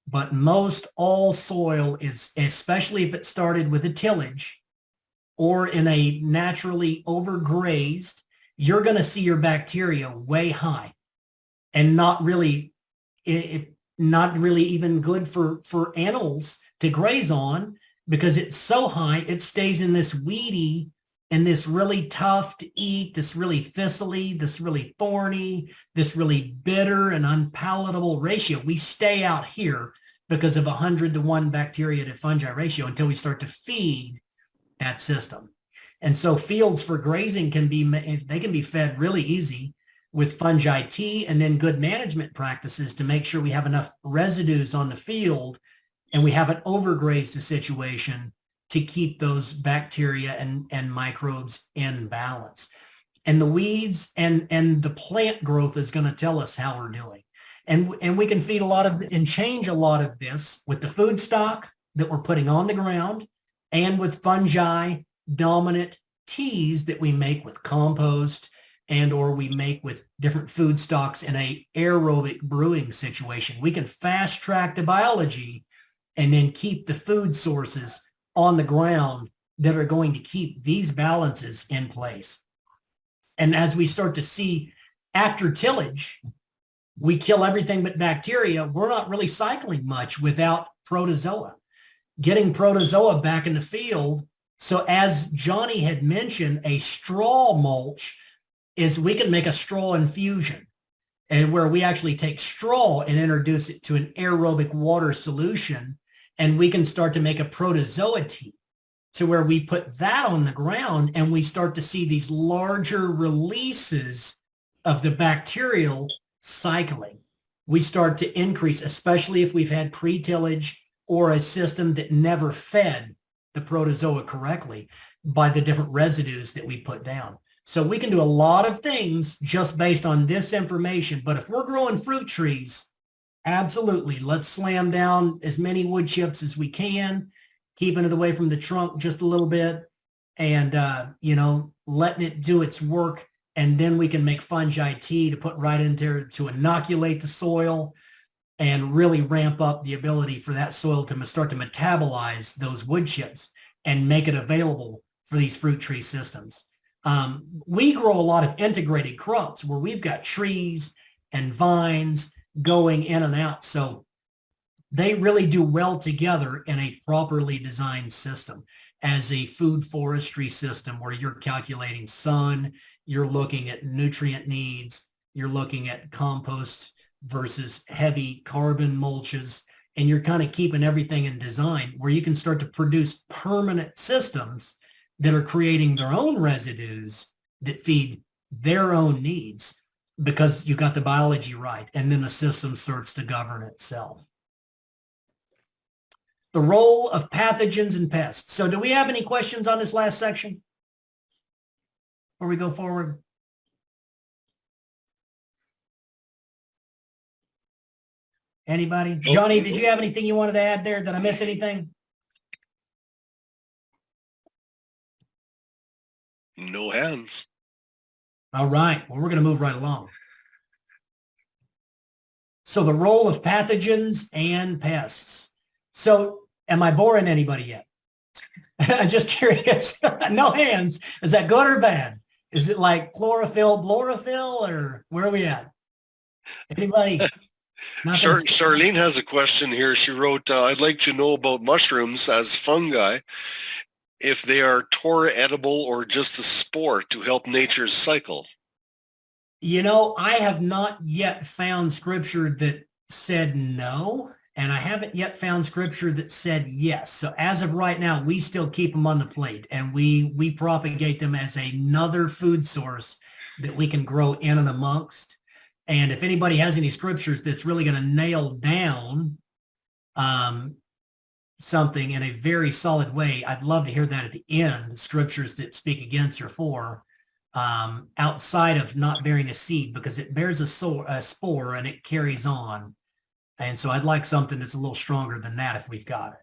But most all soil is, especially if it started with a tillage or in a naturally overgrazed, you're going to see your bacteria way high and not really even good for animals to graze on, because it's so high, it stays in this weedy and this really tough to eat, this really thistly, this really thorny, this really bitter and unpalatable ratio. We stay out here because of 100-to-1 bacteria to fungi ratio until we start to feed that system. And so fields for grazing can be fed really easy with fungi tea, and then good management practices to make sure we have enough residues on the field and we haven't overgrazed the situation to keep those bacteria and microbes in balance. And the weeds and the plant growth is going to tell us how we're doing. And we can feed a lot of and change a lot of this with the food stock that we're putting on the ground and with fungi dominant teas that we make with compost and or we make with different food stocks in a aerobic brewing situation. We can fast track the biology and then keep the food sources on the ground that are going to keep these balances in place. And as we start to see after tillage, we kill everything but bacteria. We're not really cycling much without protozoa. Getting protozoa back in the field. So as Johnny had mentioned, a straw mulch is we can make a straw infusion, and where we actually take straw and introduce it to an aerobic water solution, and we can start to make a protozoa tea, to where we put that on the ground and we start to see these larger releases of the bacterial cycling. We start to increase, especially if we've had pre-tillage or a system that never fed the protozoa correctly by the different residues that we put down. So we can do a lot of things just based on this information. But if we're growing fruit trees, absolutely, let's slam down as many wood chips as we can, keeping it away from the trunk just a little bit, and letting it do its work. And then we can make fungi tea to put right in there to inoculate the soil and really ramp up the ability for that soil to start to metabolize those wood chips and make it available for these fruit tree systems. We grow a lot of integrated crops where we've got trees and vines going in and out. So they really do well together in a properly designed system as a food forestry system where you're calculating sun, you're looking at nutrient needs, you're looking at compost versus heavy carbon mulches, and you're kind of keeping everything in design where you can start to produce permanent systems that are creating their own residues that feed their own needs because you got the biology right, and then the system starts to govern itself. The role of pathogens and pests. So do we have any questions on this last section before we go forward? Anybody? Johnny, did you have anything you wanted to add there? Did I miss anything? No hands. All right. Well, we're going to move right along. So the role of pathogens and pests. So am I boring anybody yet? I'm just curious. No hands. Is that good or bad? Is it like chlorophyll, or where are we at? Anybody? Charlene has a question here. She wrote, I'd like to know about mushrooms as fungi, if they are tor edible or just a spore to help nature's cycle. I have not yet found scripture that said no, and I haven't yet found scripture that said yes. So as of right now, we still keep them on the plate, and we propagate them as another food source that we can grow in and amongst. And if anybody has any scriptures that's really going to nail down something in a very solid way, I'd love to hear that at the end, scriptures that speak against or for, outside of not bearing a seed, because it bears a spore and it carries on. And so I'd like something that's a little stronger than that if we've got it.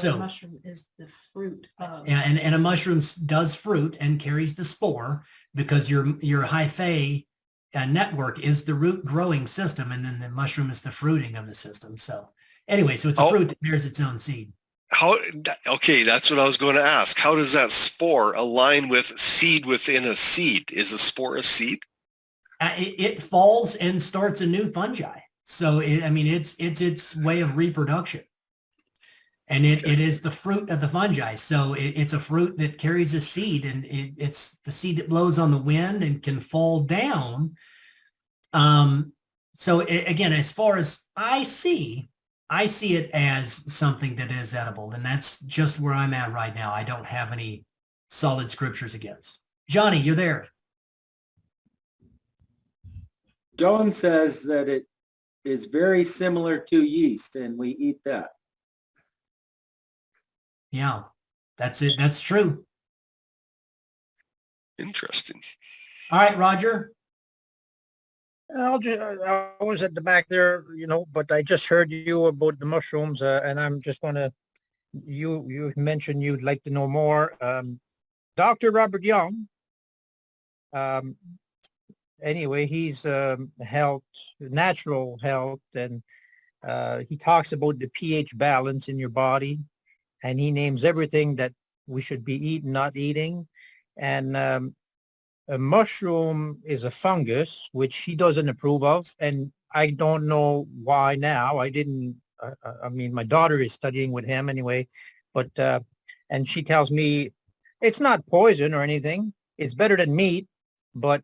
The mushroom is the fruit of. And a mushroom does fruit and carries the spore, because your hyphae network is the root growing system, and then the mushroom is the fruiting of the system. So anyway, so it's a fruit that bears its own seed. Okay, that's what I was going to ask. How does that spore align with seed within a seed? Is a spore a seed? It falls and starts a new fungi. So it's its way of reproduction. And it is the fruit of the fungi. So it's a fruit that carries a seed, and it's the seed that blows on the wind and can fall down. So again, as far as I see it as something that is edible. And that's just where I'm at right now. I don't have any solid scriptures against. Johnny, you're there. Joan says that it is very similar to yeast, and we eat that. Yeah, that's it. That's true. Interesting. All right, Roger. I was at the back there, but I just heard you about the mushrooms, and I'm just going to, you mentioned you'd like to know more. Dr. Robert Young, anyway, he's natural health, and he talks about the pH balance in your body. And he names everything that we should be eating, not eating. And a mushroom is a fungus, which he doesn't approve of. And I don't know why now. I mean, my daughter is studying with him anyway, but, and she tells me it's not poison or anything. It's better than meat, but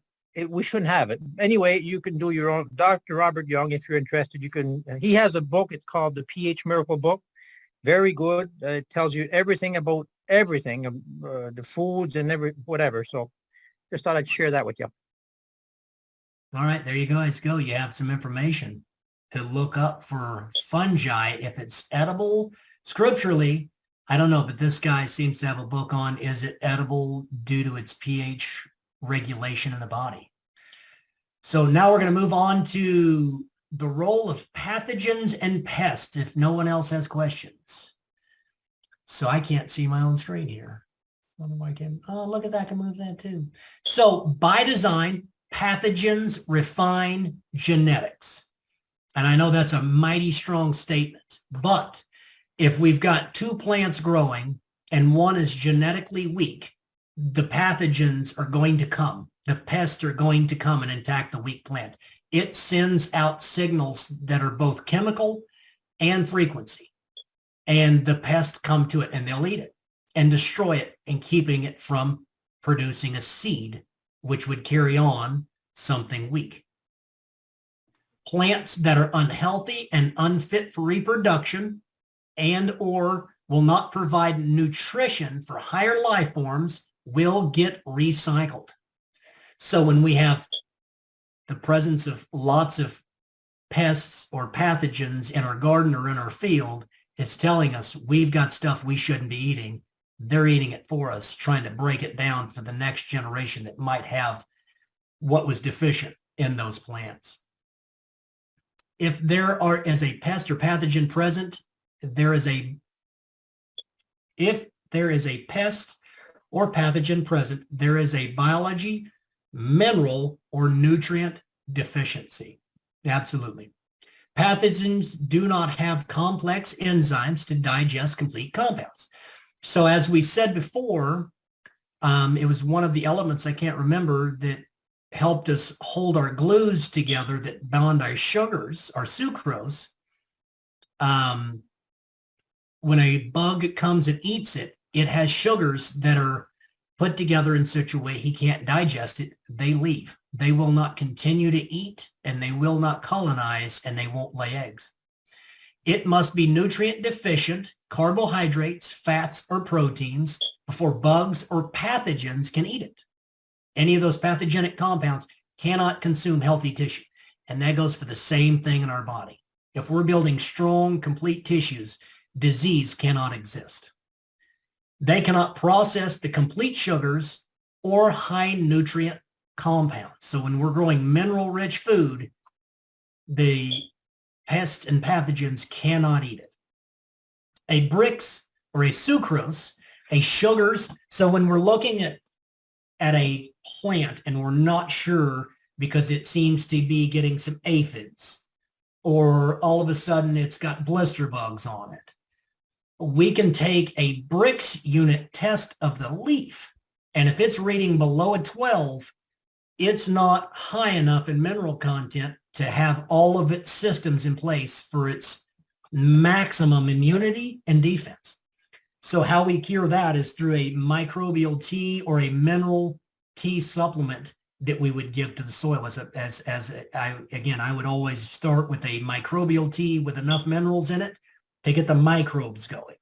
we shouldn't have it. Anyway, you can do your own. Dr. Robert Young, if you're interested, he has a book. It's called the pH Miracle Book. Very good. It tells you everything about everything, the foods and whatever. So just thought I'd share that with you. All right, there you guys go. You have some information to look up for fungi. If it's edible, scripturally, I don't know, but this guy seems to have a book on, is it edible due to its pH regulation in the body? So now we're going to move on to the role of pathogens and pests, if no one else has questions. So I can't see my own screen here. Oh, look at that, I can move that too. So by design, pathogens refine genetics. And I know that's a mighty strong statement, but if we've got two plants growing and one is genetically weak, the pathogens are going to come. The pests are going to come and attack the weak plant. It sends out signals that are both chemical and frequency. And the pests come to it and they'll eat it and destroy it, and keeping it from producing a seed, which would carry on something weak. Plants that are unhealthy and unfit for reproduction and or will not provide nutrition for higher life forms will get recycled. So when we have the presence of lots of pests or pathogens in our garden or in our field, it's telling us we've got stuff we shouldn't be eating. They're eating it for us, trying to break it down for the next generation that might have what was deficient in those plants. If there is a pest or pathogen present, if there is a pest or pathogen present, there is a biology, mineral, or nutrient deficiency. Absolutely. Pathogens do not have complex enzymes to digest complete compounds. So as we said before, it was one of the elements, I can't remember, that helped us hold our glues together that bound our sugars, our sucrose. When a bug comes and eats it, it has sugars that are put together in such a way he can't digest it. They leave. They will not continue to eat, and they will not colonize, and they won't lay eggs. It must be nutrient deficient, carbohydrates, fats, or proteins before bugs or pathogens can eat it. Any of those pathogenic compounds cannot consume healthy tissue. And that goes for the same thing in our body. If we're building strong, complete tissues, disease cannot exist. They cannot process the complete sugars or high nutrient compounds. So when we're growing mineral-rich food, the pests and pathogens cannot eat it. A Brix or a sucrose, a sugars. So when we're looking at a plant and we're not sure because it seems to be getting some aphids, or all of a sudden it's got blister bugs on it, we can take a Brix unit test of the leaf. And if it's reading below a 12, it's not high enough in mineral content to have all of its systems in place for its maximum immunity and defense. So how we cure that is through a microbial tea or a mineral tea supplement that we would give to the soil. I would always start with a microbial tea with enough minerals in it to get the microbes going.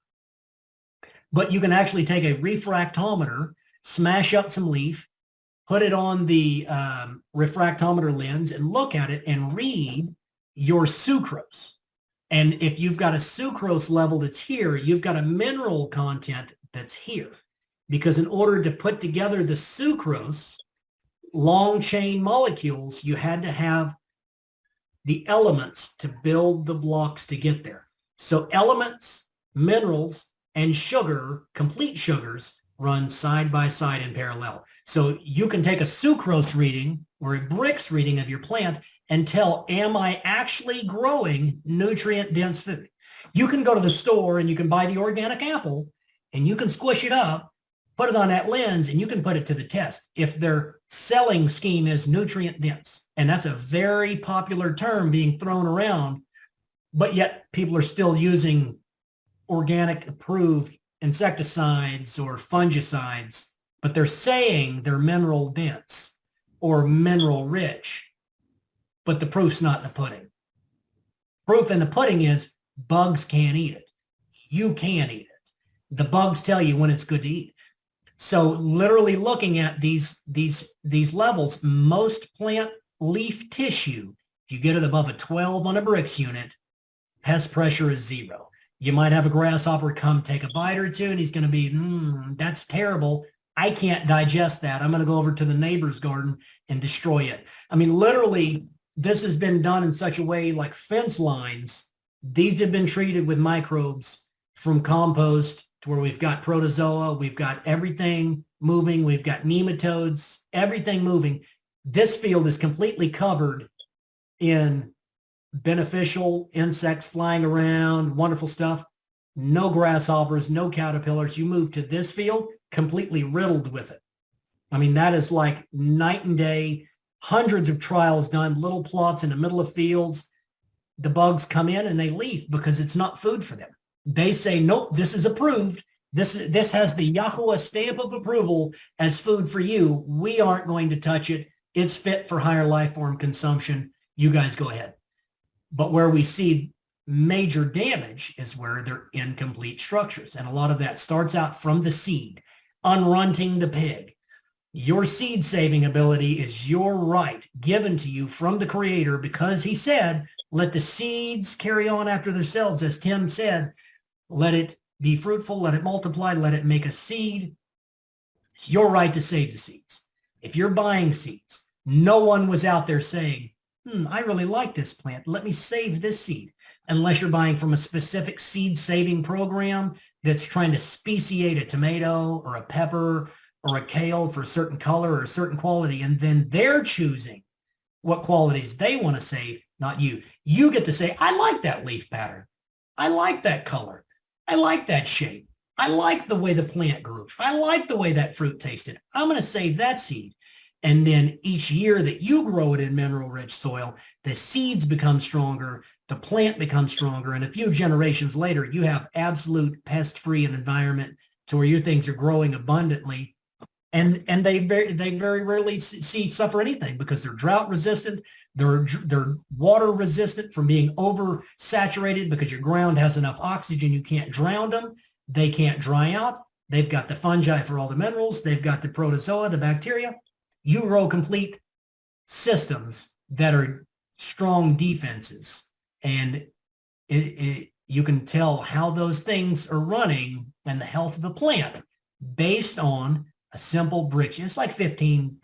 But you can actually take a refractometer, smash up some leaf, put it on the refractometer lens and look at it and read your sucrose. And if you've got a sucrose level that's here, you've got a mineral content that's here. Because in order to put together the sucrose, long chain molecules, you had to have the elements to build the blocks to get there. So elements, minerals, and sugar, complete sugars, run side by side in parallel. So you can take a sucrose reading or a Brix reading of your plant and tell, am I actually growing nutrient-dense food? You can go to the store and you can buy the organic apple and you can squish it up, put it on that lens, and you can put it to the test if their selling scheme is nutrient-dense. And that's a very popular term being thrown around, but yet people are still using organic approved insecticides or fungicides, but they're saying they're mineral dense or mineral rich, but the proof's not in the pudding. Proof in the pudding is bugs can't eat it. You can't eat it. The bugs tell you when it's good to eat. So literally looking at these levels, most plant leaf tissue, if you get it above a 12 on a Brix unit, pest pressure is 0. You might have a grasshopper come take a bite or two and he's going to be, that's terrible. I can't digest that. I'm going to go over to the neighbor's garden and destroy it. I mean, literally, this has been done in such a way like fence lines. These have been treated with microbes from compost to where we've got protozoa, we've got everything moving, we've got nematodes, everything moving. This field is completely covered in beneficial insects flying around, wonderful stuff. No grasshoppers, no caterpillars. You move to this field, completely riddled with it. I mean, that is like night and day, hundreds of trials done, little plots in the middle of fields. The bugs come in and they leave because it's not food for them. They say, nope, this is approved. This has the Yahweh stamp of approval as food for you. We aren't going to touch it. It's fit for higher life form consumption. You guys go ahead. But where we see major damage is where they're incomplete structures. And a lot of that starts out from the seed, unrunting the pig. Your seed saving ability is your right given to you from the Creator because he said, let the seeds carry on after themselves. As Tim said, let it be fruitful, let it multiply, let it make a seed. It's your right to save the seeds. If you're buying seeds, no one was out there saying, I really like this plant. Let me save this seed. Unless you're buying from a specific seed saving program that's trying to speciate a tomato or a pepper or a kale for a certain color or a certain quality. And then they're choosing what qualities they want to save, not you. You get to say, I like that leaf pattern. I like that color. I like that shape. I like the way the plant grew. I like the way that fruit tasted. I'm going to save that seed. And then each year that you grow it in mineral-rich soil, the seeds become stronger, the plant becomes stronger, and a few generations later, you have absolute pest-free environment to where your things are growing abundantly, and they very rarely suffer anything because they're drought-resistant, they're water-resistant from being oversaturated because your ground has enough oxygen, you can't drown them, they can't dry out, they've got the fungi for all the minerals, they've got the protozoa, the bacteria. You grow complete systems that are strong defenses. And you can tell how those things are running and the health of the plant based on a simple brick. It's like 15,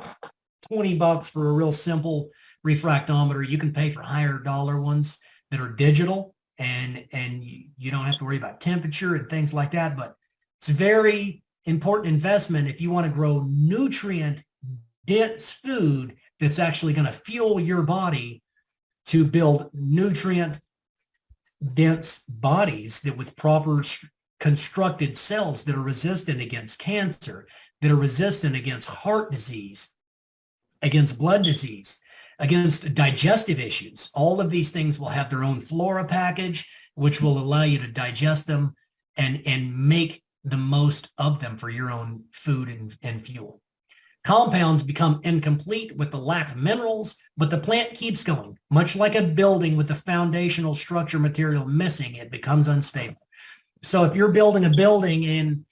20 bucks for a real simple refractometer. You can pay for higher dollar ones that are digital, and you don't have to worry about temperature and things like that. But it's a very important investment if you want to grow nutrient dense food that's actually going to fuel your body to build nutrient dense bodies that with proper constructed cells that are resistant against cancer, that are resistant against heart disease, against blood disease, against digestive issues. All of these things will have their own flora package, which will allow you to digest them and make the most of them for your own food and fuel. Compounds become incomplete with the lack of minerals, but the plant keeps going. Much like a building with the foundational structure material missing, it becomes unstable. So if you're building a building and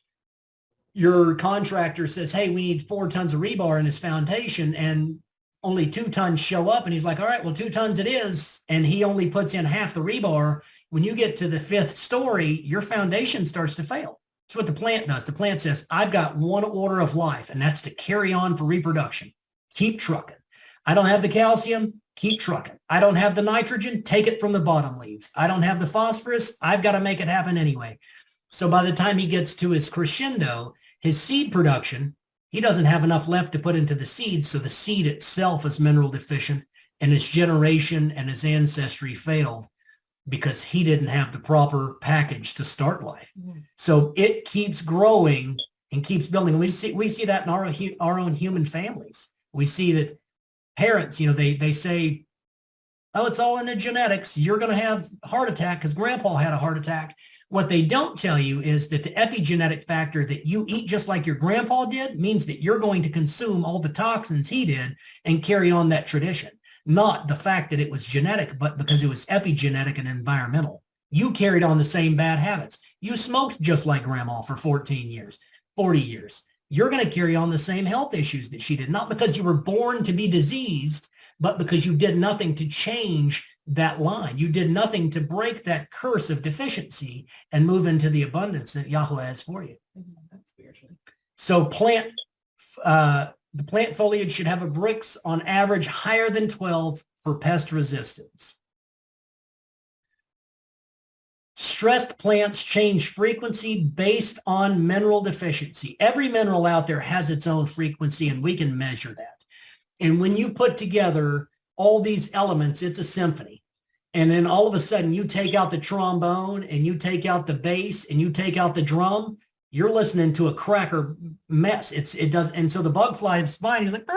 your contractor says, hey, we need 4 tons of rebar in this foundation, and only 2 tons show up, and he's like, all right, well, 2 tons it is, and he only puts in half the rebar. When you get to the 5th story, your foundation starts to fail. That's what the plant does. The plant says, I've got one order of life, and that's to carry on for reproduction. Keep trucking. I don't have the calcium, keep trucking. I don't have the nitrogen, take it from the bottom leaves. I don't have the phosphorus, I've got to make it happen anyway. So by the time he gets to his crescendo, his seed production, he doesn't have enough left to put into the seed, so the seed itself is mineral deficient, and his generation and his ancestry failed because he didn't have the proper package to start life. So it keeps growing and keeps building. We see that in our own human families. We see that parents, they say, oh, it's all in the genetics. You're going to have a heart attack because grandpa had a heart attack. What they don't tell you is that the epigenetic factor that you eat just like your grandpa did means that you're going to consume all the toxins he did and carry on that tradition. Not the fact that it was genetic, but because it was epigenetic and environmental. You carried on the same bad habits. You smoked just like grandma for 14 years, 40 years. You're going to carry on the same health issues that she did, not because you were born to be diseased, but because you did nothing to change that line. You did nothing to break that curse of deficiency and move into the abundance that Yahweh has for you. That's spiritual. So the plant foliage should have a Brix on average higher than 12 for pest resistance. Stressed plants change frequency based on mineral deficiency. Every mineral out there has its own frequency, and we can measure that. And when you put together all these elements, it's a symphony. And then all of a sudden you take out the trombone and you take out the bass and you take out the drum, you're listening to a cracker mess. It does. And so the bug flies by and he's like,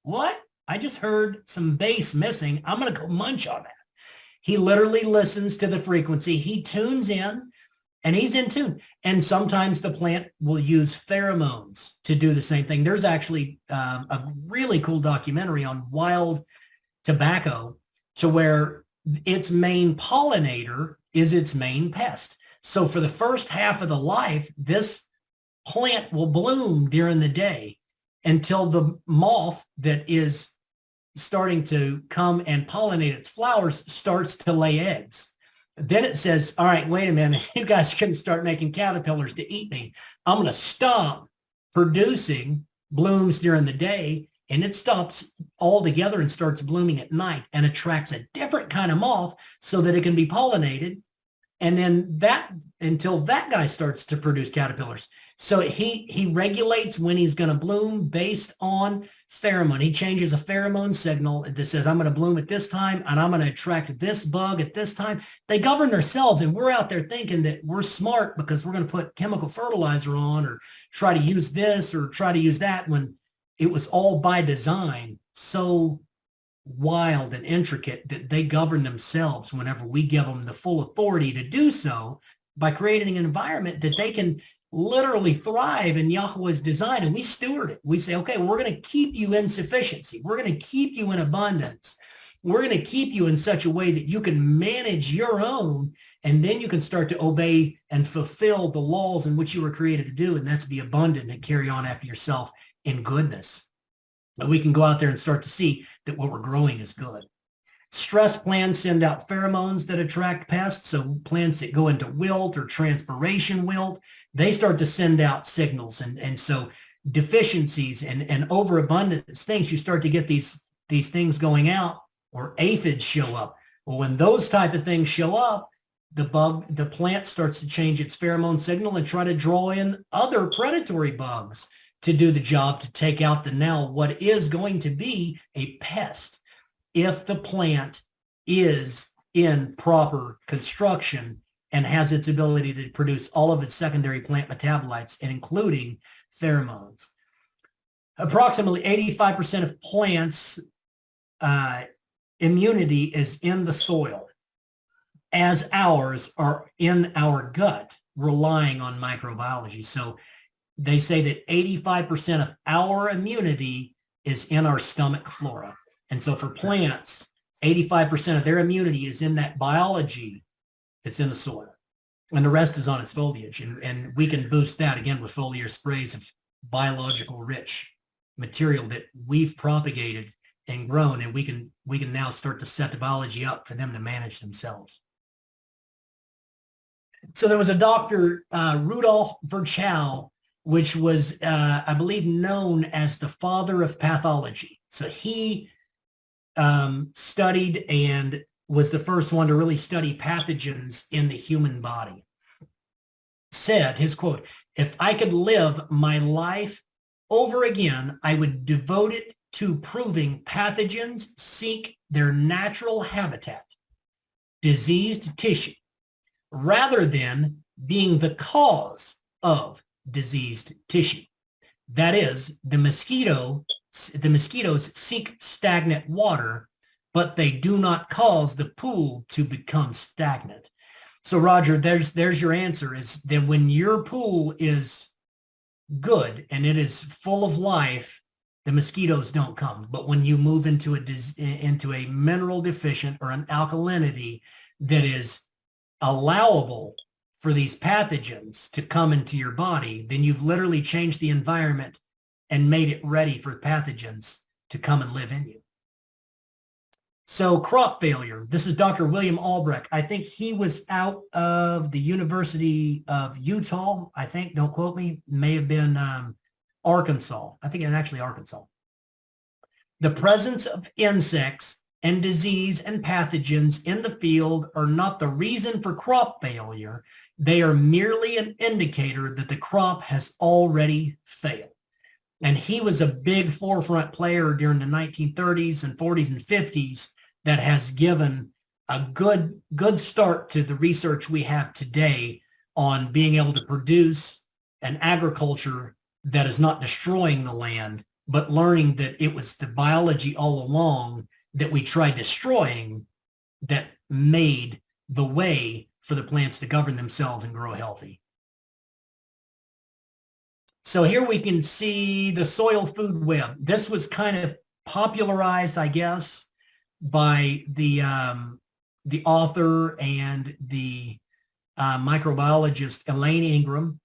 what? I just heard some bass missing. I'm going to go munch on that. He literally listens to the frequency. He tunes in and he's in tune. And sometimes the plant will use pheromones to do the same thing. There's actually a really cool documentary on wild tobacco to where its main pollinator is its main pest. So for the first half of the life, this plant will bloom during the day until the moth that is starting to come and pollinate its flowers starts to lay eggs. Then it says, all right, wait a minute, you guys can start making caterpillars to eat me. I'm going to stop producing blooms during the day, and it stops altogether and starts blooming at night and attracts a different kind of moth so that it can be pollinated. And then until that guy starts to produce caterpillars. So he regulates when he's going to bloom based on pheromone. He changes a pheromone signal that says, I'm going to bloom at this time and I'm going to attract this bug at this time. They govern themselves, and we're out there thinking that we're smart because we're going to put chemical fertilizer on or try to use this or try to use that, when it was all by design, so wild and intricate that they govern themselves whenever we give them the full authority to do so by creating an environment that they can literally thrive in Yahweh's design. And we steward it. We say, okay, we're going to keep you in sufficiency. We're going to keep you in abundance. We're going to keep you in such a way that you can manage your own, and then you can start to obey and fulfill the laws in which you were created to do. And that's be abundant and carry on after yourself in goodness. But we can go out there and start to see that what we're growing is good. Stress plants send out pheromones that attract pests. So plants that go into wilt or transpiration wilt, they start to send out signals. And so deficiencies and overabundance things, you start to get these things going out, or aphids show up. Well, when those type of things show up, the plant starts to change its pheromone signal and try to draw in other predatory bugs to do the job, to take out what is going to be a pest if the plant is in proper construction and has its ability to produce all of its secondary plant metabolites, and including pheromones. Approximately 85% of plants' immunity is in the soil, as ours are in our gut, relying on microbiology. So they say that 85% of our immunity is in our stomach flora. And so for plants, 85% of their immunity is in that biology that's in the soil, and the rest is on its foliage. And we can boost that again with foliar sprays of biological rich material that we've propagated and grown, and we can now start to set the biology up for them to manage themselves. So there was a Dr. Rudolf Virchow, which was, I believe, known as the father of pathology. So he studied and was the first one to really study pathogens in the human body. Said, his quote, "If I could live my life over again, I would devote it to proving pathogens seek their natural habitat, diseased tissue, rather than being the cause of diseased tissue. That is, the mosquitoes seek stagnant water, but they do not cause the pool to become stagnant." So Roger, there's your answer, is that when your pool is good and it is full of life, the mosquitoes don't come. But when you move into a mineral deficient or an alkalinity that is allowable for these pathogens to come into your body, then you've literally changed the environment and made it ready for pathogens to come and live in you. So crop failure. This is Dr. William Albrecht. I think he was out of the University of Utah. I think, don't quote me, may have been Arkansas. I think it's actually Arkansas. The presence of insects and disease and pathogens in the field are not the reason for crop failure. They are merely an indicator that the crop has already failed. And he was a big forefront player during the 1930s and 40s and 50s that has given a good start to the research we have today on being able to produce an agriculture that is not destroying the land, but learning that it was the biology all along that we tried destroying that made the way for the plants to govern themselves and grow healthy. So here we can see the soil food web. This was kind of popularized, I guess, by the author and the microbiologist Elaine Ingram.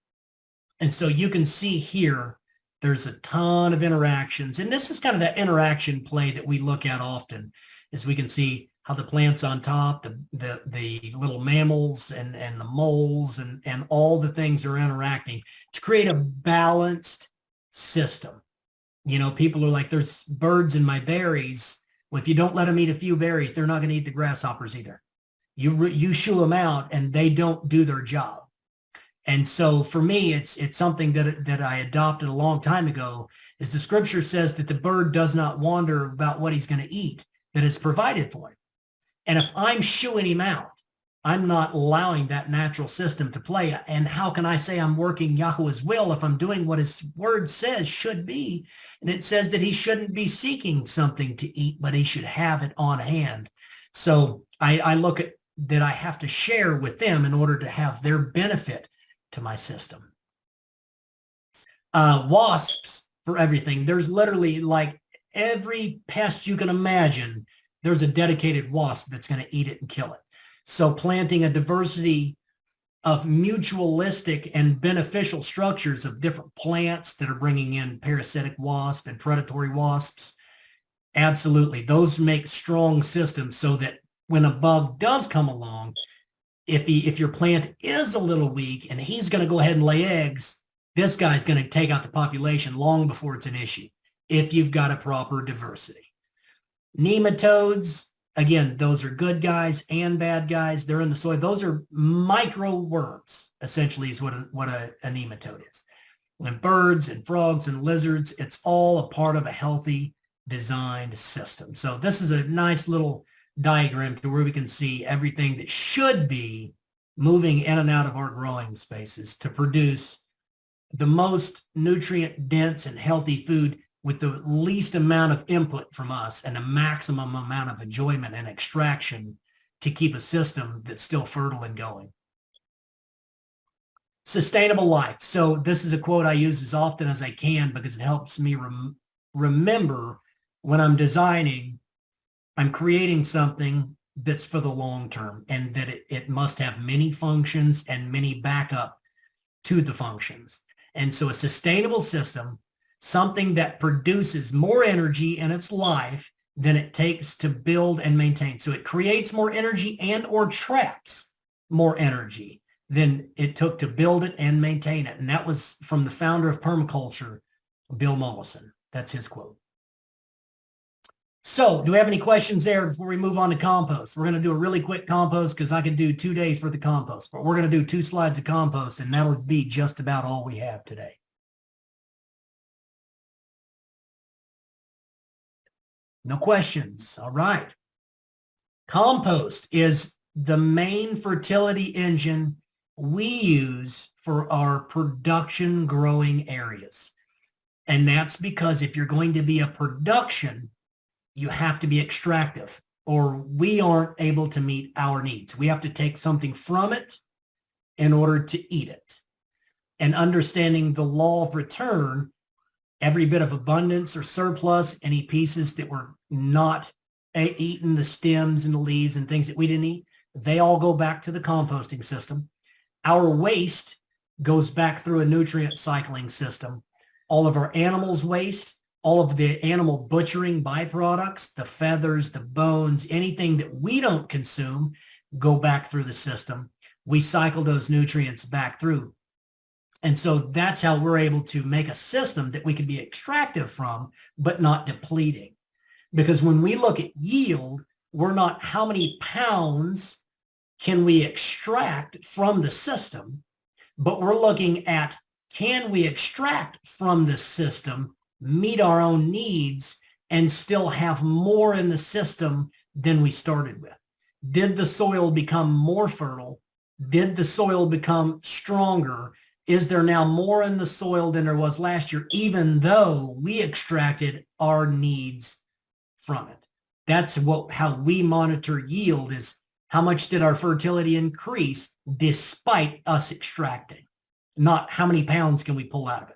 And so you can see here, there's a ton of interactions. And this is kind of that interaction play that we look at often, as we can see how the plants on top, the little mammals and the moles and all the things are interacting to create a balanced system. You know, people are like, there's birds in my berries. Well, if you don't let them eat a few berries, they're not going to eat the grasshoppers either. You shoo them out and they don't do their job. And so for me, it's something that I adopted a long time ago, is the scripture says that the bird does not wander about what he's going to eat, that is provided for him. And if I'm shooing him out, I'm not allowing that natural system to play. And how can I say I'm working Yahweh's will if I'm doing what his word says should be? And it says that he shouldn't be seeking something to eat, but he should have it on hand. So I look at that I have to share with them in order to have their benefit to my system. Wasps for everything. There's literally like every pest you can imagine, there's a dedicated wasp that's going to eat it and kill it. So planting a diversity of mutualistic and beneficial structures of different plants that are bringing in parasitic wasp and predatory wasps Absolutely. Those make strong systems so that when a bug does come along, if your plant is a little weak and he's going to go ahead and lay eggs, this guy's going to take out the population long before it's an issue if you've got a proper diversity. Nematodes, again, those are good guys and bad guys. They're in the soil. Those are micro worms, essentially, is what a nematode is. And birds and frogs and lizards, it's all a part of a healthy designed system. So this is a nice little diagram to where we can see everything that should be moving in and out of our growing spaces to produce the most nutrient dense and healthy food with the least amount of input from us and the maximum amount of enjoyment and extraction to keep a system that's still fertile and going. Sustainable life. So this is a quote I use as often as I can because it helps me remember when I'm designing, I'm creating something that's for the long term and that it must have many functions and many backup to the functions. And so a sustainable system, something that produces more energy in its life than it takes to build and maintain. So it creates more energy and or traps more energy than it took to build it and maintain it. And that was from the founder of permaculture, Bill Mollison. That's his quote. So do we have any questions there before we move on to compost? We're going to do a really quick compost because I could do 2 days for the compost, but we're going to do 2 slides of compost and that'll be just about all we have today. No questions. All right. Compost is the main fertility engine we use for our production growing areas. And that's because if you're going to be a production, you have to be extractive or we aren't able to meet our needs. We have to take something from it in order to eat it. And understanding the law of return, every bit of abundance or surplus, any pieces that were not eaten, the stems and the leaves and things that we didn't eat, they all go back to the composting system. Our waste goes back through a nutrient cycling system. All of our animals' waste, all of the animal butchering byproducts, the feathers, the bones, anything that we don't consume, go back through the system. We cycle those nutrients back through. And so that's how we're able to make a system that we can be extractive from, but not depleting. Because when we look at yield, we're not how many pounds can we extract from the system, but we're looking at can we extract from the system, meet our own needs, and still have more in the system than we started with. Did the soil become more fertile? Did the soil become stronger? Is there now more in the soil than there was last year, even though we extracted our needs from it? That's how we monitor yield, is how much did our fertility increase despite us extracting, not how many pounds can we pull out of it.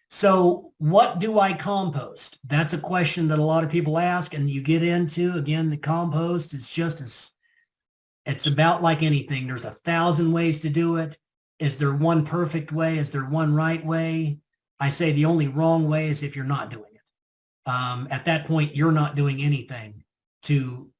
So what do I compost? That's a question that a lot of people ask, and you get into, again, the compost is it's about like anything. There's 1,000 ways to do it. Is there one perfect way? Is there one right way? I say the only wrong way is if you're not doing it. At that point, you're not doing anything to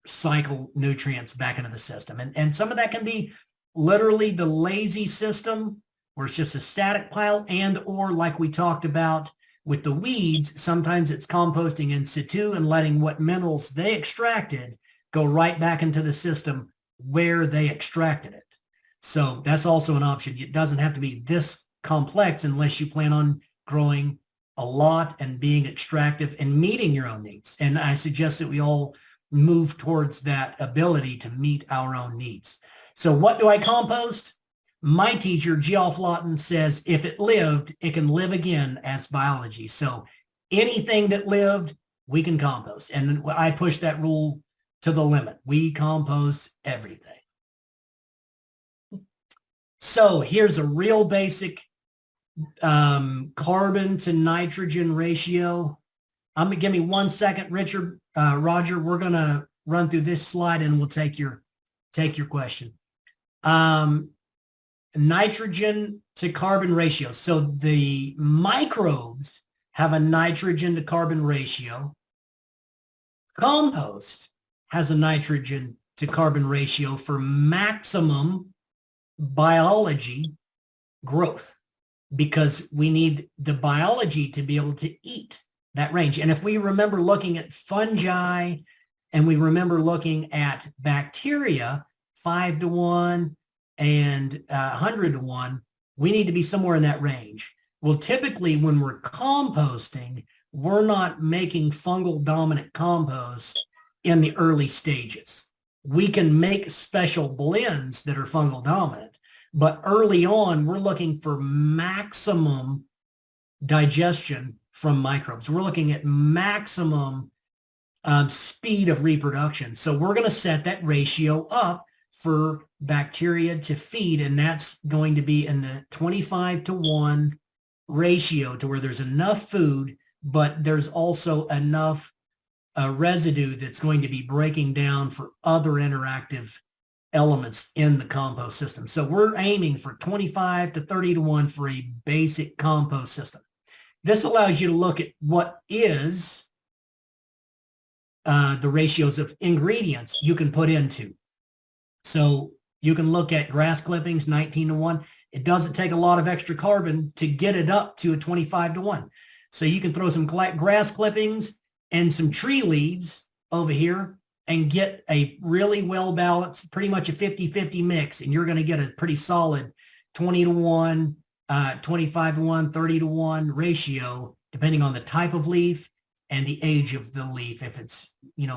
cycle nutrients back into the system. And some of that can be literally the lazy system where it's just a static pile, and or like we talked about with the weeds, sometimes it's composting in situ and letting what minerals they extracted go right back into the system where they extracted it. So that's also an option. It doesn't have to be this complex unless you plan on growing a lot and being extractive and meeting your own needs. And I suggest that we all move towards that ability to meet our own needs. So what do I compost? My teacher, Geoff Lawton, says if it lived, it can live again as biology. So anything that lived, we can compost. And I push that rule to the limit. We compost everything. So here's a real basic carbon to nitrogen ratio. Give me 1 second, Richard, Roger. We're gonna run through this slide and we'll take your question. Nitrogen to carbon ratio. So the microbes have a nitrogen to carbon ratio. Compost has a nitrogen to carbon ratio for maximum biology growth, because we need the biology to be able to eat that range. And if we remember looking at fungi and we remember looking at bacteria, 5-to-1 and 100-to-1, we need to be somewhere in that range. Well, typically when we're composting, we're not making fungal dominant compost in the early stages. We can make special blends that are fungal dominant, but early on, we're looking for maximum digestion from microbes. We're looking at maximum speed of reproduction. So we're going to set that ratio up for bacteria to feed, and that's going to be in the 25-to-1 ratio, to where there's enough food, but there's also enough residue that's going to be breaking down for other interactive elements in the compost system. So we're aiming for 25 to 30-to-1 for a basic compost system. This allows you to look at what is the ratios of ingredients you can put into. So you can look at grass clippings, 19-to-1. It doesn't take a lot of extra carbon to get it up to a 25-to-1. So you can throw some grass clippings and some tree leaves over here and get a really well-balanced, pretty much a 50-50 mix, and you're going to get a pretty solid 20-to-1, 25-to-1, 30-to-1 ratio, depending on the type of leaf and the age of the leaf, if it's,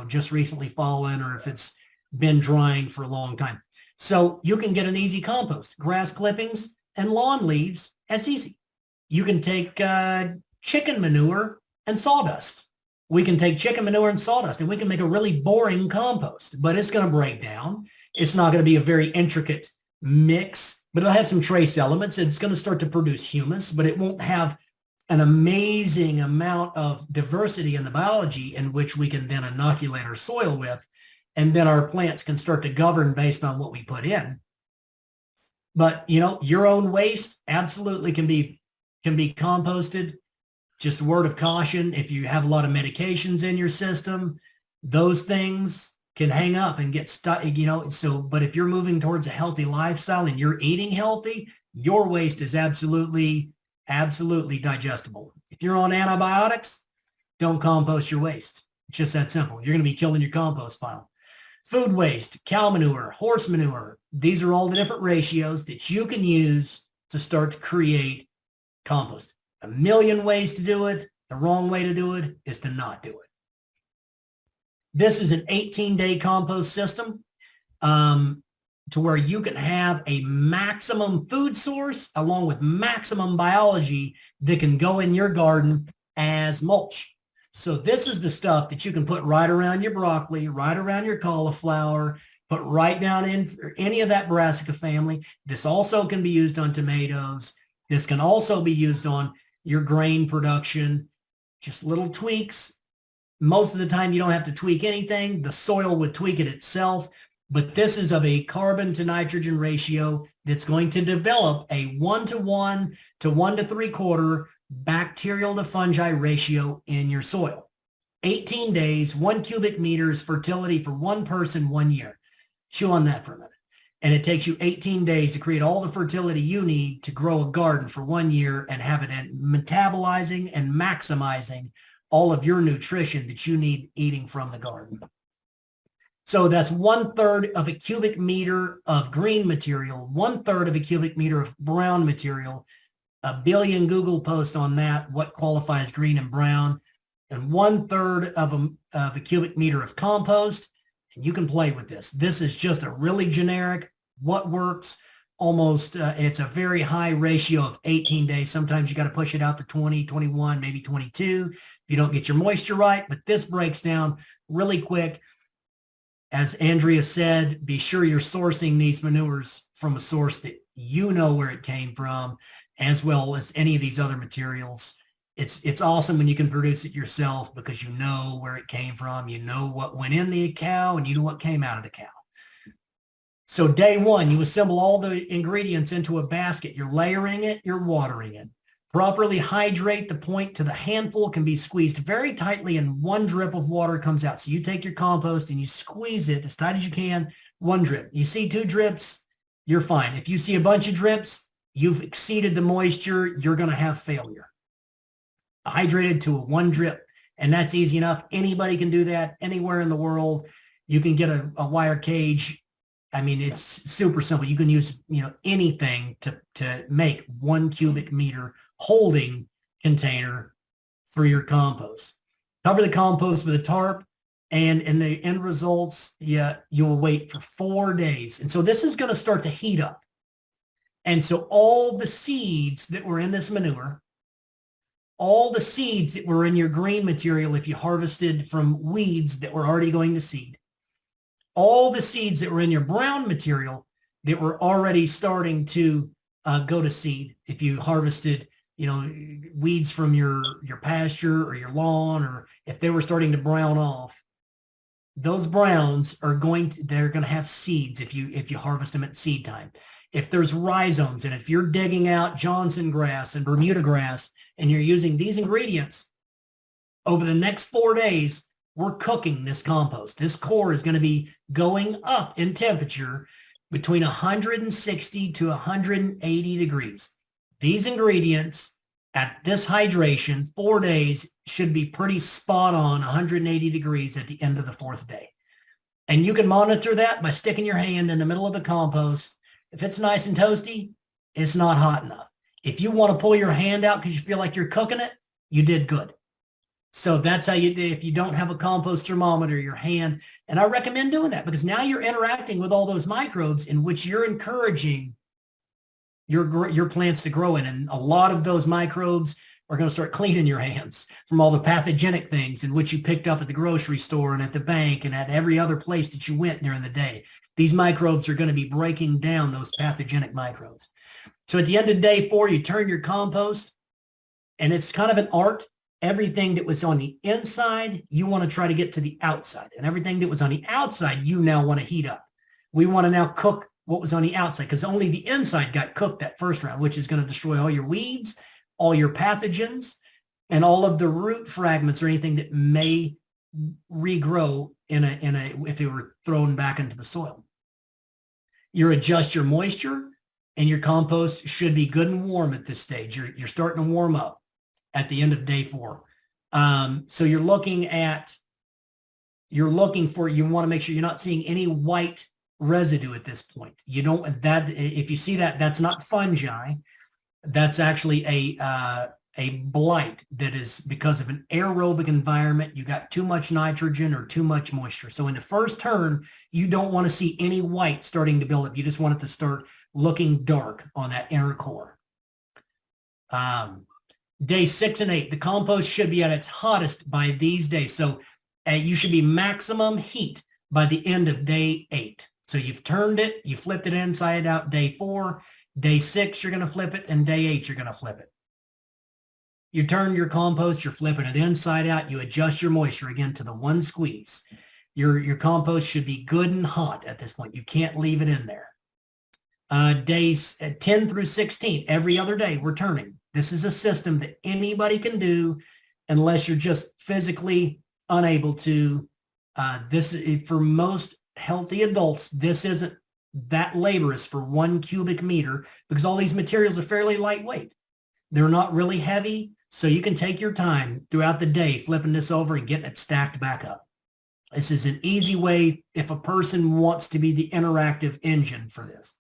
just recently fallen or if it's been drying for a long time. So you can get an easy compost. Grass clippings and lawn leaves, that's easy. You can take chicken manure and sawdust. We can take chicken manure and sawdust, and we can make a really boring compost, but it's going to break down. It's not going to be a very intricate mix, but it'll have some trace elements. It's going to start to produce humus, but it won't have an amazing amount of diversity in the biology in which we can then inoculate our soil with, and then our plants can start to govern based on what we put in. But, your own waste absolutely can be composted. Just a word of caution, if you have a lot of medications in your system, those things can hang up and get stuck, but if you're moving towards a healthy lifestyle and you're eating healthy, your waste is absolutely digestible. If you're on antibiotics, don't compost your waste. It's just that simple. You're going to be killing your compost pile. Food waste, cow manure, horse manure, these are all the different ratios that you can use to start to create compost. A million ways to do it. The wrong way to do it is to not do it. This is an 18-day compost system to where you can have a maximum food source along with maximum biology that can go in your garden as mulch. So this is the stuff that you can put right around your broccoli, right around your cauliflower, put right down in any of that brassica family. This also can be used on tomatoes. This can also be used on your grain production, just little tweaks. Most of the time, you don't have to tweak anything. The soil would tweak it itself. But this is of a carbon to nitrogen ratio that's going to develop a 1-to-1 to 1-to-3/4 bacterial to fungi ratio in your soil. 18 days, 1 cubic meters fertility for one person, 1 year. Chew on that for a minute. And it takes you 18 days to create all the fertility you need to grow a garden for 1 year and have it metabolizing and maximizing all of your nutrition that you need eating from the garden. So that's 1/3 of a cubic meter of green material, 1/3 of a cubic meter of brown material, a billion Google posts on that, what qualifies green and brown, and 1/3 of a cubic meter of compost. And you can play with this. This is just a really generic, what works, almost, it's a very high ratio of 18 days. Sometimes you got to push it out to 20, 21, maybe 22 if you don't get your moisture right. But this breaks down really quick. As Andrea said, be sure you're sourcing these manures from a source that you know where it came from, as well as any of these other materials. It's awesome when you can produce it yourself because you know where it came from, you know what went in the cow, and you know what came out of the cow. So day one, you assemble all the ingredients into a basket. You're layering it, you're watering it. Properly hydrate the point to the handful can be squeezed very tightly and one drip of water comes out. So you take your compost and you squeeze it as tight as you can, one drip. You see 2 drips, you're fine. If you see a bunch of drips, you've exceeded the moisture, you're going to have failure. Hydrated to a 1 drip, and that's easy enough. Anybody can do that anywhere in the world. You can get a wire cage. I mean, it's super simple. You can use, anything to make 1 cubic meter holding container for your compost. Cover the compost with a tarp, and in the end results, you will wait for 4 days. And so this is going to start to heat up. And so all the seeds that were in this manure, all the seeds that were in your green material, if you harvested from weeds that were already going to seed, all the seeds that were in your brown material that were already starting to go to seed, if you harvested, weeds from your pasture or your lawn, or if they were starting to brown off, those browns they're going to have seeds if you harvest them at seed time. If there's rhizomes, and if you're digging out Johnson grass and Bermuda grass and you're using these ingredients, over the next 4 days, we're cooking this compost. This core is going to be going up in temperature between 160 to 180 degrees. These ingredients at this hydration, 4 days, should be pretty spot on 180 degrees at the end of the 4th day. And you can monitor that by sticking your hand in the middle of the compost. If it's nice and toasty, it's not hot enough. If you want to pull your hand out because you feel like you're cooking it, you did good. So that's how if you don't have a compost thermometer, your hand, and I recommend doing that because now you're interacting with all those microbes in which you're encouraging your plants to grow in. And a lot of those microbes are going to start cleaning your hands from all the pathogenic things in which you picked up at the grocery store and at the bank and at every other place that you went during the day. These microbes are going to be breaking down those pathogenic microbes. So at the end of day 4, you turn your compost, and it's kind of an art. Everything that was on the inside, you want to try to get to the outside. And everything that was on the outside, you now want to heat up. We want to now cook what was on the outside because only the inside got cooked that first round, which is going to destroy all your weeds, all your pathogens, and all of the root fragments or anything that may regrow if it were thrown back into the soil. You adjust your moisture, and your compost should be good and warm at this stage. You're starting to warm up at the end of day 4. So you want to make sure you're not seeing any white residue at this point. If you see that, that's not fungi. That's actually a blight that is because of an aerobic environment. You got too much nitrogen or too much moisture. So in the first turn, you don't want to see any white starting to build up. You just want it to start looking dark on that inner core. Day 6 and 8, the compost should be at its hottest by these days. So you should be maximum heat by the end of day 8. So you've turned it, you flipped it inside out day 4, day 6, you're going to flip it, and day 8, you're going to flip it. You turn your compost, you're flipping it inside out, you adjust your moisture again to the 1 squeeze. Your compost should be good and hot at this point. You can't leave it in there. Days 10 through 16, every other day, we're turning. This is a system that anybody can do unless you're just physically unable to. For most healthy adults, this isn't that laborious for 1 cubic meter because all these materials are fairly lightweight. They're not really heavy, so you can take your time throughout the day flipping this over and getting it stacked back up. This is an easy way if a person wants to be the interactive engine for this.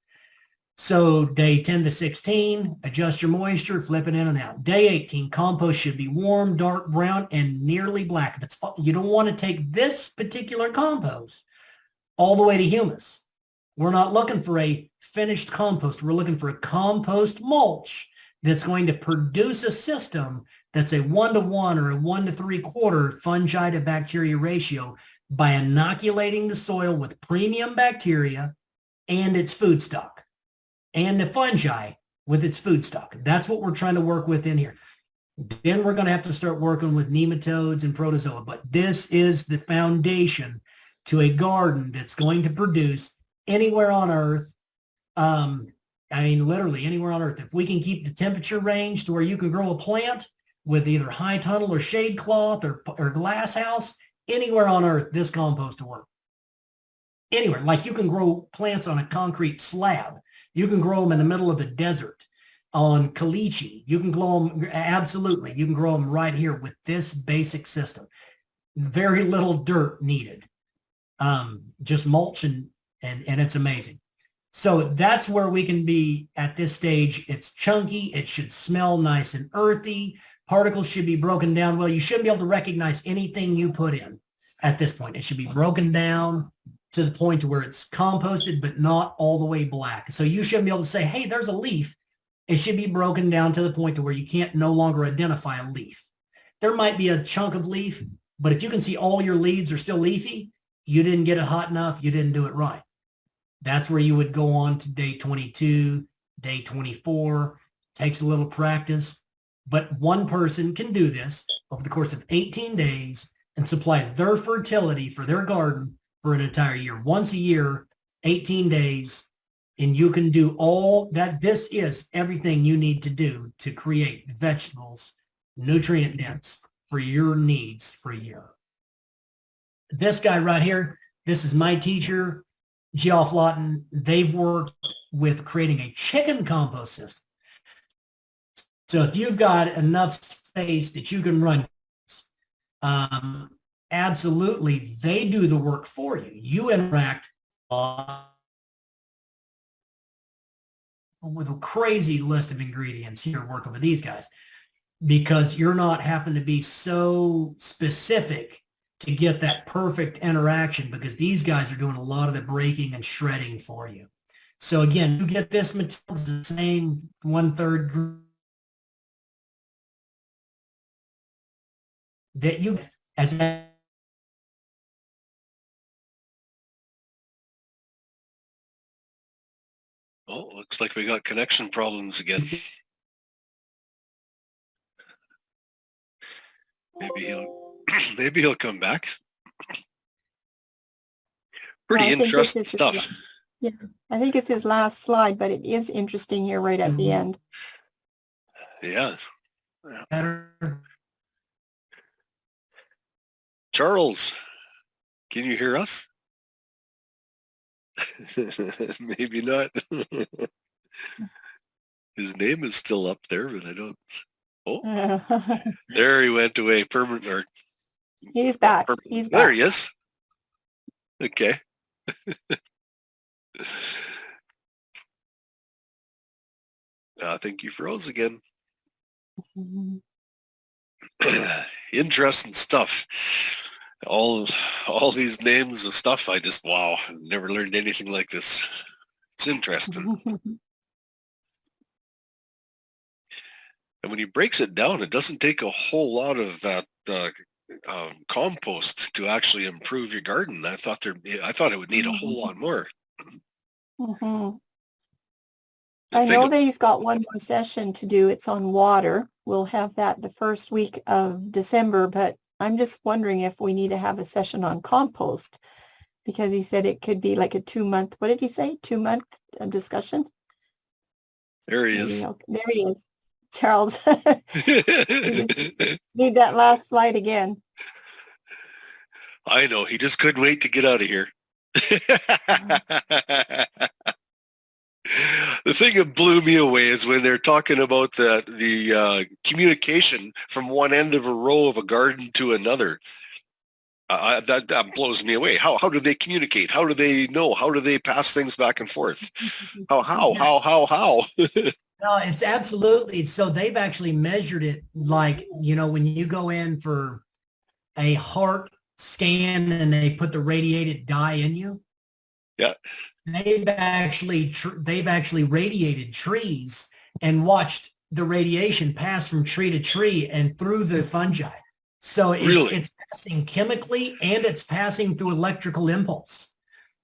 So day 10 to 16, adjust your moisture, flip it in and out. Day 18, compost should be warm, dark brown, and nearly black. You don't want to take this particular compost all the way to humus. We're not looking for a finished compost. We're looking for a compost mulch that's going to produce a system that's a 1-to-1 or a 1 to 3/4 fungi to bacteria ratio by inoculating the soil with premium bacteria and its food stock, and the fungi with its food stock. That's what we're trying to work with in here. Then we're going to have to start working with nematodes and protozoa. But this is the foundation to a garden that's going to produce anywhere on Earth. I mean, literally anywhere on earth. If we can keep the temperature range to where you can grow a plant with either high tunnel or shade cloth or glass house, anywhere on earth, this compost will work. Anywhere, like you can grow plants on a concrete slab. You can grow them in the middle of the desert on caliche. You can grow them, absolutely. You can grow them right here with this basic system. Very little dirt needed. Just mulch and it's amazing. So that's where we can be at this stage. It's chunky. It should smell nice and earthy. Particles should be broken down. Well, you shouldn't be able to recognize anything you put in at this point. It should be broken down to the point to where it's composted, but not all the way black. So you shouldn't be able to say, hey, there's a leaf. It should be broken down to the point to where you can't no longer identify a leaf. There might be a chunk of leaf, but if you can see all your leaves are still leafy, you didn't get it hot enough. You didn't do it right. That's where you would go on to day 22, day 24. Takes a little practice, but one person can do this over the course of 18 days and supply their fertility for their garden for an entire year. Once a year, 18 days, and you can do all that. This is everything you need to do to create vegetables, nutrient dense for your needs for a year. This guy right here, this is my teacher, Geoff Lawton. They've worked with creating a chicken compost system. So if you've got enough space that you can run, absolutely, they do the work for you. You interact with a crazy list of ingredients here working with these guys because you're not having to be so specific to get that perfect interaction because these guys are doing a lot of the breaking and shredding for you. So again, you get this material, the same 1/3 that you as a Oh, looks like we got connection problems again. Maybe he'll come back. Pretty interesting stuff. Yeah, I think it's his last slide, but it is interesting here right at the end. Yeah. Charles, can you hear us? Maybe not. His name is still up there, but I don't. Oh, there he went away. Permanent. Or, he's back. He's back. There he is. Okay. I think you froze again. Interesting stuff. All these names of stuff. I just, wow, never learned anything like this. It's interesting. And when he breaks it down, it doesn't take a whole lot of that compost to actually improve your garden. I thought it would need a whole lot more. I know that he's got one more session to do. It's on water. We'll have that the first week of December, but I'm just wondering if we need to have a session on compost because he said it could be like a 2-month, what did he say? 2-month discussion? There he is. There he is. Charles. Need that last slide again. I know. He just couldn't wait to get out of here. The thing that blew me away is when they're talking about the communication from one end of a row of a garden to another. That blows me away. How do they communicate? How do they know? How do they pass things back and forth? How? No, it's absolutely. So they've actually measured it like, when you go in for a heart scan and they put the radiated dye in you. Yeah. They've actually radiated trees and watched the radiation pass from tree to tree and through the fungi. So it's passing chemically and it's passing through electrical impulse.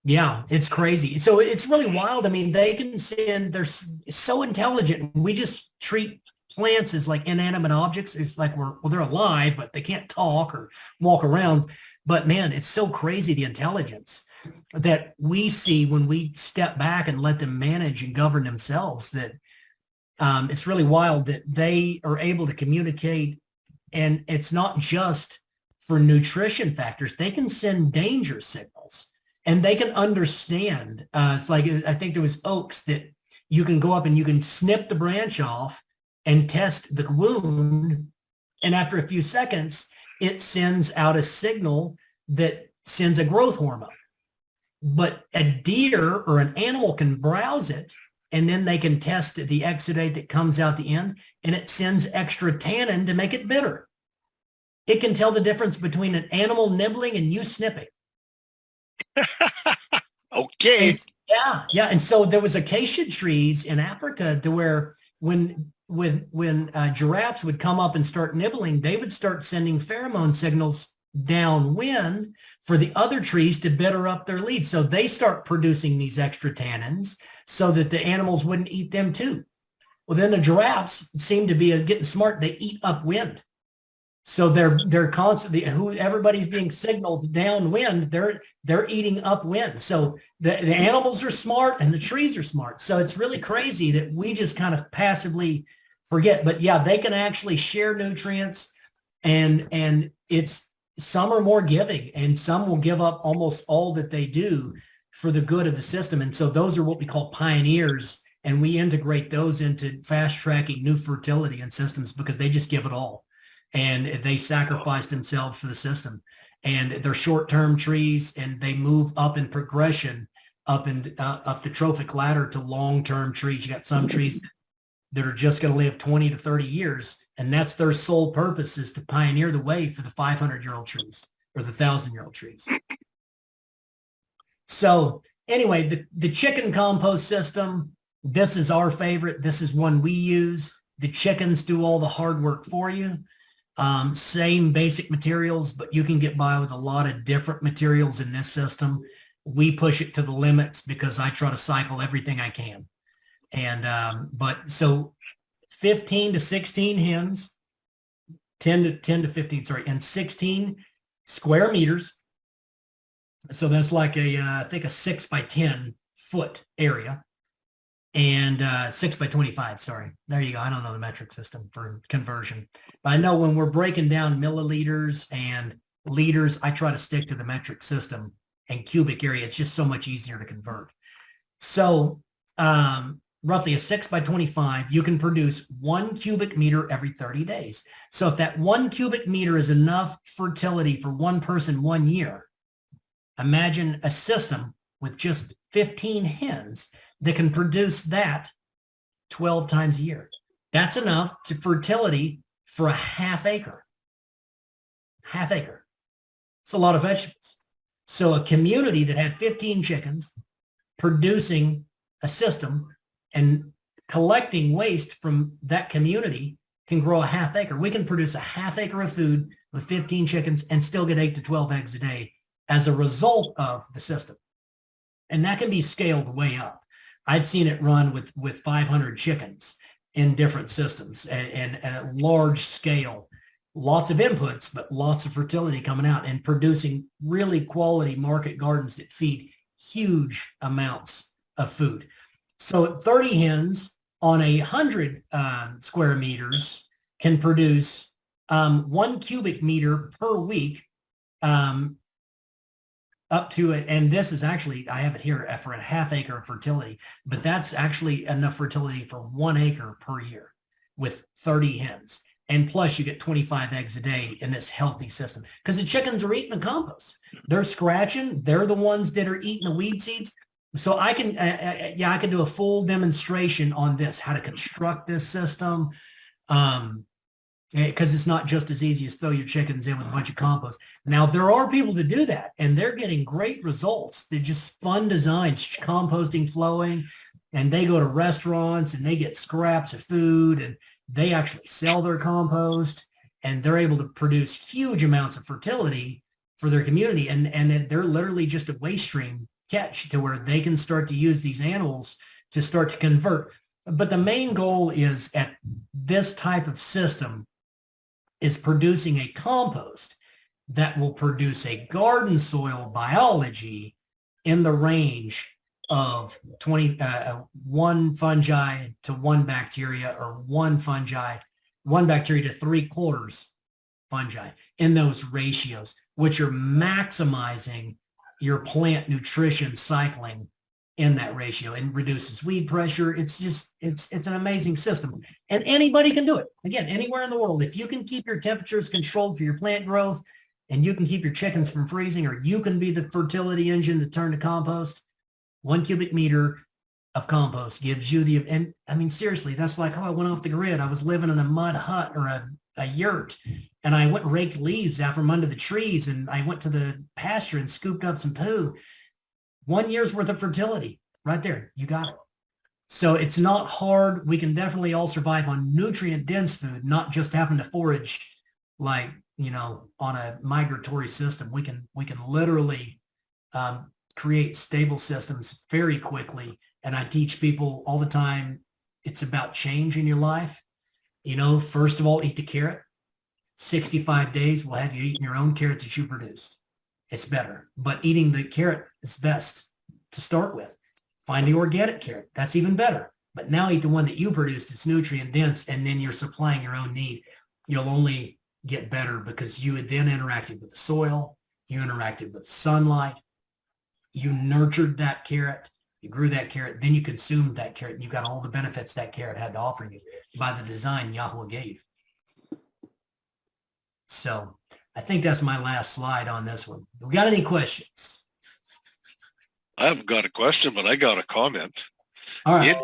Yeah, it's crazy. So it's really wild. I mean, they can send, they're so intelligent. We just treat plants as like inanimate objects. It's like they're alive, but they can't talk or walk around. But man, it's so crazy, the intelligence. that we see when we step back and let them manage and govern themselves, that it's really wild that they are able to communicate. And it's not just for nutrition factors. They can send danger signals and they can understand. It's like, I think there was oaks that you can go up and you can snip the branch off and test the wound. And after a few seconds, it sends out a signal that sends a growth hormone. But a deer or an animal can browse it, and then they can test the exudate that comes out the end, and it sends extra tannin to make it bitter. It can tell the difference between an animal nibbling and you snipping. Okay. Yeah. And so there was acacia trees in Africa to where when giraffes would come up and start nibbling, they would start sending pheromone signals downwind for the other trees to bitter up their leaves. So they start producing these extra tannins so that the animals wouldn't eat them too. Well, then the giraffes seem to be getting smart. They eat upwind. So they're constantly, everybody's being signaled downwind, they're eating upwind. So the animals are smart and the trees are smart. So it's really crazy that we just kind of passively forget. But yeah, they can actually share nutrients, and it's, some are more giving and some will give up almost all that they do for the good of the system. And so those are what we call pioneers, and we integrate those into fast tracking new fertility and systems because they just give it all. And they sacrifice themselves for the system, and they're short-term trees, and they move up in progression up the trophic ladder to long-term trees. You got some trees that are just going to live 20 to 30 years, and that's their sole purpose, is to pioneer the way for the 500-year-old trees or the 1,000-year-old trees. So anyway, the chicken compost system, this is our favorite. This is one we use. The chickens do all the hard work for you. Same basic materials, but you can get by with a lot of different materials in this system. We push it to the limits because I try to cycle everything I can. And, but so 15 to 16 hens, 10 to 15, sorry, and 16 square meters. So that's like I think a 6 by 10 foot area. And 6 by 25, sorry. There you go. I don't know the metric system for conversion. But I know when we're breaking down milliliters and liters, I try to stick to the metric system and cubic area. It's just so much easier to convert. So roughly a 6 by 25, you can produce 1 cubic meter every 30 days. So if that 1 cubic meter is enough fertility for one person 1 year, imagine a system with just 15 hens that can produce that 12 times a year. That's enough to fertility for a half acre. Half acre. It's a lot of vegetables. So a community that had 15 chickens producing a system and collecting waste from that community can grow a half acre. We can produce a half acre of food with 15 chickens and still get 8 to 12 eggs a day as a result of the system. And that can be scaled way up. I've seen it run with 500 chickens in different systems and at a large scale, lots of inputs, but lots of fertility coming out and producing really quality market gardens that feed huge amounts of food. So 30 hens on 100 square meters can produce 1 cubic meter per week up to it. And this is actually, I have it here for a half acre of fertility, but that's actually enough fertility for 1 acre per year with 30 hens. And plus you get 25 eggs a day in this healthy system because the chickens are eating the compost. They're scratching. They're the ones that are eating the weed seeds. So I can, I can do a full demonstration on this, how to construct this system. Because it's not just as easy as throw your chickens in with a bunch of compost. Now, there are people that do that, and they're getting great results. They're just fun designs, composting, flowing, and they go to restaurants, and they get scraps of food, and they actually sell their compost, and they're able to produce huge amounts of fertility for their community, and they're literally just a waste stream catch to where they can start to use these animals to start to convert. But the main goal is at this type of system is producing a compost that will produce a garden soil biology in the range of 1 fungi to 1 bacteria, or 1 bacteria to 3/4 fungi, in those ratios, which are maximizing your plant nutrition cycling in that ratio, and reduces weed pressure. It's an amazing system, and anybody can do it. Again, anywhere in the world, if you can keep your temperatures controlled for your plant growth, and you can keep your chickens from freezing, or you can be the fertility engine to turn to compost, 1 cubic meter of compost gives you the, and I mean, seriously, that's like, oh, I went off the grid. I was living in a mud hut or a yurt, and I went and raked leaves out from under the trees, and I went to the pasture and scooped up some poo. 1 year's worth of fertility right there. You got it. So it's not hard. We can definitely all survive on nutrient dense food, not just having to forage like, on a migratory system. We can literally create stable systems very quickly. And I teach people all the time, it's about change in your life. First of all, eat the carrot. 65 days will have you eating your own carrot that you produced. It's better, but eating the carrot is best to start with. Find the organic carrot. That's even better. But now eat the one that you produced. It's nutrient dense, and then you're supplying your own need. You'll only get better because you had then interacted with the soil. You interacted with sunlight. You nurtured that carrot. You grew that carrot. Then you consumed that carrot, and you got all the benefits that carrot had to offer you by the design Yahweh gave. So I think that's my last slide on this one. We got any questions? I haven't got a question, but I got a comment. All right.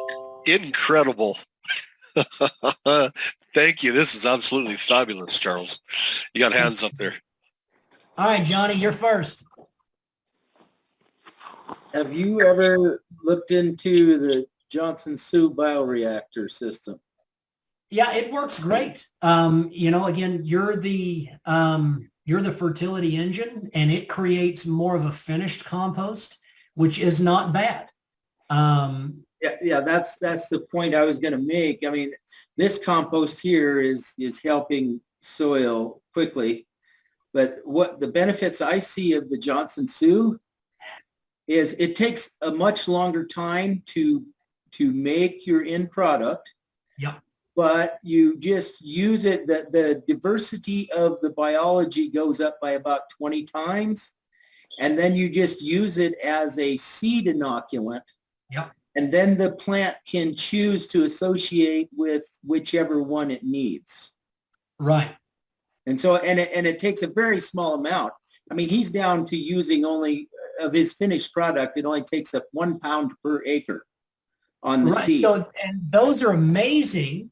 Incredible. Thank you. This is absolutely fabulous, Charles. You got hands up there. All right, Johnny, you're first. Have you ever looked into the Johnson-Su bioreactor system? Yeah, it works great. Again, you're the fertility engine, and it creates more of a finished compost, which is not bad. Yeah, that's the point I was going to make. I mean, this compost here is helping soil quickly, but what the benefits I see of the Johnson-Su is it takes a much longer time to make your end product. Yep. But you just use it, the diversity of the biology goes up by about 20 times. And then you just use it as a seed inoculant. Yep. And then the plant can choose to associate with whichever one it needs. Right. And so, and it takes a very small amount. I mean, he's down to using only of his finished product. It only takes up 1 pound per acre on the seed. So, and those are amazing.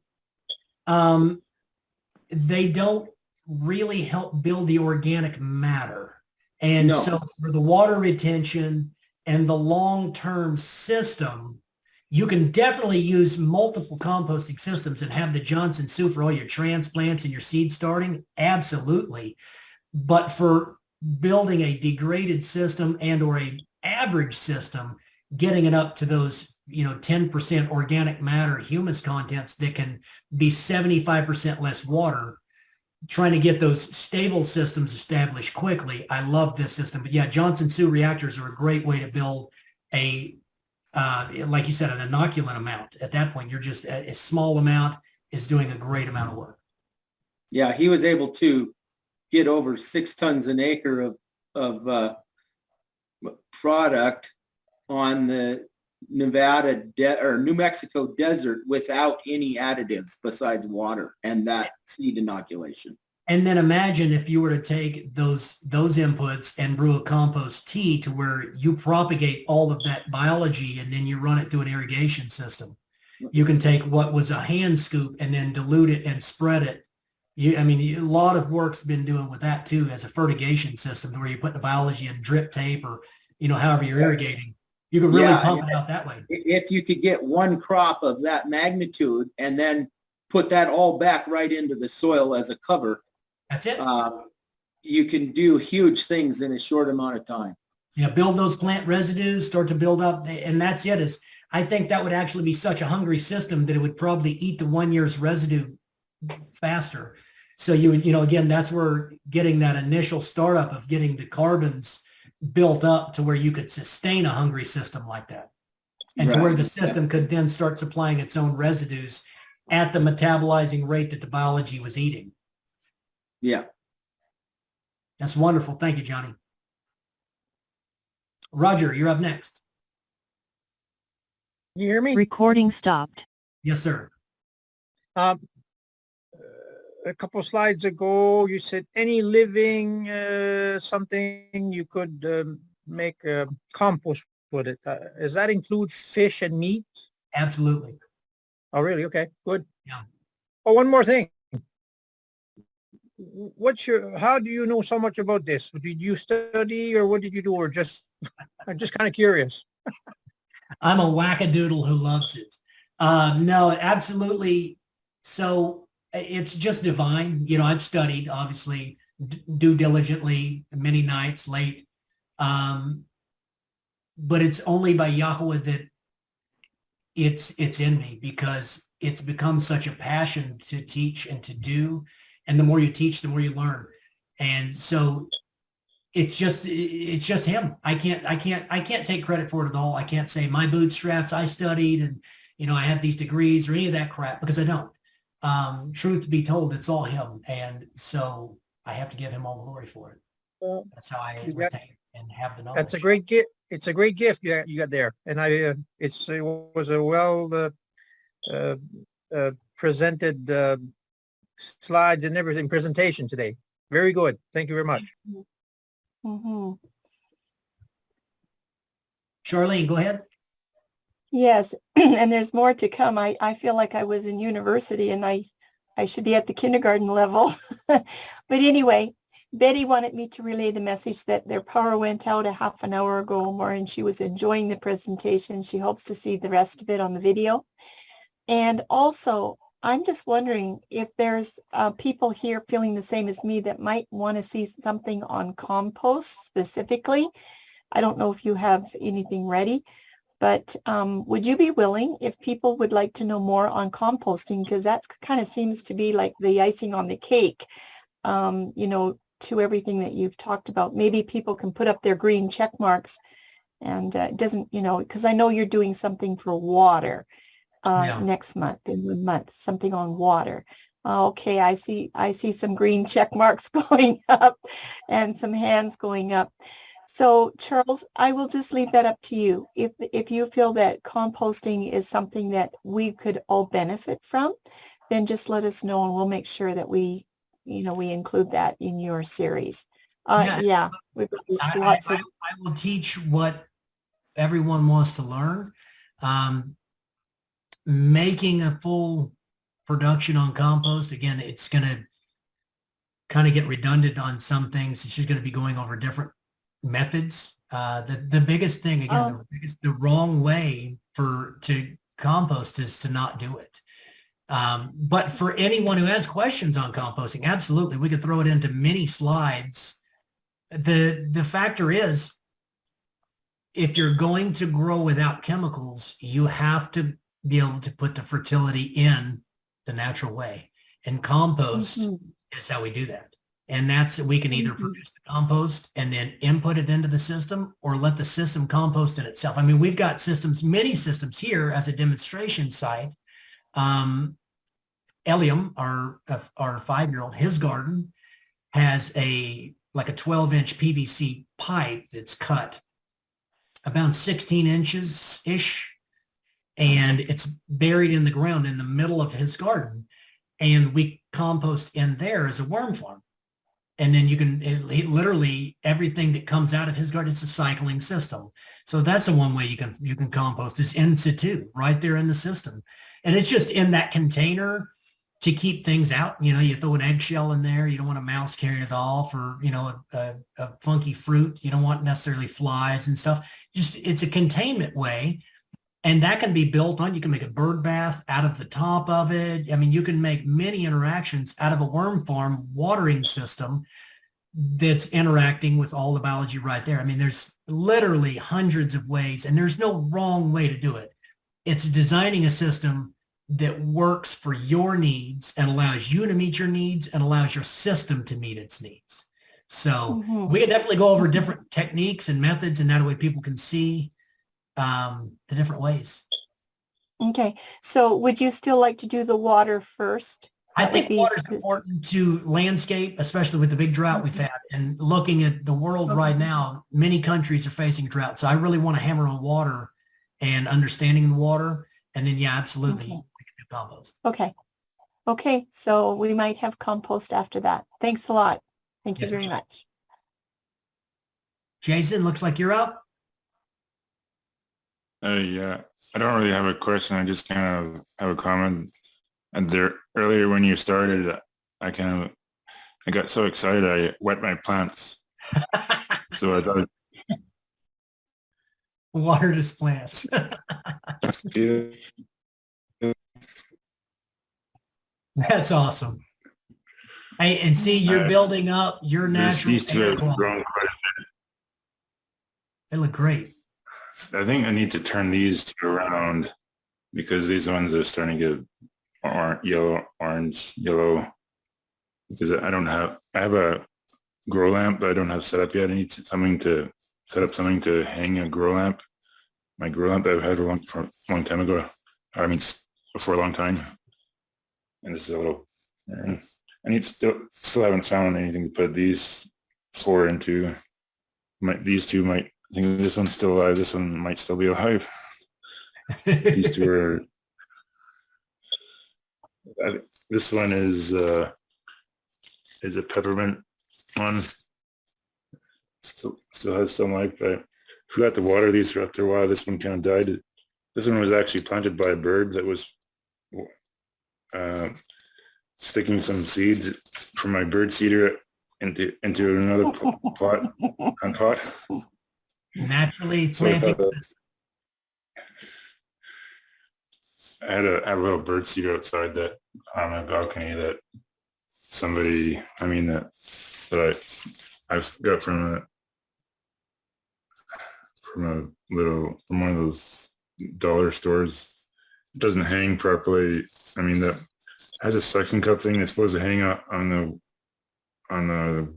They don't really help build the organic matter. And so for the water retention and the long-term system, you can definitely use multiple composting systems and have the Johnson-Su for all your transplants and your seed starting. Absolutely. But for building a degraded system and or a average system, getting it up to those 10% organic matter humus contents that can be 75% less water, trying to get those stable systems established quickly. I love this system. But yeah, Johnson-Su reactors are a great way to build a, like you said, an inoculant amount. At that point, you're just a small amount is doing a great amount of work. Yeah, he was able to get over 6 tons an acre of product on the Nevada or New Mexico desert without any additives besides water and that seed inoculation. And then imagine if you were to take those inputs and brew a compost tea to where you propagate all of that biology and then you run it through an irrigation system. You can take what was a hand scoop and then dilute it and spread it. A lot of work's been doing with that too as a fertigation system where you put the biology in drip tape or, however you're irrigating. You could really pump it out that way. If you could get one crop of that magnitude and then put that all back right into the soil as a cover, that's it. You can do huge things in a short amount of time. Yeah, build those plant residues, start to build up, and that's it. I think that would actually be such a hungry system that it would probably eat the 1 year's residue faster. So you would, again, that's where getting that initial startup of getting the carbons built up to where you could sustain a hungry system like that. And to where Right. the system could then start supplying its own residues at the metabolizing rate that the biology was eating. Yeah. That's wonderful. Thank you, Johnny. Roger, you're up next. You hear me? Recording stopped. Yes, sir. A couple slides ago, you said any living something you could make compost with it. Does that include fish and meat? Absolutely. Oh, really? Okay, good. Yeah. Oh, one more thing. How do you know so much about this? Did you study or what did you do? Or I'm just kind of curious. I'm a wackadoodle who loves it. No, absolutely. So it's just divine. You know, I've studied, obviously, do diligently, many nights late. But it's only by Yahweh that it's in me, because it's become such a passion to teach and to do. And the more you teach, the more you learn. And so it's just him. I can't take credit for it at all. I can't say my bootstraps, I studied and, you know, I have these degrees or any of that crap, because I don't. Truth be told, it's all him. And so I have to give him all the glory for it. That's how I retain and have the knowledge. That's a great gift. It's a great gift you got there. And it was a well presented slides and everything presentation today. Very good. Thank you very much. Mm-hmm. Charlene, go ahead. Yes, and there's more to come. I feel like I was in university and I should be at the kindergarten level. But anyway, Betty wanted me to relay the message that their power went out a half an hour ago or more, and she was enjoying the presentation. She hopes to see the rest of it on the video. And also, I'm just wondering if there's people here feeling the same as me that might want to see something on compost specifically. I don't know if you have anything ready, but would you be willing, if people would like to know more on composting, because that kind of seems to be like the icing on the cake, you know, to everything that you've talked about. Maybe people can put up their green check marks, and it doesn't, you know, because I know you're doing something for water next month, in 1 month, something on water. Okay, I see some green check marks going up and some hands going up. So Charles, I will just leave that up to you. If you feel that composting is something that we could all benefit from, then just let us know and we'll make sure that we include that in your series. Yeah, we've got lots of. I will teach what everyone wants to learn. Making a full production on compost, again, it's going to kind of get redundant on some things. It's just going to be going over different methods. The biggest thing, again, the wrong way to compost is to not do it. But for anyone who has questions on composting, absolutely, we could throw it into many slides. The factor is, if you're going to grow without chemicals, you have to be able to put the fertility in the natural way. And compost is how we do that. And that's, we can either produce the compost and then input it into the system, or let the system compost in itself. I mean, we've got systems, many systems here as a demonstration site. Eliam, our 5-year-old, his garden has like a 12-inch PVC pipe that's cut about 16 inches-ish, and it's buried in the ground in the middle of his garden. And we compost in there as a worm farm. And then you can, literally everything that comes out of his garden, it's a cycling system. So that's the one way you can compost, is in situ, right there in the system. And it's just in that container to keep things out. You know, you throw an eggshell in there. You don't want a mouse carrying it off, or, you know, a funky fruit. You don't want necessarily flies and stuff. Just, it's a containment way. And that can be built on. You can make a bird bath out of the top of it. I mean, you can make many interactions out of a worm farm watering system that's interacting with all the biology right there. I mean, there's literally hundreds of ways, and there's no wrong way to do it. It's designing a system that works for your needs and allows you to meet your needs and allows your system to meet its needs. So Mhm. we can definitely go over different techniques and methods, and that way people can see the different ways. Okay, so would you still like to do the water first? I That would think be water is important to landscape, especially with the big drought we've had. And looking at the world right now, many countries are facing drought. So I really want to hammer on water and understanding the water. And then, yeah, absolutely, Okay. we can do compost. Okay. Okay, so we might have compost after that. Thanks a lot. Thank you Yes, very ma'am. much. Jason, looks like you're up. Yeah, I don't really have a question. I just kind of have a comment. And there earlier when you started, I got so excited I wet my plants. So I thought, Water to plants. yeah, That's awesome. Hey, and see, you're building up your natural these two air have quality. grown quite They look great. I think I need to turn these two around because these ones are starting to get orange, yellow. Because I have a grow lamp, but I don't have set up yet. I need something to set up something to hang a grow lamp. My grow lamp I've had for a long time ago. I mean, for a long time. And this is a little, I need still haven't found anything to put these four into. These two might, I think this one's still alive. This one might still be alive. These two are, this one is a peppermint one. Still has some life, but I forgot to water these for after a while. This one kind of died. This one was actually planted by a bird that was sticking some seeds from my bird seeder into another pot. Naturally So I planting. thought I have a little bird seeder outside that on my balcony that somebody, that I've got from one of those dollar stores. It doesn't hang properly. I mean, that has a suction cup thing that's supposed to hang on the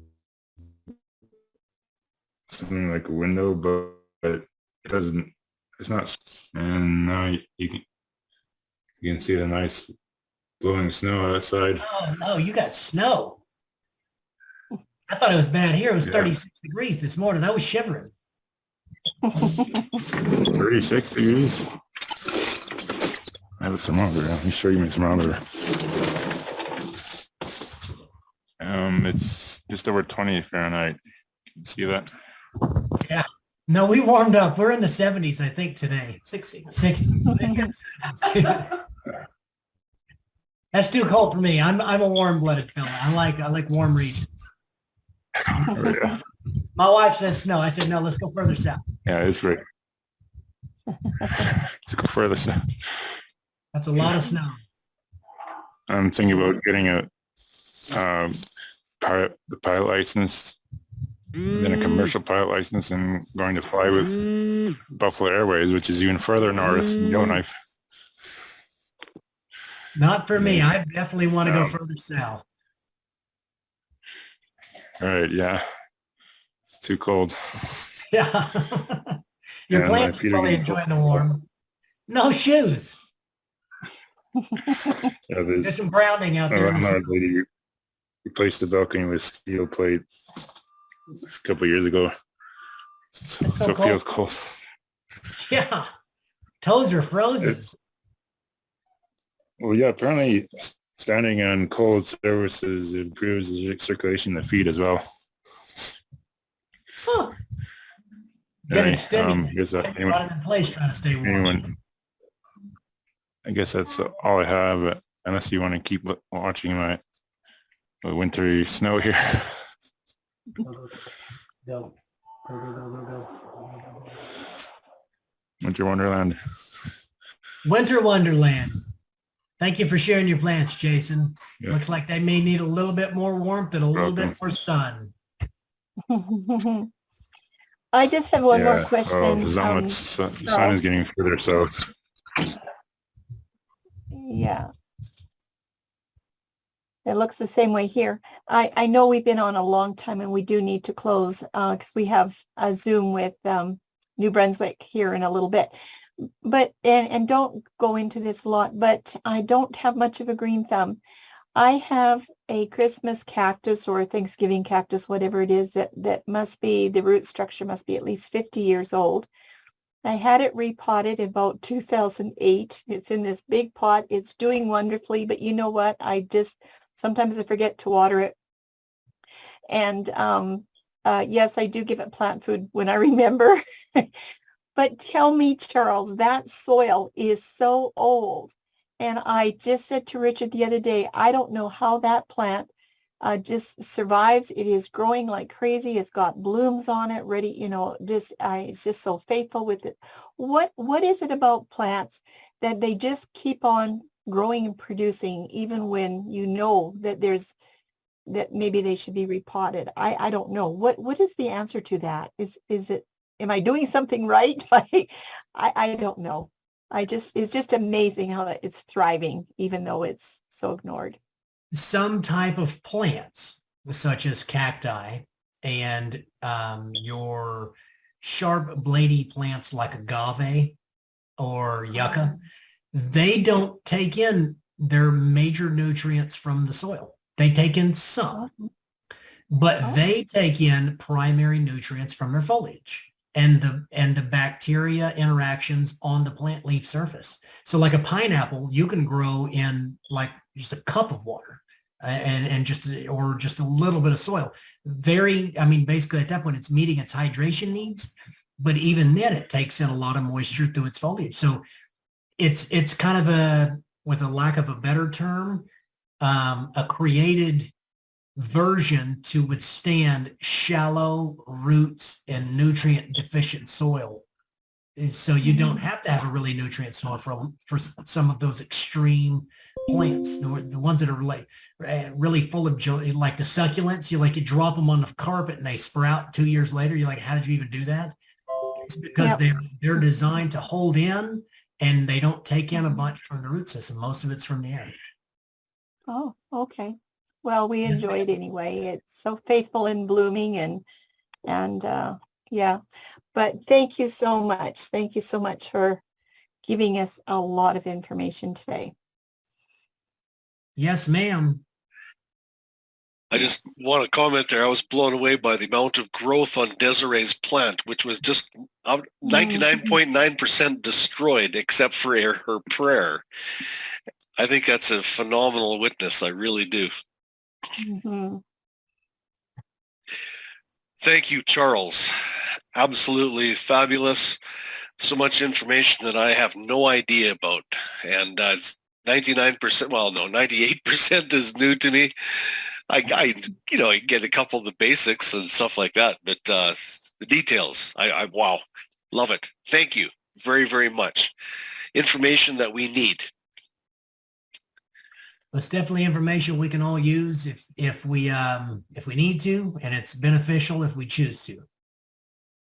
something like a window, but it doesn't. It's not. And now you can see the nice blowing snow outside. Oh, no, you got snow. I thought it was bad here. It was 36 degrees this morning. I was shivering. 36 degrees. I have a thermometer. Let me show you my thermometer. It's just over 20 Fahrenheit. Can you see that? Yeah. No, we warmed up. We're in the 70s, I think, today. 60. That's too cold for me. I'm a warm-blooded fella. I like warm regions. Oh, yeah. My wife says snow. I said, no, let's go further south. Yeah, it's right. Let's go further south. That's a lot of snow. I'm thinking about getting the pilot license, then a commercial pilot license, and going to fly with Buffalo Airways, which is even further north than Yellowknife. Not for me. I definitely want to go further south. All right, yeah. It's too cold. Yeah. Your And plants are probably enjoying the warm. No shoes. Yeah, There's some grounding out there. Our lady replaced the balcony with steel plate a couple of years ago. So it feels cold. Yeah. Toes are frozen. Well, yeah, apparently standing on cold surfaces improves the circulation in the feet as well. Huh. Anyway, Getting steady. Anyone, in place trying to stay warm. I guess that's all I have, unless you want to keep watching my wintry snow here. Go. Winter Wonderland. Winter Wonderland. Thank you for sharing your plants, Jason. Yeah. Looks like they may need a little bit more warmth and a little bit more sun. I just have one more question. The sun is getting further south. Yeah. It looks the same way here. I know we've been on a long time and we do need to close because we have a Zoom with New Brunswick here in a little bit. But, and don't go into this a lot, but I don't have much of a green thumb. I have a Christmas cactus or a Thanksgiving cactus, whatever it is, that must be, the root structure must be at least 50 years old. I had it repotted in about 2008. It's in this big pot. It's doing wonderfully, but you know what? Sometimes I forget to water it. And yes, I do give it plant food when I remember. But tell me, Charles, that soil is so old. And I just said to Richard the other day, I don't know how that plant just survives. It is growing like crazy. It's got blooms on it, ready, it's just so faithful with it. What is it about plants that they just keep on growing and producing, even when you know that that maybe they should be repotted? I don't know. What is the answer to that? Is it, am I doing something right? I don't know. It's just amazing how it's thriving, even though it's so ignored. Some type of plants, such as cacti and your sharp bladey plants like agave or yucca, they don't take in their major nutrients from the soil. They take in some, but they take in primary nutrients from their foliage and the bacteria interactions on the plant leaf surface. So like a pineapple, you can grow in like just a cup of water and just a little bit of soil. Basically at that point it's meeting its hydration needs, but even then it takes in a lot of moisture through its foliage. So it's kind of with a lack of a better term, a created version to withstand shallow roots and nutrient deficient soil. So you don't have to have a really nutrient soil for some of those extreme plants, the ones that are really full of joy, like the succulents. You drop them on the carpet and they sprout 2 years later. You're like, how did you even do that? It's because they're designed to hold in and they don't take in a bunch from the root system. Most of it's from the air. Oh, okay. Well, we enjoy it anyway. It's so faithful in blooming and yeah. But thank you so much. Thank you so much for giving us a lot of information today. Yes, ma'am. I just want to comment there. I was blown away by the amount of growth on Desiree's plant, which was just 99.9% destroyed except for her prayer. I think that's a phenomenal witness. I really do. Mm-hmm. Thank you, Charles. Absolutely fabulous. So much information that I have no idea about. And 99%, well, no, 98% is new to me. I get a couple of the basics and stuff like that, but the details, wow, love it. Thank you very, very much. Information that we need. It's definitely information we can all use if we need to, and it's beneficial if we choose to.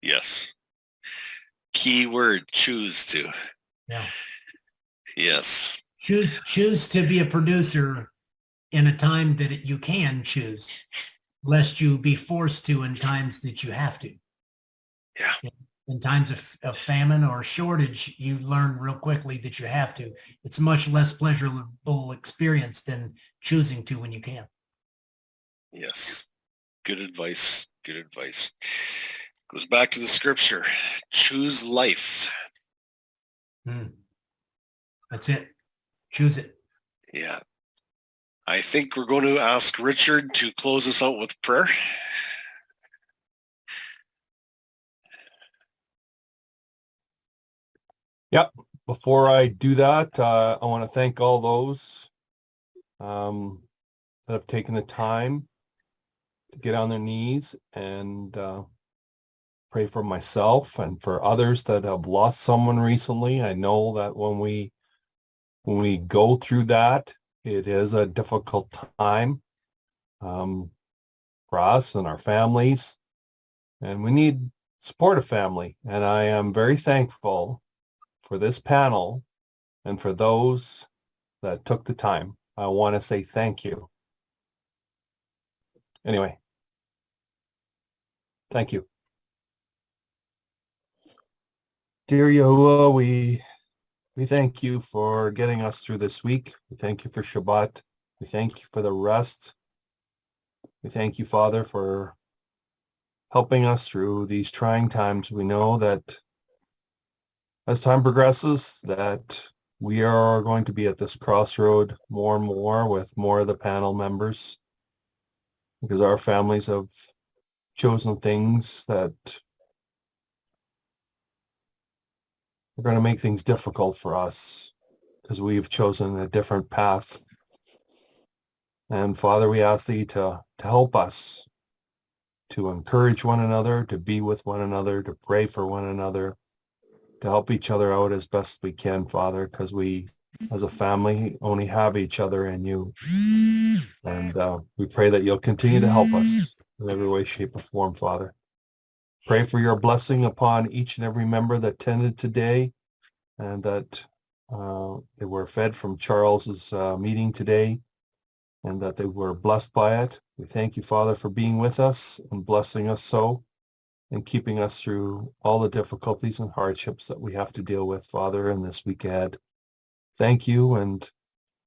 Yes. Key word, choose to. Yeah. Yes. Choose to be a producer in a time that you can choose, lest you be forced to in times that you have to. Yeah. In times of famine or shortage, you learn real quickly that you have to. It's a much less pleasurable experience than choosing to when you can. Yes. Good advice. Good advice. Goes back to the scripture. Choose life. That's it. Choose it. Yeah. I think we're going to ask Richard to close us out with prayer. Yep. Before I do that, I want to thank all those that have taken the time to get on their knees and pray for myself and for others that have lost someone recently. I know that when we go through that, it is a difficult time for us and our families, and we need supportive family. And I am very thankful for this panel and for those that took the time. I want to say thank you. Anyway, thank you. Dear Yahuwah, we thank you for getting us through this week. We thank you for Shabbat. We thank you for the rest. We thank you, Father, for helping us through these trying times. We know that as time progresses, that we are going to be at this crossroad more and more with more of the panel members, because our families have chosen things that are going to make things difficult for us, because we've chosen a different path. And Father, we ask thee to help us, to encourage one another, to be with one another, to pray for one another, to help each other out as best we can, Father, because we, as a family, only have each other and you. And we pray that you'll continue to help us in every way, shape, or form, Father. Pray for your blessing upon each and every member that attended today, and that they were fed from Charles's meeting today, and that they were blessed by it. We thank you, Father, for being with us and blessing us so, and keeping us through all the difficulties and hardships that we have to deal with, Father, in this week ahead. Thank you, and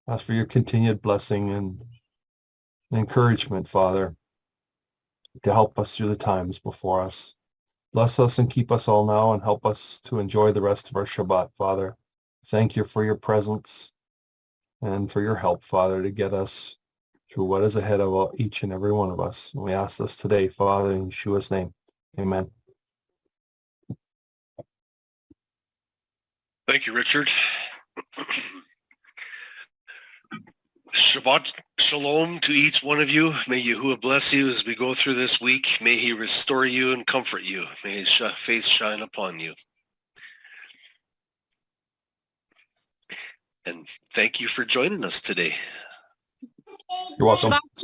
ask for your continued blessing and encouragement, Father, to help us through the times before us. Bless us and keep us all now, and help us to enjoy the rest of our Shabbat, Father. Thank you for your presence and for your help, Father, to get us through what is ahead of each and every one of us. And we ask this today, Father, in Yeshua's name. Amen. Thank you, Richard. Shabbat shalom to each one of you. May Yahuwah bless you as we go through this week. May he restore you and comfort you. May his face shine upon you. And thank you for joining us today. You're welcome.